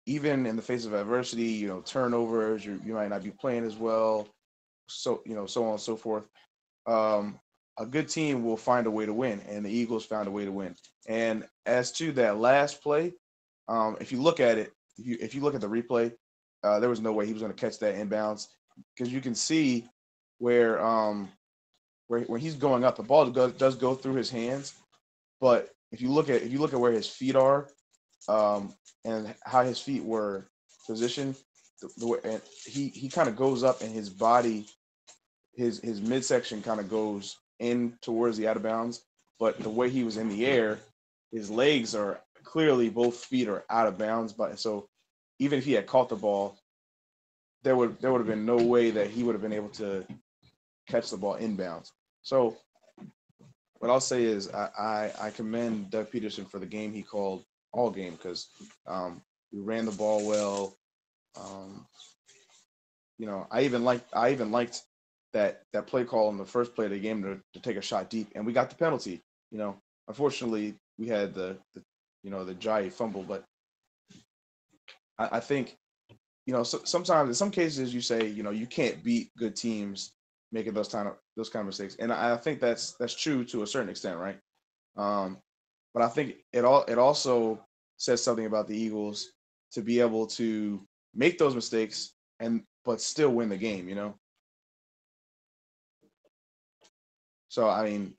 even in the face of adversity, turnovers, you might not be playing as well, so so on and so forth. A good team will find a way to win, and the Eagles found a way to win. And as to that last play, if you look at it, if you look at the replay, there was no way he was going to catch that inbounds because you can see where when he's going up, the ball does go through his hands, but if you look at where his feet are, and how his feet were positioned, and he kind of goes up, and his body, his midsection kind of goes in towards the out of bounds, but the way he was in the air, his legs are clearly both feet are out of bounds. But so even if he had caught the ball, there would have been no way that he would have been able to catch the ball inbounds. So what I'll say is I commend Doug Peterson for the game he called all game because we ran the ball well. I even liked that play call in the first play of the game to take a shot deep, and we got the penalty. Unfortunately, we had the Jai fumble, but I think sometimes in some cases you say you can't beat good teams making those kind of mistakes, and I think that's true to a certain extent, right? But I think it also says something about the Eagles to be able to make those mistakes but still win the game. So I mean,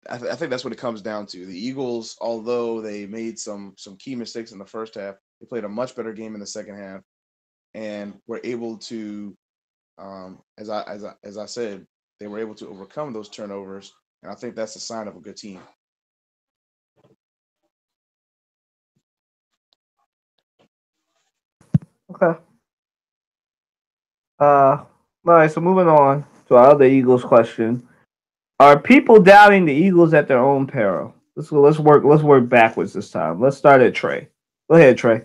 I think that's what it comes down to. The Eagles, although they made some key mistakes in the first half, they played a much better game in the second half, and were able to, as I said, they were able to overcome those turnovers, and I think that's a sign of a good team.
Okay. All right. So moving on to our other Eagles question: are people doubting the Eagles at their own peril? Let's work backwards this time. Let's start at Trey. Go ahead, Trey.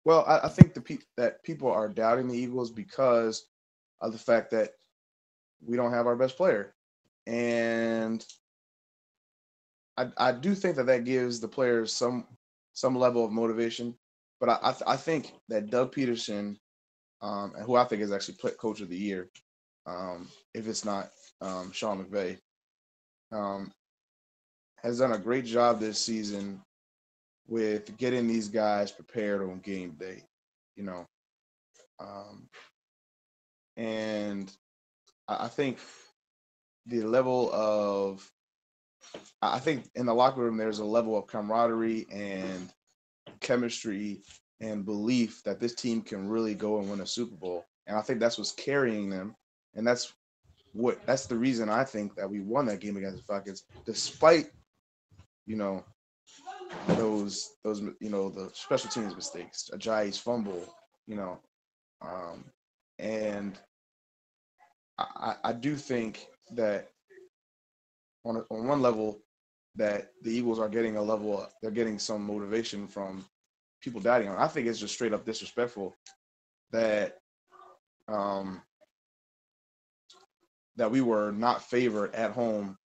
Well, I think that people are doubting the Eagles because of the fact that we don't have our best player, and I do think that gives the players some level of motivation. But I think that Doug Peterson, and who I think is actually coach of the year, if it's not Sean McVay, has done a great job this season with getting these guys prepared on game day, you know. And I think the level of, I think in the locker room, there's a level of camaraderie and chemistry and belief that this team can really go and win a Super Bowl. And I think that's what's carrying them. And that's the reason I think that we won that game against the Falcons, despite, those the special teams mistakes, Ajayi's fumble, and I do think that on one level that the Eagles are getting they're getting some motivation from people doubting on. I think it's just straight up disrespectful that that we were not favored at home,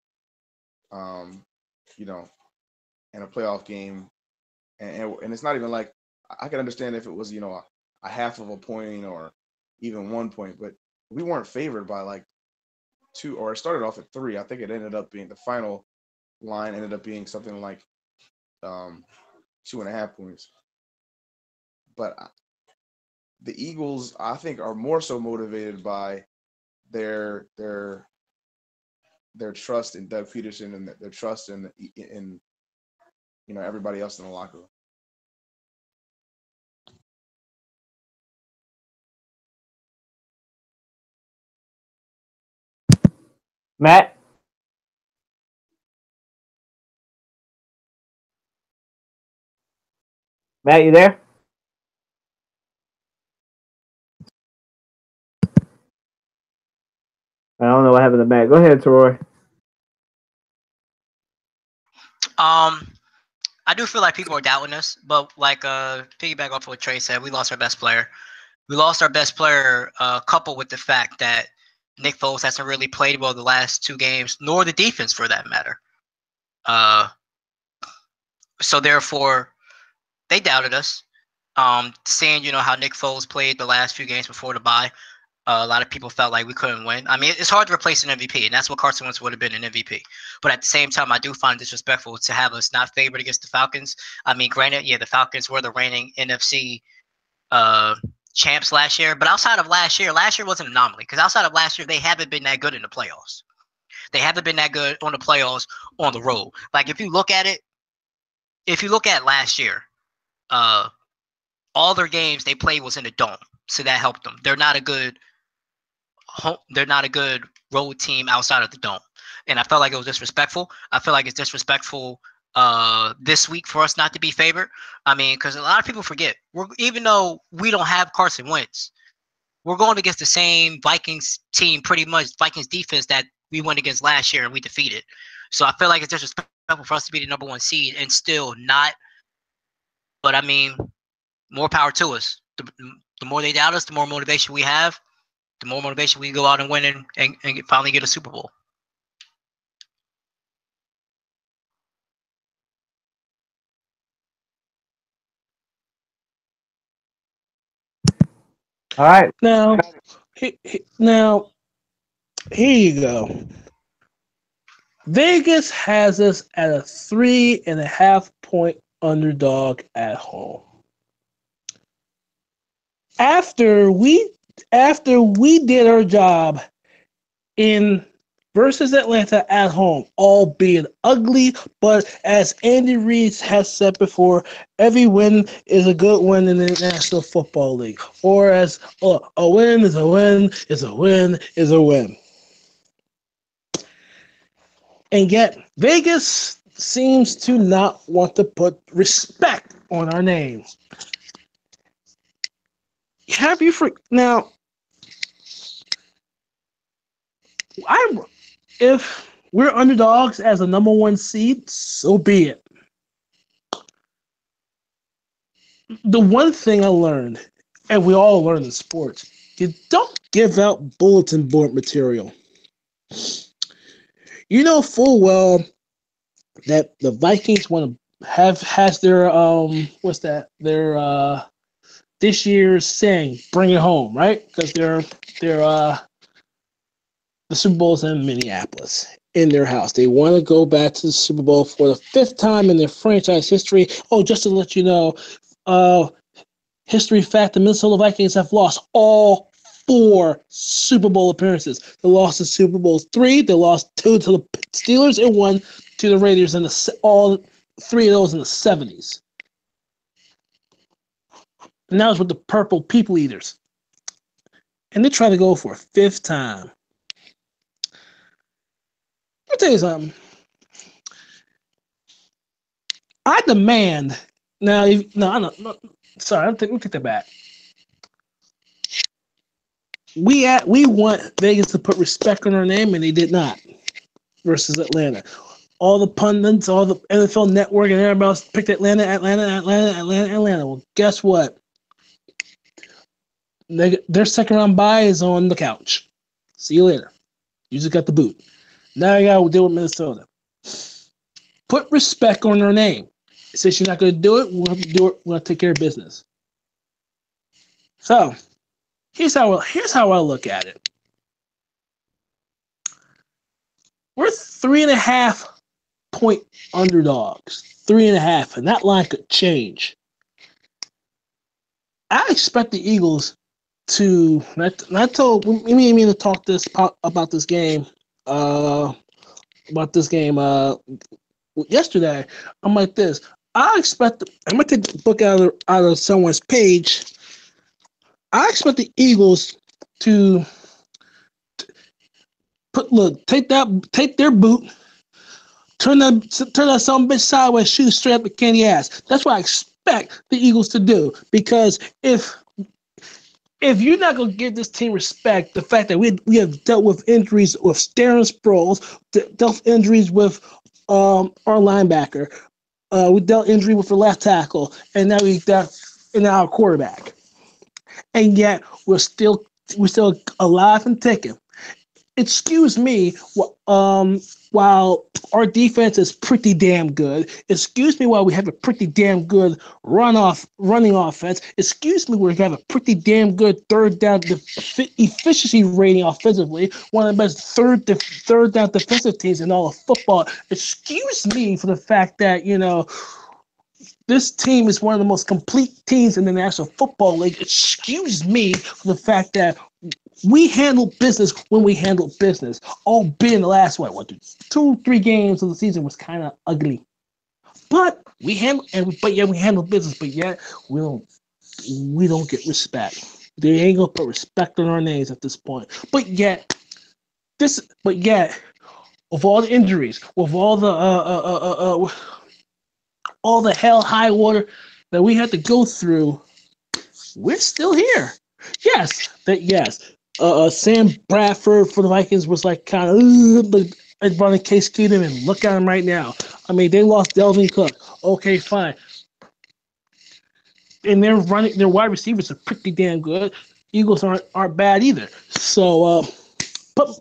in a playoff game, and it's not even like I can understand if it was a half of a point or even 1 point, but we weren't favored by like 2, or it started off at 3. I think it ended up being the final line ended up being something like 2.5 points. But the Eagles, I think, are more so motivated by their trust in Doug Peterson and their trust in everybody else in the locker room.
Matt? Matt, you there? I don't know what happened to Matt. Go ahead, Troy.
I do feel like people are doubting us, but like piggyback off what Trey said, we lost our best player. We lost our best player, coupled with the fact that Nick Foles hasn't really played well the last 2 games, nor the defense for that matter. So therefore, they doubted us. Seeing how Nick Foles played the last few games before the bye, a lot of people felt like we couldn't win. I mean, it's hard to replace an MVP, and that's what Carson Wentz would have been, an MVP. But at the same time, I do find it disrespectful to have us not favored against the Falcons. I mean, granted, yeah, the Falcons were the reigning NFC champs last year, but outside of last year was an anomaly because outside of last year, they haven't been that good in the playoffs. They haven't been that good on the playoffs on the road. Like if you look at last year, all their games they played was in the dome, so that helped them. They're not a good road team outside of the dome, and I felt like it was disrespectful. I feel like it's disrespectful this week for us not to be favored. I mean, because a lot of people forget, even though we don't have Carson Wentz, we're going against the same Vikings team, pretty much Vikings defense that we went against last year and we defeated. So I feel like it's disrespectful for us to be the number 1 seed and still not. But I mean, more power to us. The more they doubt us, the more motivation we have. The more motivation we go out and win and finally get a Super Bowl.
All right.
Now, here you go. Vegas has us at a 3.5 point underdog at home. after we did our job in versus Atlanta at home, albeit ugly, but as Andy Reid has said before, every win is a good win in the National Football League. Or as a win is a win is a win is a win. And yet Vegas seems to not want to put respect on our name. Now? If we're underdogs as a number one seed, so be it. The one thing I learned, and we all learn in sports, you don't give out bulletin board material. You know full well that the Vikings want to has their this year's saying, bring it home, right? Because the Super Bowl's in Minneapolis, in their house. They want to go back to the Super Bowl for the 5th time in their franchise history. Oh, just to let you know, history fact, the Minnesota Vikings have lost all 4 Super Bowl appearances. They lost the Super Bowl 3, they lost 2 to the Steelers, and 1 to the Raiders, and all 3 of those in the 70s. And that was with the Purple People Eaters. And they're trying to go for a 5th time. I'll tell you something. I demand now. Sorry, let me take that back. We want Vegas to put respect on our name, and they did not. Versus Atlanta, all the pundits, all the NFL Network, and everybody else picked Atlanta. Well, guess what? Their second round bye is on the couch. See you later. You just got the boot. Now you got to deal with Minnesota. Put respect on their name. Since you're not going to do it, we'll have to do it. We'll have to take care of business. So, here's how I look at it. We're 3.5 point underdogs. 3.5, and that line could change. I expect the Eagles to. I told me to talk about this game. Yesterday. I'm like this. I'm gonna take the book out of someone's page. I expect the Eagles to take their boot, turn that some bitch sideways, shoot straight up the candy ass. That's what I expect the Eagles to do. Because if you're not going to give this team respect, the fact that we have dealt with injuries with Darren Sproles, dealt injuries with our linebacker, we dealt injury with the left tackle, and now our quarterback, and yet we're still alive and ticking. Excuse me, while our defense is pretty damn good. Excuse me while we have a pretty damn good running offense. Excuse me, we have a pretty damn good third down efficiency rating offensively. One of the best third down defensive teams in all of football. Excuse me for the fact that, this team is one of the most complete teams in the National Football League. Excuse me for the fact that we handle business when we handle business. Albeit in the last 2-3 games of the season was kind of ugly, but we handle business. But yet we don't get respect. They ain't gonna put respect on our names at this point. But yet, with all the injuries, with all the hell high water that we had to go through, we're still here. Yes. Sam Bradford for the Vikings was like kind of, but running Case Keenum, and look at him right now. I mean, they lost Delvin Cook. Okay, fine. And their wide receivers are pretty damn good. Eagles aren't bad either. So, but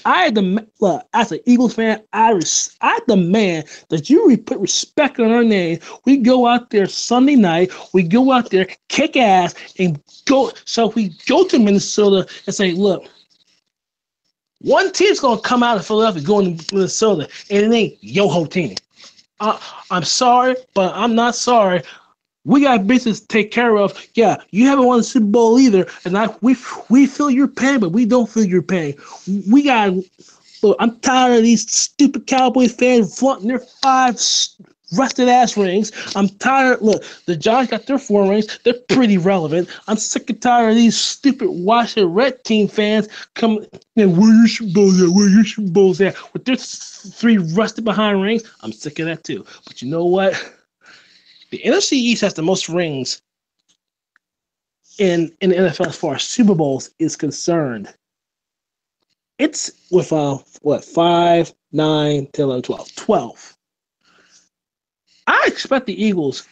as an Eagles fan, I demand that you put respect on our name. We go out there Sunday night. We go out there, kick ass, and go. So if we go to Minnesota and say, look, one team's going to come out of Philadelphia going to Minnesota, and it ain't your whole team. I'm sorry, but I'm not sorry. We got business to take care of. Yeah, you haven't won the Super Bowl either, and we feel your pain, but we don't feel your pain. We got. Look, I'm tired of these stupid Cowboys fans flaunting their 5 rusted ass rings. I'm tired. Look, the Giants got their 4 rings. They're pretty relevant. I'm sick and tired of these stupid Washington Red Team fans coming and where your Super Bowls at? Where your Super Bowls at? With their 3 rusted behind rings. I'm sick of that too. But you know what? The NFC East has the most rings in the NFL as far as Super Bowls is concerned. It's with 5, 9, 10, 11, 12. 12. I expect the Eagles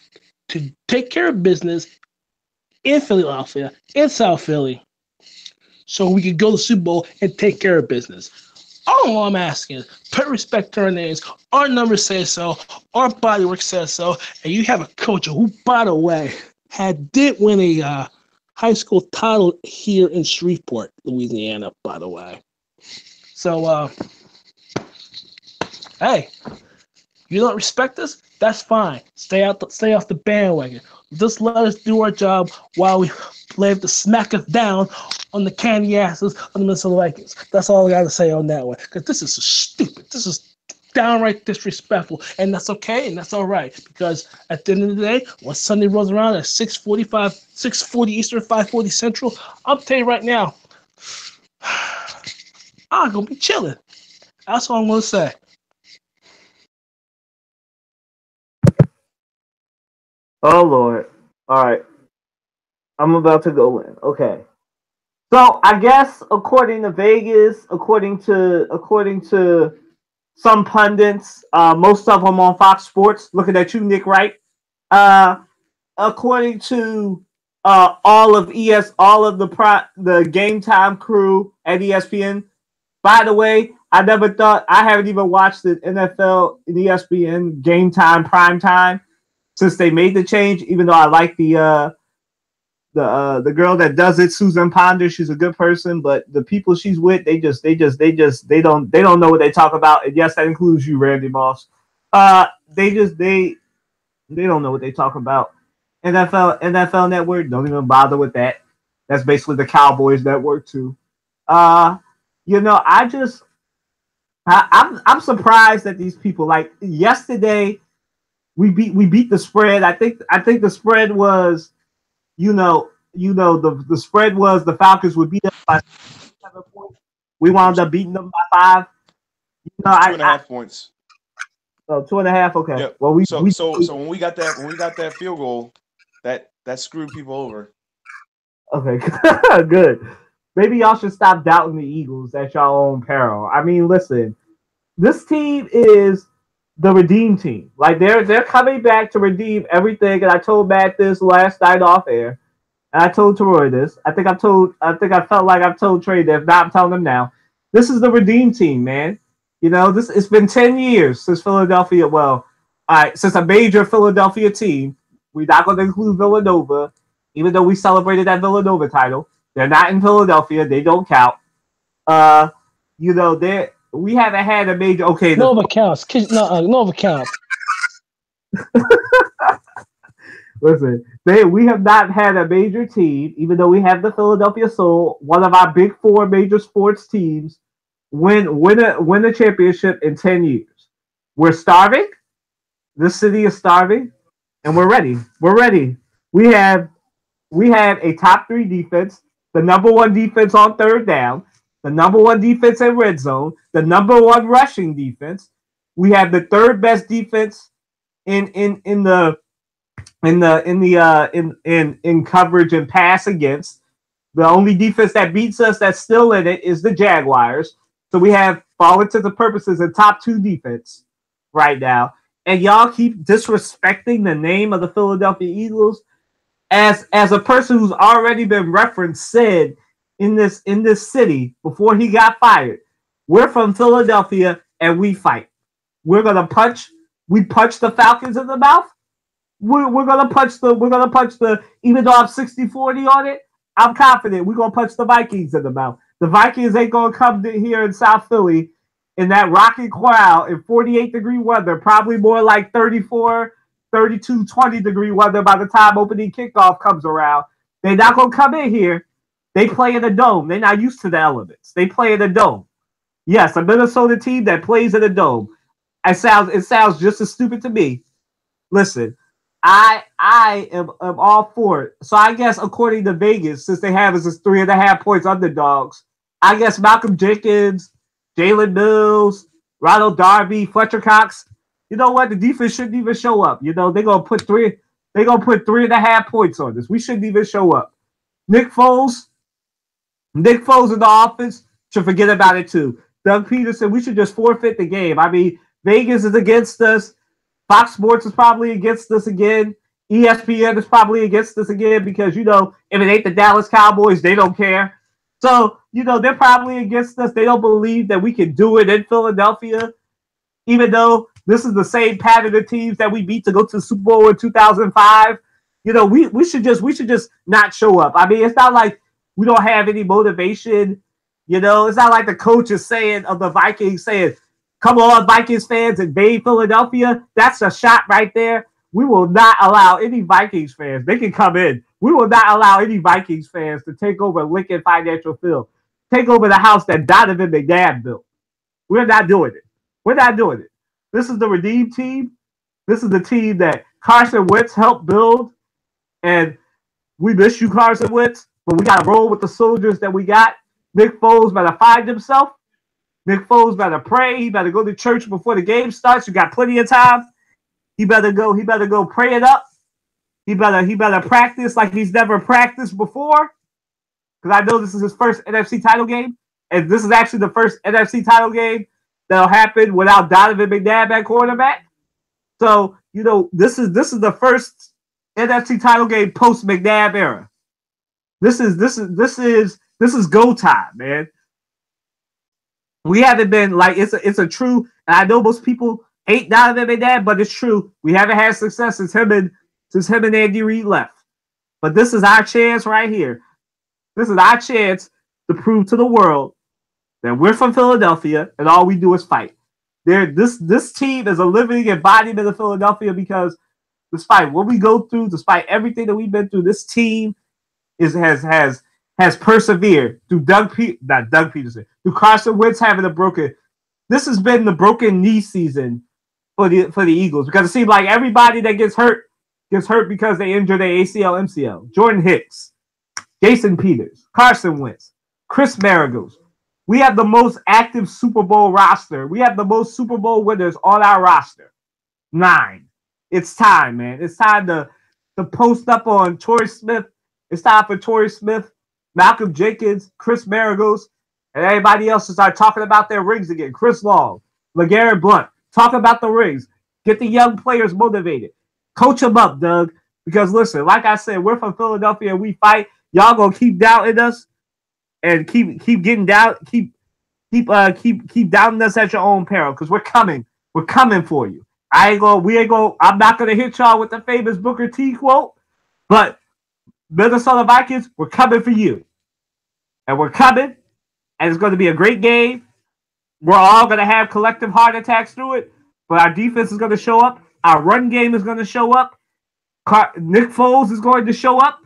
to take care of business in Philadelphia, in South Philly, so we can go to the Super Bowl and take care of business. All I'm asking is put respect to our names. Our numbers say so. Our bodywork says so. And you have a coach who, by the way, did win a high school title here in Shreveport, Louisiana, by the way. So, hey, you don't respect us? That's fine. Stay off the bandwagon. Just let us do our job while we live to smack us down on the candy asses of the Minnesota Vikings. That's all I got to say on that one. Because this is stupid. This is downright disrespectful. And that's okay, and that's all right. Because at the end of the day, when Sunday rolls around at 6:40 Eastern, 5:40 Central, I'll tell you right now, I'm going to be chilling. That's all I'm going to say.
Oh Lord! All right, I'm about to go in. Okay, so I guess according to Vegas, according to some pundits, most of them on Fox Sports. Looking at you, Nick Wright. According to all of the Game Time crew at ESPN. By the way, I haven't even watched the NFL and ESPN Game Time Prime Time since they made the change, even though I like the girl that does it, Susan Ponder. She's a good person, but the people she's with, they don't know what they talk about. And yes, that includes you, Randy Moss. They don't know what they talk about. NFL Network, don't even bother with that. That's basically the Cowboys Network too. I'm surprised that these people, like yesterday. We beat the spread. I think the spread was, the spread was the Falcons would beat us by 7 points. We wound up beating them by 5.
2.5 points.
Oh, 2.5. Okay.
Yep.
Well,
so when we got that field goal, that screwed people over.
Okay, good. Maybe y'all should stop doubting the Eagles at y'all own peril. I mean, listen, this team is the redeem team. Like they're coming back to redeem everything. And I told Matt this last night off air, and I told Troy this. I felt like I've told Trey this. Now I'm telling them now. This is the redeem team, man. It's been 10 years since Philadelphia. Well, all right, since a major Philadelphia team. We're not going to include Villanova, even though we celebrated that Villanova title. They're not in Philadelphia. They don't count. We haven't had a major. Okay,
Nova counts. Nova counts.
Listen, we have not had a major team, even though we have the Philadelphia Soul, one of our big 4 major sports teams, win a championship in 10 years. We're starving. This city is starving, and we're ready. We're ready. We have a top 3 defense, the number 1 defense on third down, the number 1 defense in red zone, the number 1 rushing defense. We have the 3rd best defense in coverage and pass against. The only defense that beats us that's still in it is the Jaguars. So we have, for all intents and purposes, a top 2 defense right now. And y'all keep disrespecting the name of the Philadelphia Eagles. As a person who's already been referenced said in this city before he got fired, we're from Philadelphia and we fight. We're gonna punch. We punch the Falcons in the mouth. We're gonna punch the. Even though I'm 60-40 on it, I'm confident we're gonna punch the Vikings in the mouth. The Vikings ain't gonna come here in South Philly in that rocking crowd in 48-degree weather, probably more like 34 32-20 degree weather by the time opening kickoff comes around. They're not going to come in here. They play in a dome. They're not used to the elements. They play in a dome. Yes, a Minnesota team that plays in a dome. It sounds just as stupid to me. Listen, I am all for it. So I guess according to Vegas, since they have us as 3.5 points underdogs, I guess Malcolm Jenkins, Jalen Mills, Ronald Darby, Fletcher Cox. You know what? The defense shouldn't even show up. You know, they're gonna put 3.5 points on this. We shouldn't even show up. Nick Foles in the offense should forget about it too. Doug Peterson, we should just forfeit the game. I mean, Vegas is against us. Fox Sports is probably against us again. ESPN is probably against us again because, you know, if it ain't the Dallas Cowboys, they don't care. So, you know, they're probably against us. They don't believe that we can do it in Philadelphia, even though this is the same pattern of teams that we beat to go to the Super Bowl in 2005. You know, we should just not show up. I mean, it's not like we don't have any motivation. You know, it's not like the coach is saying of the Vikings saying, come on, Vikings fans, invade Philadelphia. That's a shot right there. We will not allow any Vikings fans. They can come in. We will not allow any Vikings fans to take over Lincoln Financial Field, take over the house that Donovan McNabb built. We're not doing it. We're not doing it. This is the Redeem team. This is the team that Carson Wentz helped build. And we miss you, Carson Wentz, but we got to roll with the soldiers that we got. Nick Foles better find himself. Nick Foles better pray. He better go to church before the game starts. You got plenty of time. He better go pray it up. He better practice like he's never practiced before. Because I know this is his first NFC title game. And this is actually the first NFC title game that'll happen without Donovan McNabb at quarterback. So, you know, this is the first NFC title game post McNabb era. This is go time, man. We haven't been like it's a true, and I know most people hate Donovan McNabb, but it's true. We haven't had success since him and Andy Reid left. But this is our chance right here. This is our chance to prove to the world that we're from Philadelphia and all we do is fight. This team is a living embodiment of Philadelphia because despite what we go through, despite everything that we've been through, this team has persevered through through Carson Wentz having a broken. This has been the broken knee season for the Eagles because it seems like everybody that gets hurt because they injure their ACL, MCL. Jordan Hicks, Jason Peters, Carson Wentz, Chris Maragos. We have the most active Super Bowl roster. We have the most Super Bowl winners on our roster. 9. It's time, man. It's time to post up on Torrey Smith. It's time for Torrey Smith, Malcolm Jenkins, Chris Maragos, and everybody else to start talking about their rings again. Chris Long, LeGarrette Blount, talk about the rings. Get the young players motivated. Coach them up, Doug. Because listen, like I said, we're from Philadelphia and we fight. Y'all gonna keep doubting us and keep getting down, keep doubting us at your own peril. Because we're coming. We're coming for you. I'm not gonna hit y'all with the famous Booker T quote, but Minnesota Vikings, we're coming for you. And we're coming, and it's going to be a great game. We're all going to have collective heart attacks through it, but our defense is going to show up. Our run game is going to show up. Nick Foles is going to show up.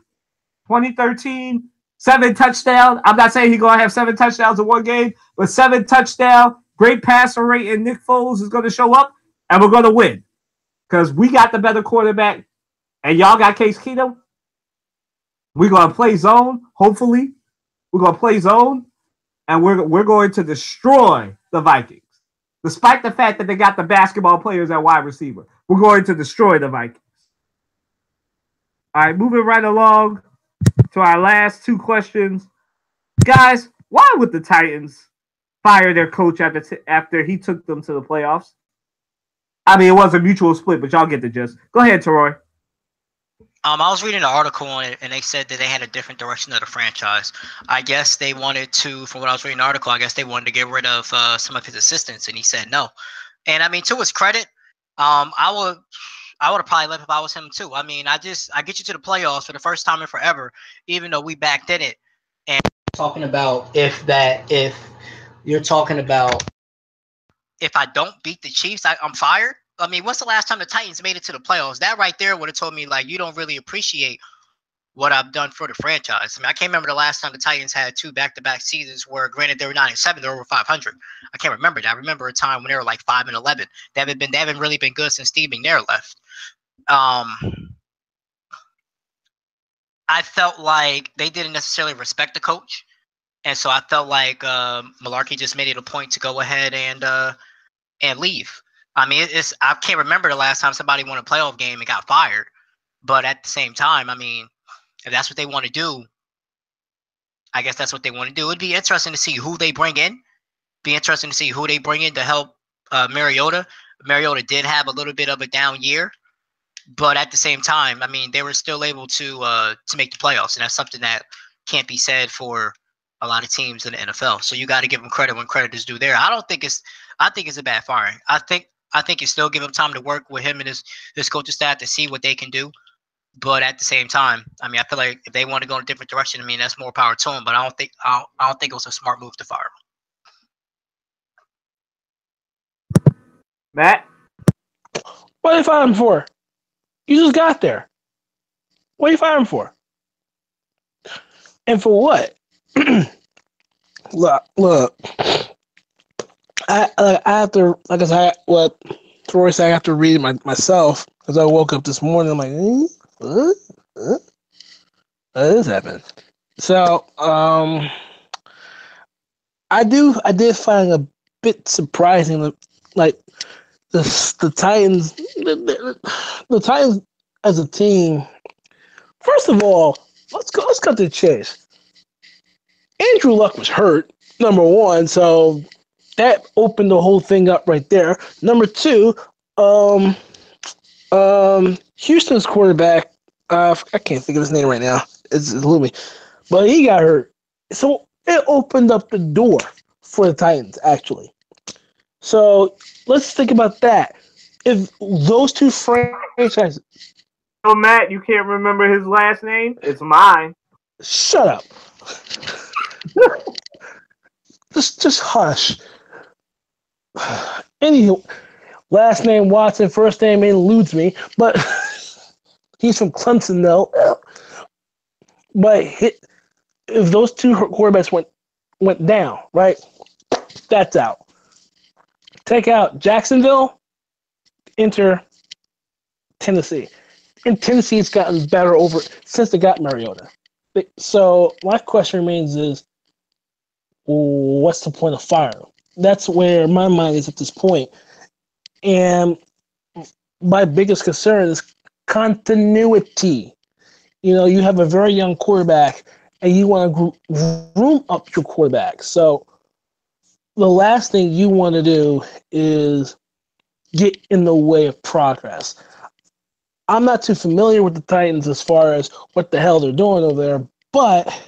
2013, 7 touchdowns. I'm not saying he's going to have 7 touchdowns in one game, but 7 touchdowns, great passer rate, and Nick Foles is going to show up, and we're going to win. Because we got the better quarterback, and y'all got Case Keenum. We're going to play zone, hopefully. We're going to play zone, and we're going to destroy the Vikings. Despite the fact that they got the basketball players at wide receiver, we're going to destroy the Vikings. All right, moving right along to our last 2 questions. Guys, why would the Titans fire their coach after he took them to the playoffs? I mean, it was a mutual split, but y'all get the gist. Go ahead, Teroy.
I was reading an article on it, and they said that they had a different direction of the franchise. I guess they wanted to, from what I was reading the article, I guess they wanted to get rid of some of his assistants, and he said no. And I mean, to his credit, I would have probably left if I was him too. I mean, I get you to the playoffs for the first time in forever, even though we backed in it. And talking about if you're talking about if I don't beat the Chiefs, I'm fired. I mean, what's the last time the Titans made it to the playoffs? That right there would have told me like you don't really appreciate what I've done for the franchise. I mean, I can't remember the last time the Titans had 2 back-to-back seasons where, granted, they were 9-7, they were over 500. I can't remember that. I remember a time when they were like 5-11. They haven't really been good since Steve McNair left. I felt like they didn't necessarily respect the coach, and so I felt like Malarkey just made it a point to go ahead and leave. I mean, I can't remember the last time somebody won a playoff game and got fired. But at the same time, I mean, if that's what they want to do, I guess that's what they want to do. It'd be interesting to see who they bring in. Be interesting to see who they bring in to help Mariota. Mariota did have a little bit of a down year, but at the same time, I mean, they were still able to make the playoffs, and that's something that can't be said for a lot of teams in the NFL. So you got to give them credit when credit is due. There, I think it's a bad firing. I think you still give him time to work with him and his coaching staff to see what they can do. But at the same time, I mean, I feel like if they want to go in a different direction, I mean, that's more power to them. But I don't think it was a smart move to fire him.
Matt?
What did you fire him for? You just got there. What are you firing for? And for what? Look. I have to, like I said, what Troy said, I have to read it myself because I woke up this morning. I'm like, what is happening? So, I did find a bit surprising, like the Titans, the Titans as a team. First of all, let's cut to the chase. Andrew Luck was hurt, number one, so that opened the whole thing up right there. Number two, Houston's quarterback, I can't think of his name right now. It's elusive me, but he got hurt, so it opened up the door for the Titans actually. So let's think about that. If those two franchises,
Oh, Matt, you can't remember his last name? It's mine.
shut up. just hush. Anywho, last name Watson, first name eludes me, but he's from Clemson though. But if those two quarterbacks went down, right? That's out. Take out Jacksonville, enter Tennessee. And Tennessee's gotten better over since they got Mariota. So my question remains is, what's the point of firing? That's where my mind is at this point. And my biggest concern is continuity. You know, you have a very young quarterback, and you want to groom up your quarterback. So the last thing you want to do is get in the way of progress. I'm not too familiar with the Titans as far as what the hell they're doing over there, but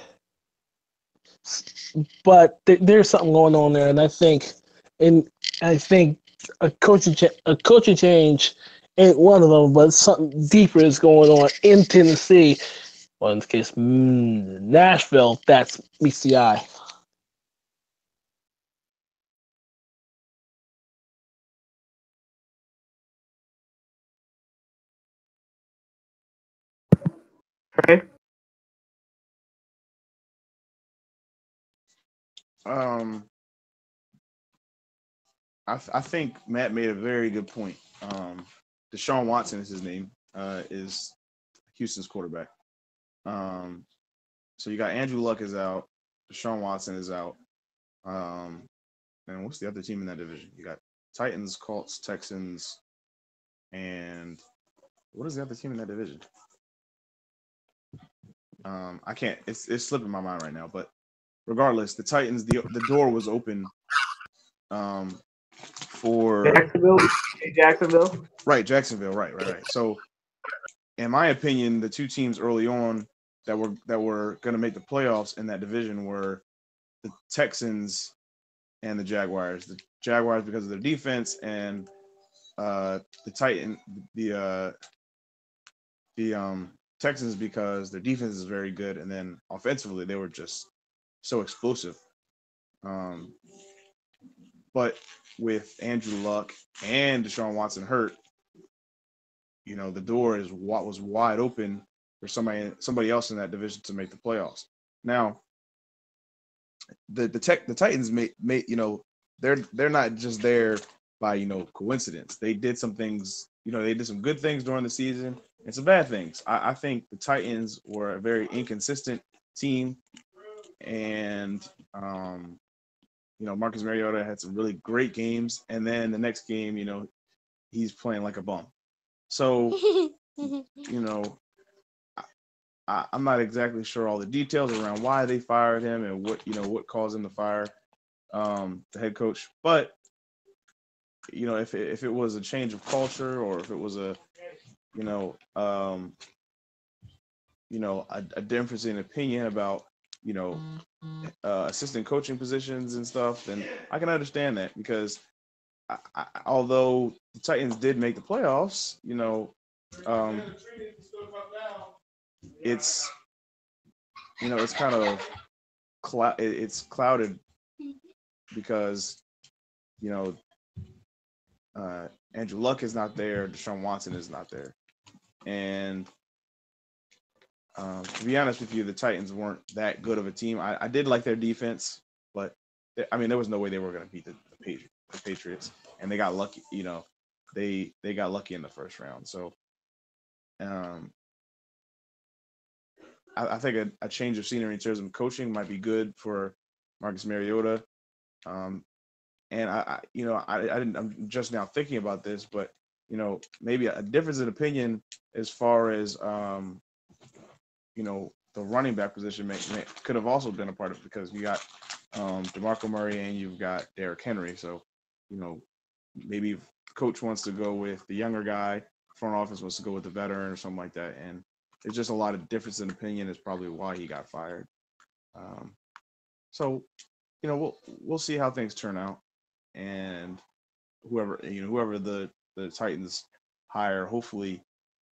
there's something going on there, and I think a coaching change ain't one of them, but something deeper is going on in Tennessee. Well, in this case, Nashville. That's meets the eye.
Okay.
I think Matt made a very good point. Deshaun Watson is his name, is Houston's quarterback. So you got Andrew Luck is out, Deshaun Watson is out. And what's the other team in that division? You got Titans, Colts, Texans, and what is the other team in that division? I can't. It's slipping my mind right now. But regardless, the Titans, the door was open. For
Jacksonville.
Right, Jacksonville. Right. So, in my opinion, the two teams early on that were going to make the playoffs in that division were the Texans and the Jaguars. The Jaguars because of their defense, and the Texans because their defense is very good, and then offensively they were just so explosive. But with Andrew Luck and Deshaun Watson hurt, the door was wide open for somebody else in that division to make the playoffs. Now, the Titans they're not just there by coincidence. They did some things. They did some good things during the season and some bad things. I think the Titans were a very inconsistent team, and Marcus Mariota had some really great games, and then the next game, he's playing like a bum. So, I'm not exactly sure all the details around why they fired him and what caused him to fire the head coach. But if it was a change of culture, or if it was a difference in opinion about assistant coaching positions and stuff, then I can understand that, because although the Titans did make the playoffs, it's kind of it's clouded because Andrew Luck is not there, Deshaun Watson is not there, and to be honest with you, the Titans weren't that good of a team. I did like their defense, but there was no way they were going to beat the Patriots, and they got lucky. They got lucky in the first round. So, I think a change of scenery in terms of coaching might be good for Marcus Mariota. And I'm just now thinking about this, but maybe a difference in opinion as far as the running back position could have also been a part of it, because you got DeMarco Murray and you've got Derrick Henry. So, maybe coach wants to go with the younger guy, front office wants to go with the veteran or something like that. And it's just a lot of difference in opinion is probably why he got fired. So, we'll see how things turn out, and whoever the Titans hire, hopefully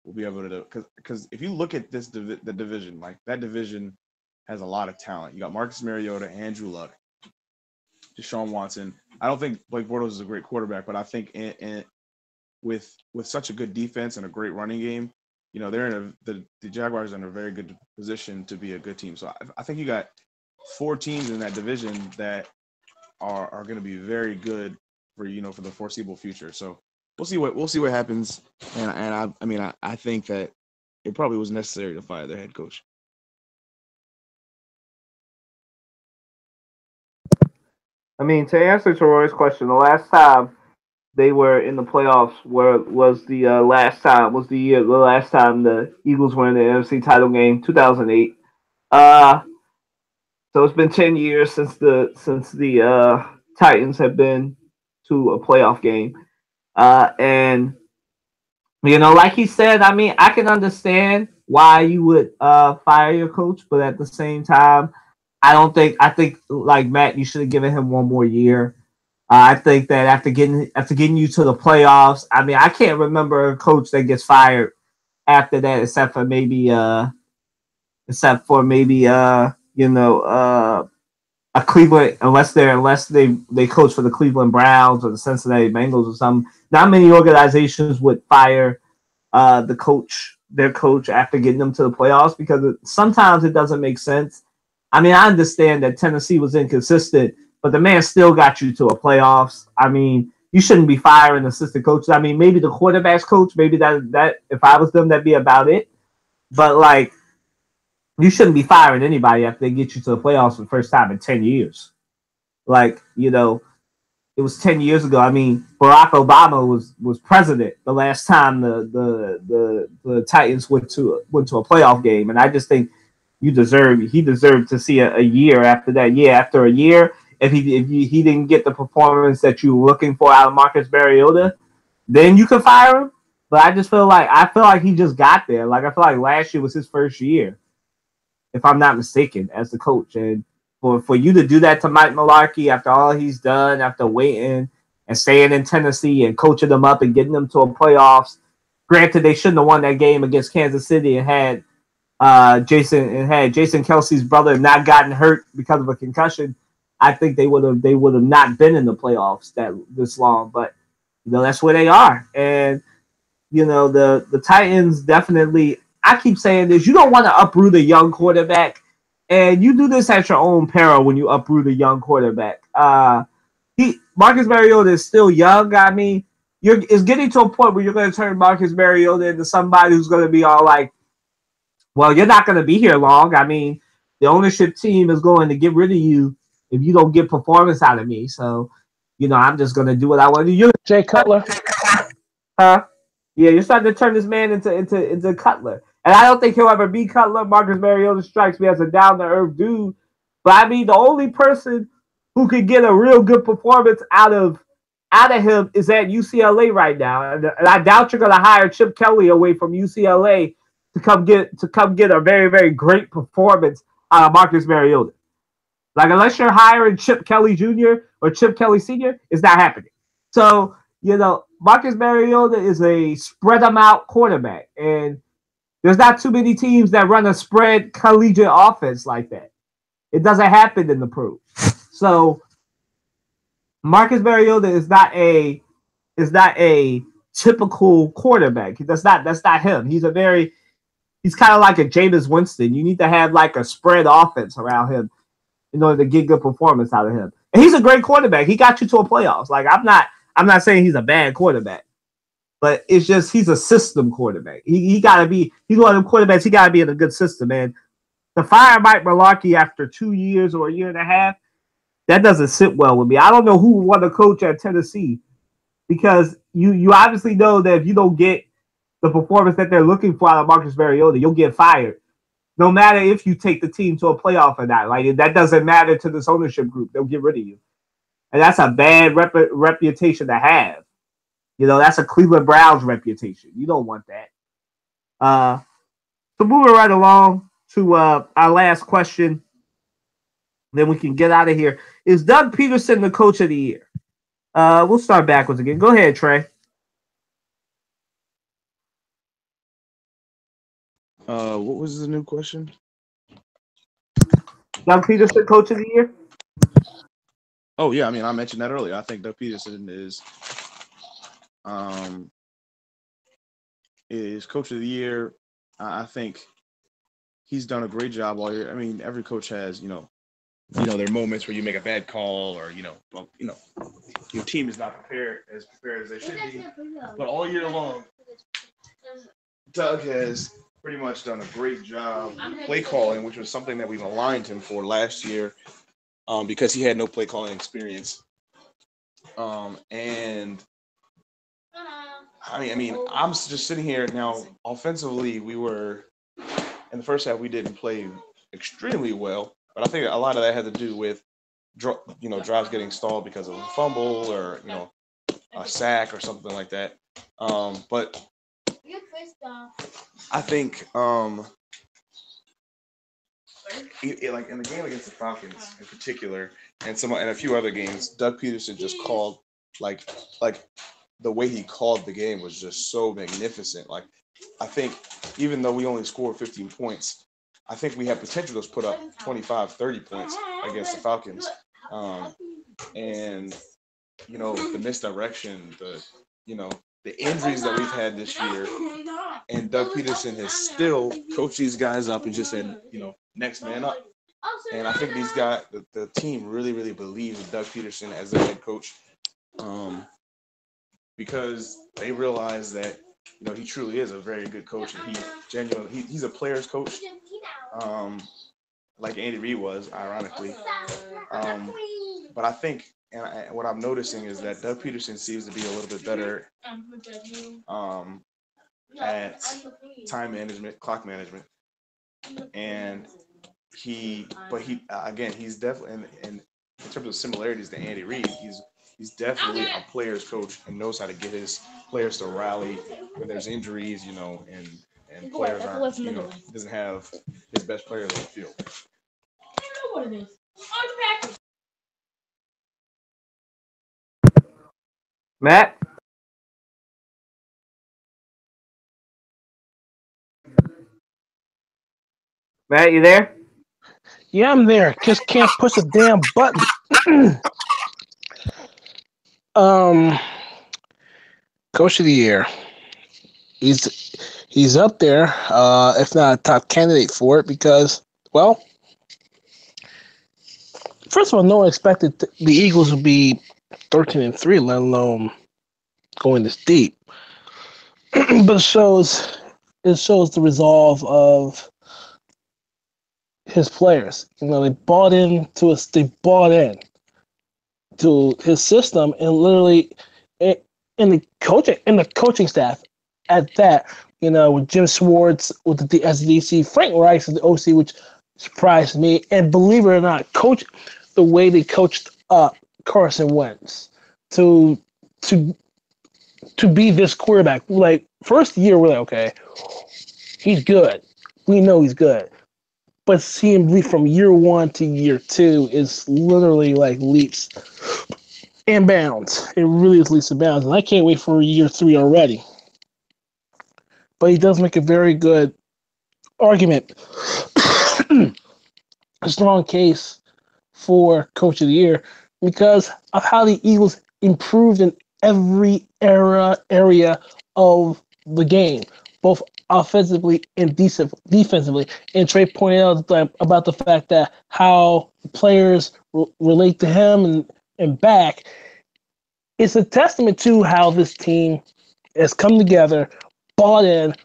we'll be able to, because if you look at the division, like that division has a lot of talent. You got Marcus Mariota, Andrew Luck, Deshaun Watson. I don't think Blake Bortles is a great quarterback, but I think with such a good defense and a great running game, they're the Jaguars are in a very good position to be a good team. So I think you got 4 teams in that division that are going to be very good for the foreseeable future. So we'll see what happens. And I think that it probably was necessary to fire their head coach.
To answer Roy's question, the last time they were in the playoffs was the last time the Eagles were in the NFC title game, 2008. So it's been 10 years since the Titans have been to a playoff game. And like he said, I can understand why you would fire your coach, but at the same time, I think like Matt, you should have given him one more year. I think that after getting you to the playoffs, I can't remember a coach that gets fired after that, except for maybe a Cleveland, unless they coach for the Cleveland Browns or the Cincinnati Bengals or something. Not many organizations would fire their coach after getting them to the playoffs, because sometimes it doesn't make sense. I understand that Tennessee was inconsistent, but the man still got you to a playoffs. You shouldn't be firing assistant coaches. Maybe the quarterback's coach, maybe that if I was them, that'd be about it. But you shouldn't be firing anybody after they get you to the playoffs for the first time in 10 years. It was 10 years ago. Barack Obama was president the last time the Titans went to a playoff game, and I just think he deserved to see a year after that. After a year, if he didn't get the performance that you were looking for out of Marcus Mariota, then you can fire him. But I feel like he just got there. I feel like last year was his first year, if I'm not mistaken, as the coach. And for you to do that to Mike Mularkey after all he's done, after waiting and staying in Tennessee and coaching them up and getting them to a playoffs. Granted, they shouldn't have won that game against Kansas City and had Jason Kelsey's brother not gotten hurt because of a concussion. I think they would have not been in the playoffs this long. But that's where they are, and the Titans definitely. I keep saying this: you don't want to uproot a young quarterback, and you do this at your own peril when you uproot a young quarterback. Marcus Mariota is still young. I mean, it's getting to a point where you're going to turn Marcus Mariota into somebody who's going to be all like, well, you're not going to be here long. I mean, the ownership team is going to get rid of you if you don't get performance out of me. So, I'm just going to do what I want to do.
Jay Cutler.
Huh? Yeah, you're starting to turn this man into Cutler. And I don't think he'll ever be Cutler. Marcus Mariota strikes me as a down-to-earth dude. But, I mean, the only person who could get a real good performance out of him is at UCLA right now. And I doubt you're going to hire Chip Kelly away from UCLA to come get a very, very great performance out of Marcus Mariota. Like, unless you're hiring Chip Kelly Jr. or Chip Kelly Sr., it's not happening. So, Marcus Mariota is a spread them out quarterback. And there's not too many teams that run a spread collegiate offense like that. It doesn't happen in the pros. So Marcus Mariota is not a typical quarterback. That's not him. He's kind of like a Jameis Winston. You need to have like a spread offense around him in order to get good performance out of him. And he's a great quarterback. He got you to a playoffs. Like I'm not saying he's a bad quarterback, but it's just he's a system quarterback. He's one of them quarterbacks. He gotta be in a good system, man. To fire Mike Mularkey after 2 years or a year and a half, that doesn't sit well with me. I don't know who would want to coach at Tennessee because you obviously know that if you don't get the performance that they're looking for out of Marcus Mariota, you'll get fired. No matter if you take the team to a playoff or not. Like, that doesn't matter to this ownership group. They'll get rid of you. And that's a bad reputation to have. That's a Cleveland Browns reputation. You don't want that. So moving right along to our last question, then we can get out of here. Is Doug Peterson the coach of the year? We'll start backwards again. Go ahead, Trey.
What was the new question?
Doug Peterson, coach of the year?
Oh yeah, I mean I mentioned that earlier. I think Doug Peterson is coach of the year. I think he's done a great job all year. I mean, every coach has, there are moments where you make a bad call or, your team is not prepared as they should be. But all year long, Doug has pretty much done a great job play calling, which was something that we've aligned him for last year because he had no play calling experience. And I mean, I'm just sitting here now. Offensively, we were in the first half. We didn't play extremely well, but I think a lot of that had to do with drives getting stalled because of a fumble or a sack or something like that. But I think like in the game against the Falcons in particular, and a few other games, Doug Peterson just called like the way he called the game was just so magnificent. Like, I think even though we only scored 15 points, I think we have potential to put up 25, 30 points against the Falcons. And, the misdirection, the injuries that we've had this year, and Doug Peterson has still coached these guys up and just said, next man up. And I think these guys, the team really, really believes in Doug Peterson as their head coach. Because they realize that, he truly is a very good coach, and he's a player's coach, like Andy Reid was, ironically. But I think, and what I'm noticing is that Doug Peterson seems to be a little bit better at time management, clock management, and he's definitely in terms of similarities to Andy Reid, he's definitely a player's coach and knows how to get his players to rally when there's injuries, and players aren't, doesn't have his best players on the field.
Matt? Matt, you there?
Yeah, I'm there. Just can't push a damn button. Um, Coach of the Year. He's up there, if not a top candidate for it, because, well, first of all, no one expected the Eagles would be 13-3, let alone going this deep. But it shows the resolve of his players. They bought in to us. They bought in to his system, and literally, in the coaching staff at that. With Jim Schwartz as the DC, Frank Reich as the OC, which surprised me. And believe it or not, the way they coached up Carson Wentz to be this quarterback. Like, first year, we're like, okay, he's good. We know he's good. But seeing him leap from year 1 to year 2 is literally like leaps and bounds. It really is leaps and bounds. And I can't wait for year 3 already. But he does make a very good argument, a strong case for Coach of the Year because of how the Eagles improved in every area of the game, both offensively and defensively. And Trey pointed out about the fact that how players relate to him and back. It's a testament to how this team has come together, bought in,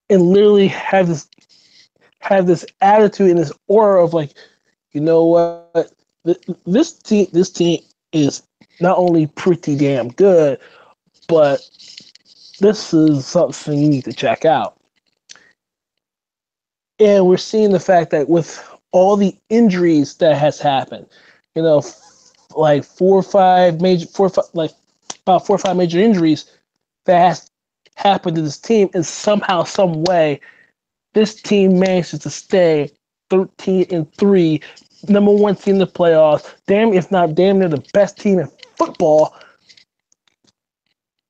and literally have this attitude and this aura of like, you know what, this team is not only pretty damn good, but this is something you need to check out. And we're seeing the fact that with all the injuries that has happened, like about 4 or 5 major injuries that has happened to this team, and somehow, some way, this team manages to stay 13-3, number 1 team in the playoffs, if not damn near the best team in football,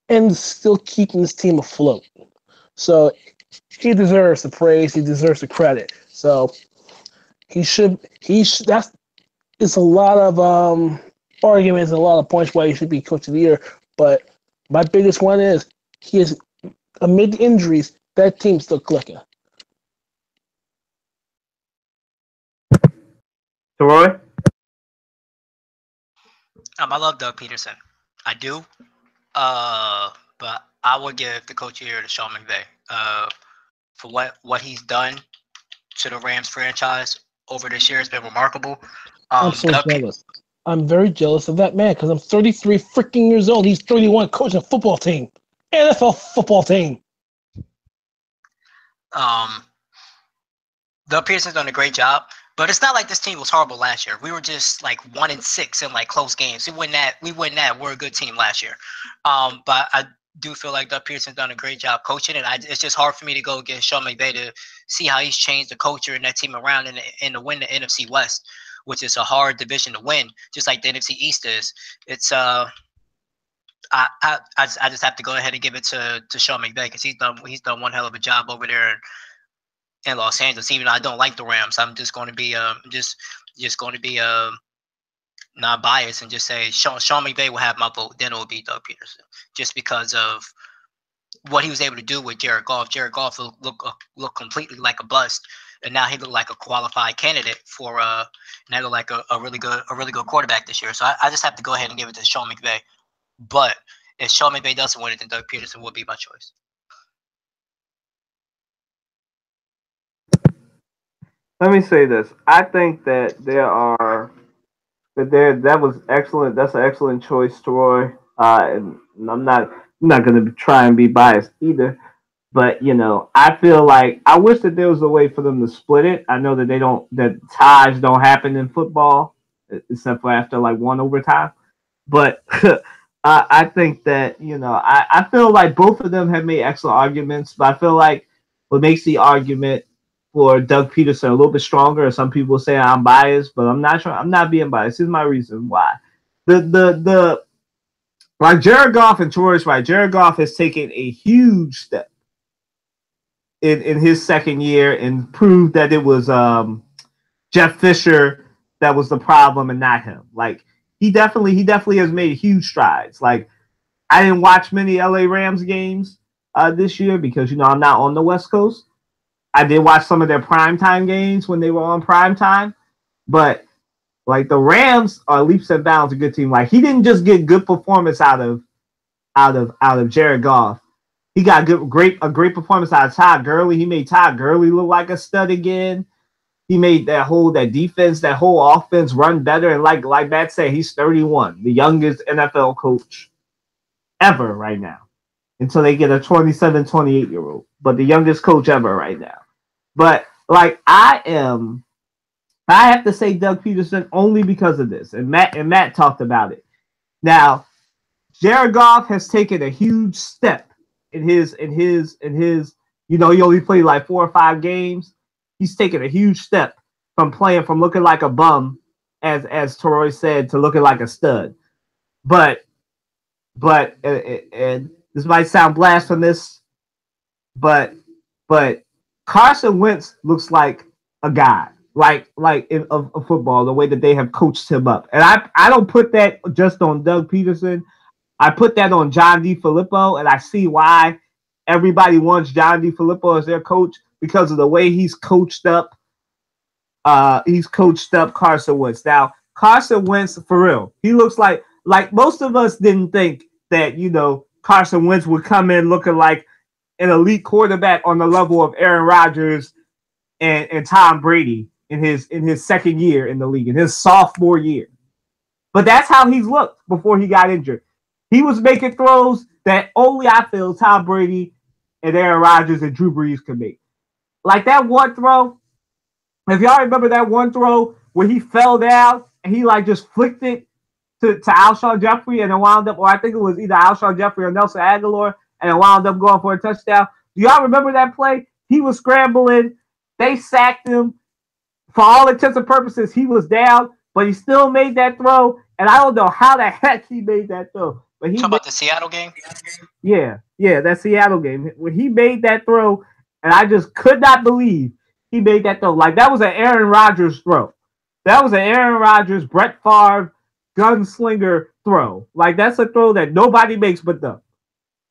and still keeping this team afloat. So he deserves the praise. He deserves the credit. So it's a lot of arguments and a lot of points why he should be Coach of the Year. But my biggest one is he is, amid the injuries, that team's still clicking.
Troy?
I love Doug Peterson. I do. But I would give the Coach of the Year to Sean McVay. For what he's done to the Rams franchise over this year has been remarkable.
I'm so jealous. I'm very jealous of that man because I'm 33 freaking years old. He's 31 coaching a football team. NFL football team.
Doug Peterson's done a great job, but it's not like this team was horrible last year. We were just like 1-6 in like close games. We win that. We're a good team last year. But I do feel like Doug Peterson's done a great job coaching, and it's just hard for me to go against Sean McVay to see how he's changed the culture and that team around and to win the NFC West, which is a hard division to win, just like the NFC East is. It's I just have to go ahead and give it to Sean McVay because he's done one hell of a job over there in Los Angeles. Even though I don't like the Rams, I'm just going to be not biased and just say Sean McVay will have my vote. Then it will be Doug Peterson, just because of what he was able to do with Jared Goff. Jared Goff looked completely like a bust, and now he looked like a qualified candidate for now look like a really good quarterback this year. So I just have to go ahead and give it to Sean McVay. But if Sean McVay doesn't win it, then Doug Peterson would be my choice.
Let me say this. I think that that was excellent. That's an excellent choice, Troy. And I'm not going to try and be biased either. But, I feel like I wish that there was a way for them to split it. I know that ties don't happen in football, except for after like one overtime. But I think that, I feel like both of them have made excellent arguments. But I feel like what makes the argument for Doug Peterson a little bit stronger. Some people say I'm biased, but I'm not being biased. Here's my reason why. Like Jared Goff and Troy's right. Jared Goff has taken a huge step in his second year and proved that it was Jeff Fisher that was the problem and not him. Like he definitely has made huge strides. Like I didn't watch many LA Rams games this year because I'm not on the West Coast. I did watch some of their primetime games when they were on primetime, but like the Rams are leaps and bounds a good team. Like he didn't just get good performance out of Jared Goff. He got a great performance out of Todd Gurley. He made Todd Gurley look like a stud again. He made that defense, that whole offense run better. And like Matt said, he's 31, the youngest NFL coach ever right now. Until they get a 27, 28-year-old. But the youngest coach ever right now. But like I have to say Doug Peterson only because of this. And Matt talked about it. Now, Jared Goff has taken a huge step in his he only played like 4 or 5 games. He's taken a huge step from looking like a bum, as Toroy said, to looking like a stud. But and this might sound blasphemous, but Carson Wentz looks like a guy, like in football, the way that they have coached him up. And I don't put that just on Doug Peterson. I put that on John DeFilippo, and I see why everybody wants John DeFilippo as their coach because of the way he's coached up. He's coached up Carson Wentz. Now, Carson Wentz, for real, he looks like most of us didn't think that Carson Wentz would come in looking like an elite quarterback on the level of Aaron Rodgers and Tom Brady in his second year in the league, in his sophomore year. But that's how he's looked before he got injured. He was making throws that only I feel Tom Brady and Aaron Rodgers and Drew Brees could make. Like that one throw, if y'all remember that one throw where he fell down and he like just flicked it to Alshon Jeffrey and it wound up, or I think it was either Alshon Jeffrey or Nelson Aguilar, and it wound up going for a touchdown. Do y'all remember that play? He was scrambling. They sacked him. For all intents and purposes, he was down, but he still made that throw. And I don't know how the heck he made that throw. But
Talking about the Seattle game?
Yeah, that Seattle game. When he made that throw, and I just could not believe he made that throw. Like, that was an Aaron Rodgers throw. That was an Aaron Rodgers, Brett Favre, gunslinger throw. Like, that's a throw that nobody makes but them.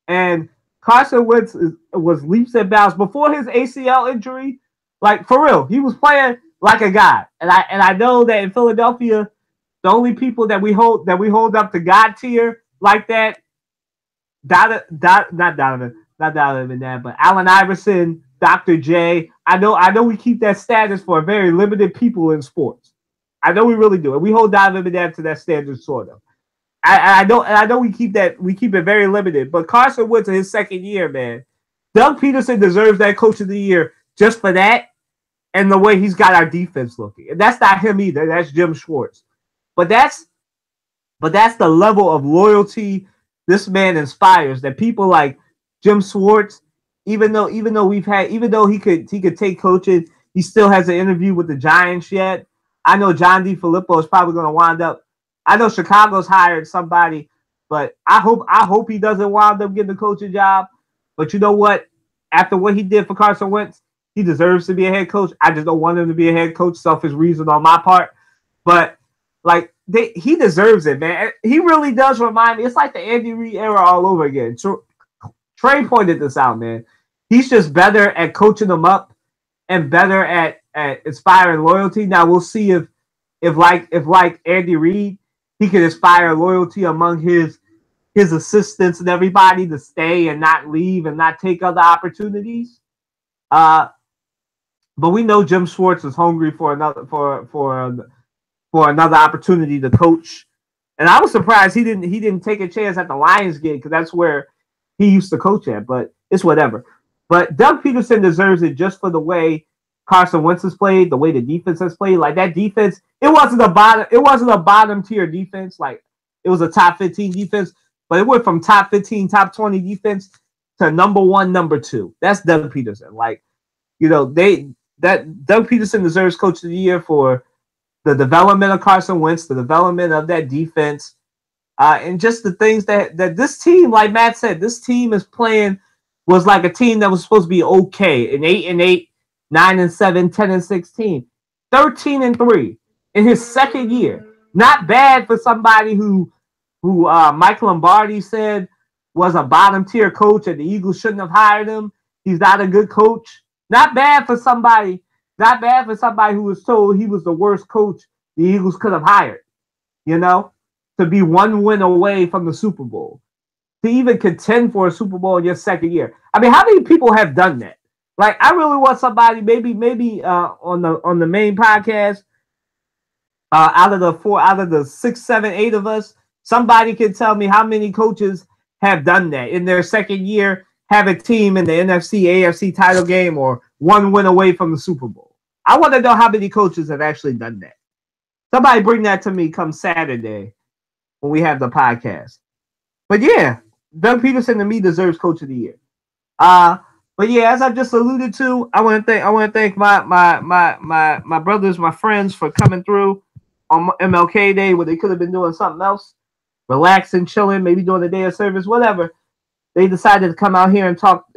And Carson Wentz was leaps and bounds. Before his ACL injury, like, for real, he was playing like a guy. And I know that in Philadelphia, the only people that we hold up to God tier like that, not Donovan, but Allen Iverson, Dr. J. I know we keep that status for very limited people in sports. I know we really do. And we hold Donovan McNabb to that standard, sort of. I know we keep it very limited. But Carson Wentz in his second year, man, Doug Peterson deserves that Coach of the Year just for that and the way he's got our defense looking. And that's not him either. That's Jim Schwartz. But that's the level of loyalty this man inspires, that people like Jim Schwartz, even though he could take coaching, he still has an interview with the Giants yet. I know John DeFilippo is probably going to wind up. I know Chicago's hired somebody, but I hope he doesn't wind up getting the coaching job. But you know what? After what he did for Carson Wentz, he deserves to be a head coach. I just don't want him to be a head coach. Selfish reason on my part, but like he deserves it, man. He really does remind me. It's like the Andy Reid era all over again. Trey pointed this out, man. He's just better at coaching them up and better at inspiring loyalty. Now we'll see if like Andy Reid, he can inspire loyalty among his assistants and everybody to stay and not leave and not take other opportunities. But we know Jim Schwartz is hungry for another opportunity to coach. And I was surprised he didn't take a chance at the Lions gig, because that's where he used to coach at, but it's whatever. But Doug Peterson deserves it just for the way Carson Wentz has played, the way the defense has played. Like, that defense, it wasn't a bottom tier defense. Like, it was a top 15 defense, but it went from top 15, top 20 defense to number 1, number 2. That's Doug Peterson. Like, Doug Peterson deserves Coach of the Year for the development of Carson Wentz, the development of that defense, and just the things that this team, like Matt said, this team is playing was like a team that was supposed to be okay, an 8-8, 9-7, 10-16, 13-3. in his second year. Not bad for somebody who Mike Lombardi said was a bottom tier coach and the Eagles shouldn't have hired him. He's not a good coach. Not bad for somebody. Not bad for somebody who was told he was the worst coach the Eagles could have hired. You know, to be one win away from the Super Bowl, to even contend for a Super Bowl in your second year. I mean, how many people have done that? Like, I really want somebody, maybe on the main podcast, out of the 6, 7, 8 of us, somebody can tell me how many coaches have done that in their second year, have a team in the NFC, AFC title game, or one win away from the Super Bowl. I want to know how many coaches have actually done that. Somebody bring that to me come Saturday when we have the podcast. But yeah, Doug Peterson to me deserves Coach of the Year. But yeah, as I just alluded to, I want to thank my brothers, my friends for coming through on MLK Day where they could have been doing something else, relaxing, chilling, maybe doing a day of service, whatever. They decided to come out here and talk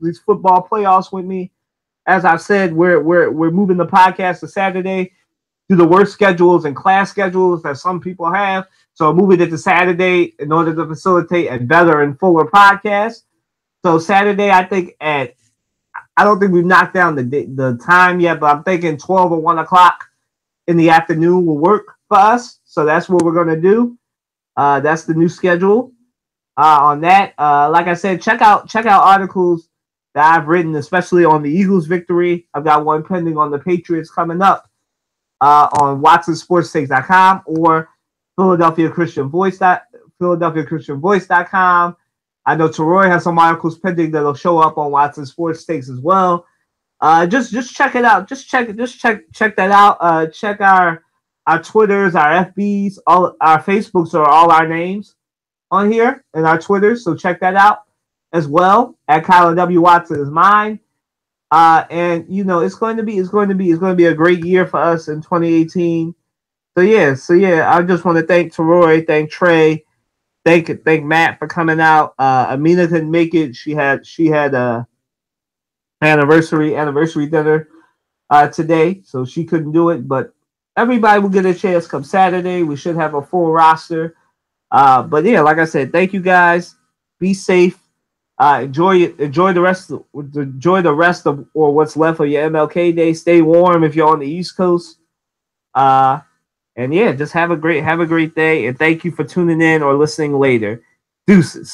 these football playoffs with me. As I've said, we're moving the podcast to Saturday due to work schedules and class schedules that some people have. So moving it to Saturday in order to facilitate a better and fuller podcast. So Saturday, I think I don't think we've knocked down the time yet, but I'm thinking 12 or 1 o'clock in the afternoon will work for us. So that's what we're going to do. That's the new schedule on that. Like I said, check out articles that I've written, especially on the Eagles victory. I've got one pending on the Patriots coming up on WatsonSportsTakes.com or PhiladelphiaChristianVoice.com. I know Teroy has some articles pending that'll show up on Watson Sports Takes as well. Just check it out. Just check that out. Check our Twitters, our FBs, all our Facebooks are all our names on here and our Twitters. So check that out as well. At Kyler W. Watson is mine. And you know it's going to be a great year for us in 2018. So yeah, I just want to thank Teroy, thank Trey, thank Matt for coming out. Amina couldn't make it. She had a anniversary dinner today, so she couldn't do it. But everybody will get a chance come Saturday. We should have a full roster. But yeah, like I said, thank you guys. Be safe. Enjoy the rest of or what's left of your MLK Day. Stay warm if you're on the East Coast. And yeah, just have a great day. And thank you for tuning in or listening later. Deuces.